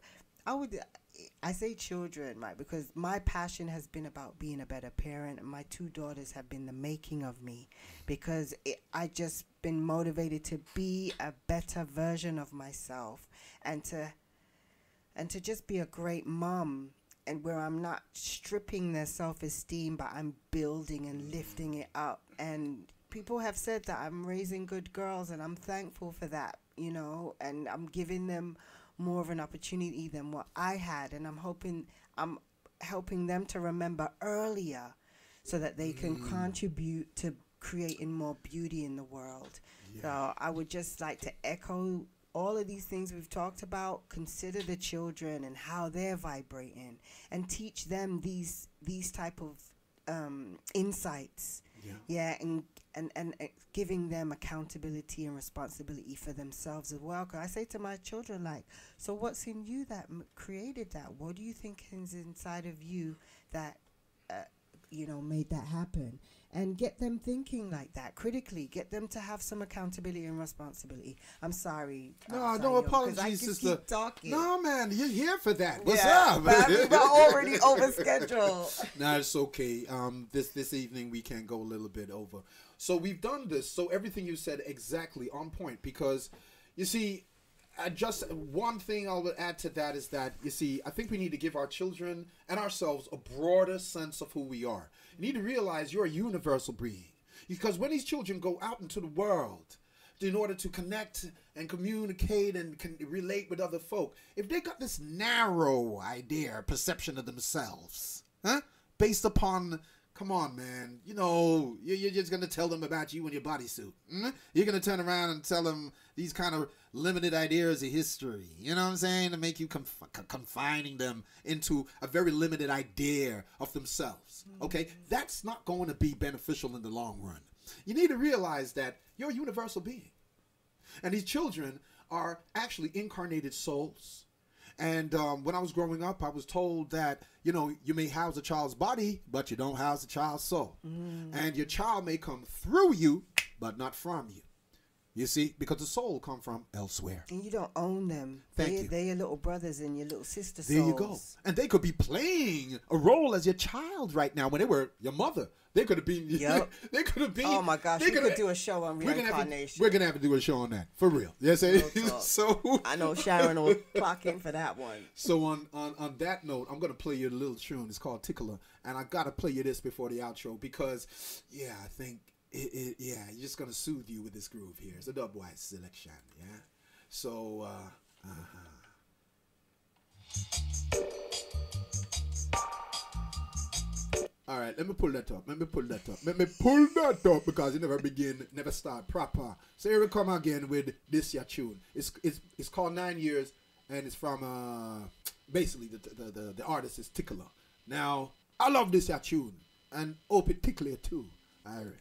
I say children, right, because my passion has been about being a better parent, and my two daughters have been the making of me, because I just been motivated to be a better version of myself, and to just be a great mom, and where I'm not stripping their self-esteem, but I'm building and lifting it up. And people have said that I'm raising good girls, and I'm thankful for that, and I'm giving them more of an opportunity than what I had, and I'm helping them to remember earlier so that they can contribute to creating more beauty in the world. Yeah. So I would just like to echo all of these things we've talked about. Consider the children and how they're vibrating, and teach them these type of insights. Yeah. Yeah, and giving them accountability and responsibility for themselves as well. 'Cause I say to my children, like, so what's in you that created that? What do you think is inside of you that, made that happen? And get them thinking like that critically. Get them to have some accountability and responsibility. I'm sorry. No apologies, I just sister. keep talking. No, man, you're here for that. What's Yeah, up? but we're already over schedule. No, it's okay. This evening we can go a little bit over. So we've done this. So everything you said exactly on point. Because you see, just one thing I will add to that is that, you see, I think we need to give our children and ourselves a broader sense of who we are. You need to realize you're a universal being. Because when these children go out into the world in order to connect and communicate and relate with other folk, if they got this narrow idea, perception of themselves, based upon, come on, man, you're just going to tell them about you and your bodysuit. You're going to turn around and tell them these kind of limited ideas of history, you know what I'm saying, to make you confining them into a very limited idea of themselves, okay? That's not going to be beneficial in the long run. You need to realize that you're a universal being. And these children are actually incarnated souls. And when I was growing up, I was told that, you may house a child's body, but you don't house a child's soul. And your child may come through you, but not from you. You see, because the soul come from elsewhere. And you don't own them. Thank you. They're your little brothers and your little sisters. There you go. And they could be playing a role as your child right now when they were your mother. They could have been. Yep. They could have been. Oh my gosh, we could do a show on reincarnation. We're gonna have to do a show on that for real. Yes, so I know Sharon will clock in for that one. So on that note, I'm gonna play you a little tune. It's called Tickler, and I gotta play you this before the outro because, I think. You're just gonna soothe you with this groove here. It's a dubwise selection, yeah. So, all right, let me pull that up. Let me pull that up because it never start proper. So here we come again with this ya tune. It's called 9 Years, and it's from basically the artist is Tickler. Now I love this ya tune, and hope it tickle you too. All right.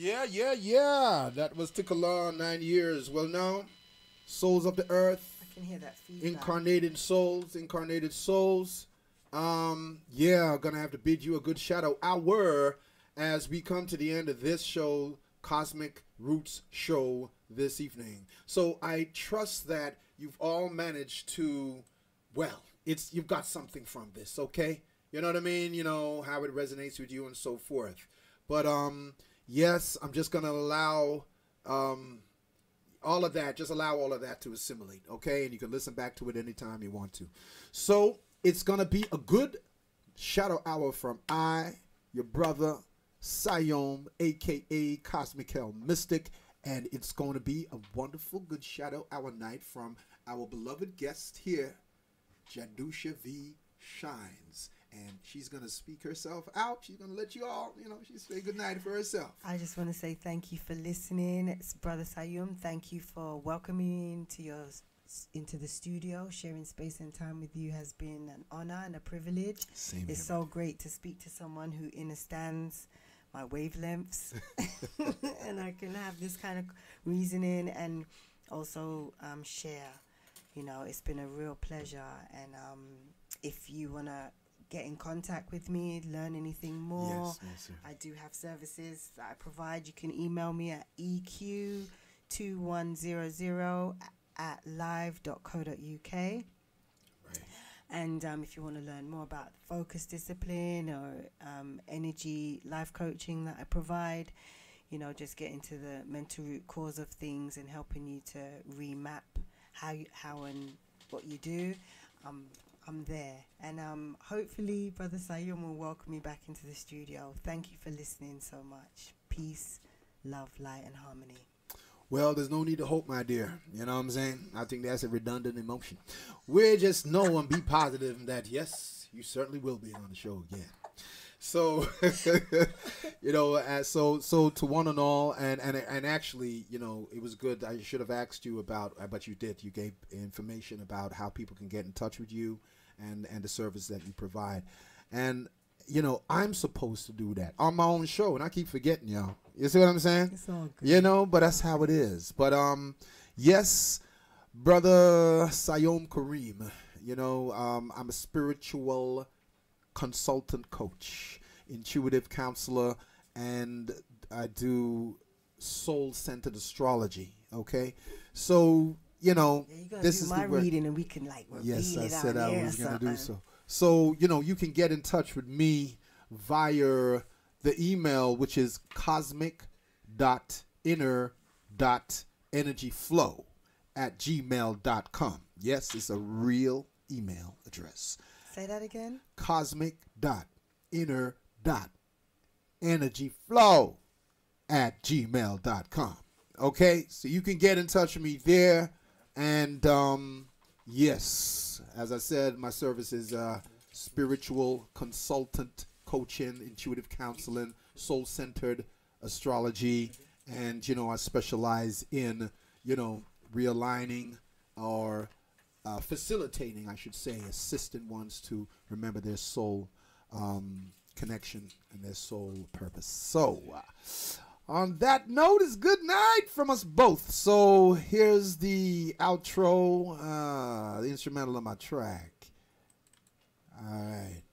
Yeah. That was Tikala, 9 years. Well, now, souls of the earth, I can hear that feedback. incarnated souls. Gonna have to bid you a good shadow hour as we come to the end of this show, Cosmic Roots Show this evening. So I trust that you've all managed to, well, you've got something from this, okay? You know what I mean? You know, how it resonates with you and so forth. But, yes, I'm just going to allow all of that. Just allow all of that to assimilate, okay? And you can listen back to it anytime you want to. So it's going to be a good shadow hour from your brother, Siayome, a.k.a. Cosmic Hell Mystic. And it's going to be a wonderful good shadow hour night from our beloved guest here, Jahdusha V Shines. And she's going to speak herself out. She's going to let you all, she's say good night for herself. I just want to say thank you for listening. It's Brother Siayome. Thank you for welcoming me into the studio. Sharing space and time with you has been an honor and a privilege. Same it's here. So great to speak to someone who understands my wavelengths. And I can have this kind of reasoning and also share. It's been a real pleasure. And if you want to get in contact with me, learn anything more, yes, I do have services that I provide. You can email me at eq2100@live.co.uk. Right. And if you want to learn more about focus discipline or energy life coaching that I provide, just get into the mental root cause of things and helping you to remap how and what you do. I'm there. And hopefully Brother Siayome will welcome me back into the studio. Thank you for listening so much. Peace, love, light, and harmony. Well, there's no need to hope, my dear. You know what I'm saying? I think that's a redundant emotion. We just know and be positive that, yes, you certainly will be on the show again. So, so to one and all, and actually, it was good. I should have asked you about, but you did. You gave information about how people can get in touch with you and the service that you provide. And, I'm supposed to do that on my own show, and I keep forgetting, y'all. You see what I'm saying? It's all good. But that's how it is. But, yes, Brother Siayome Kareem, I'm a spiritual consultant coach, intuitive counselor, and I do soul-centered astrology, okay? So, this is my reading and we can yes, I said I was going to do so. So, you can get in touch with me via the email, which is cosmic.inner.energyflow@gmail.com. Yes, it's a real email address. Say that again. cosmic.inner.energyflow@gmail.com. Okay, so you can get in touch with me there. And yes, as I said, my service is spiritual consultant, coaching, intuitive counseling, soul-centered astrology, and I specialize in realigning or facilitating, I should say, assisting ones to remember their soul connection and their soul purpose. So, on that note, it's good night from us both. So, here's the outro, the instrumental of my track. All right.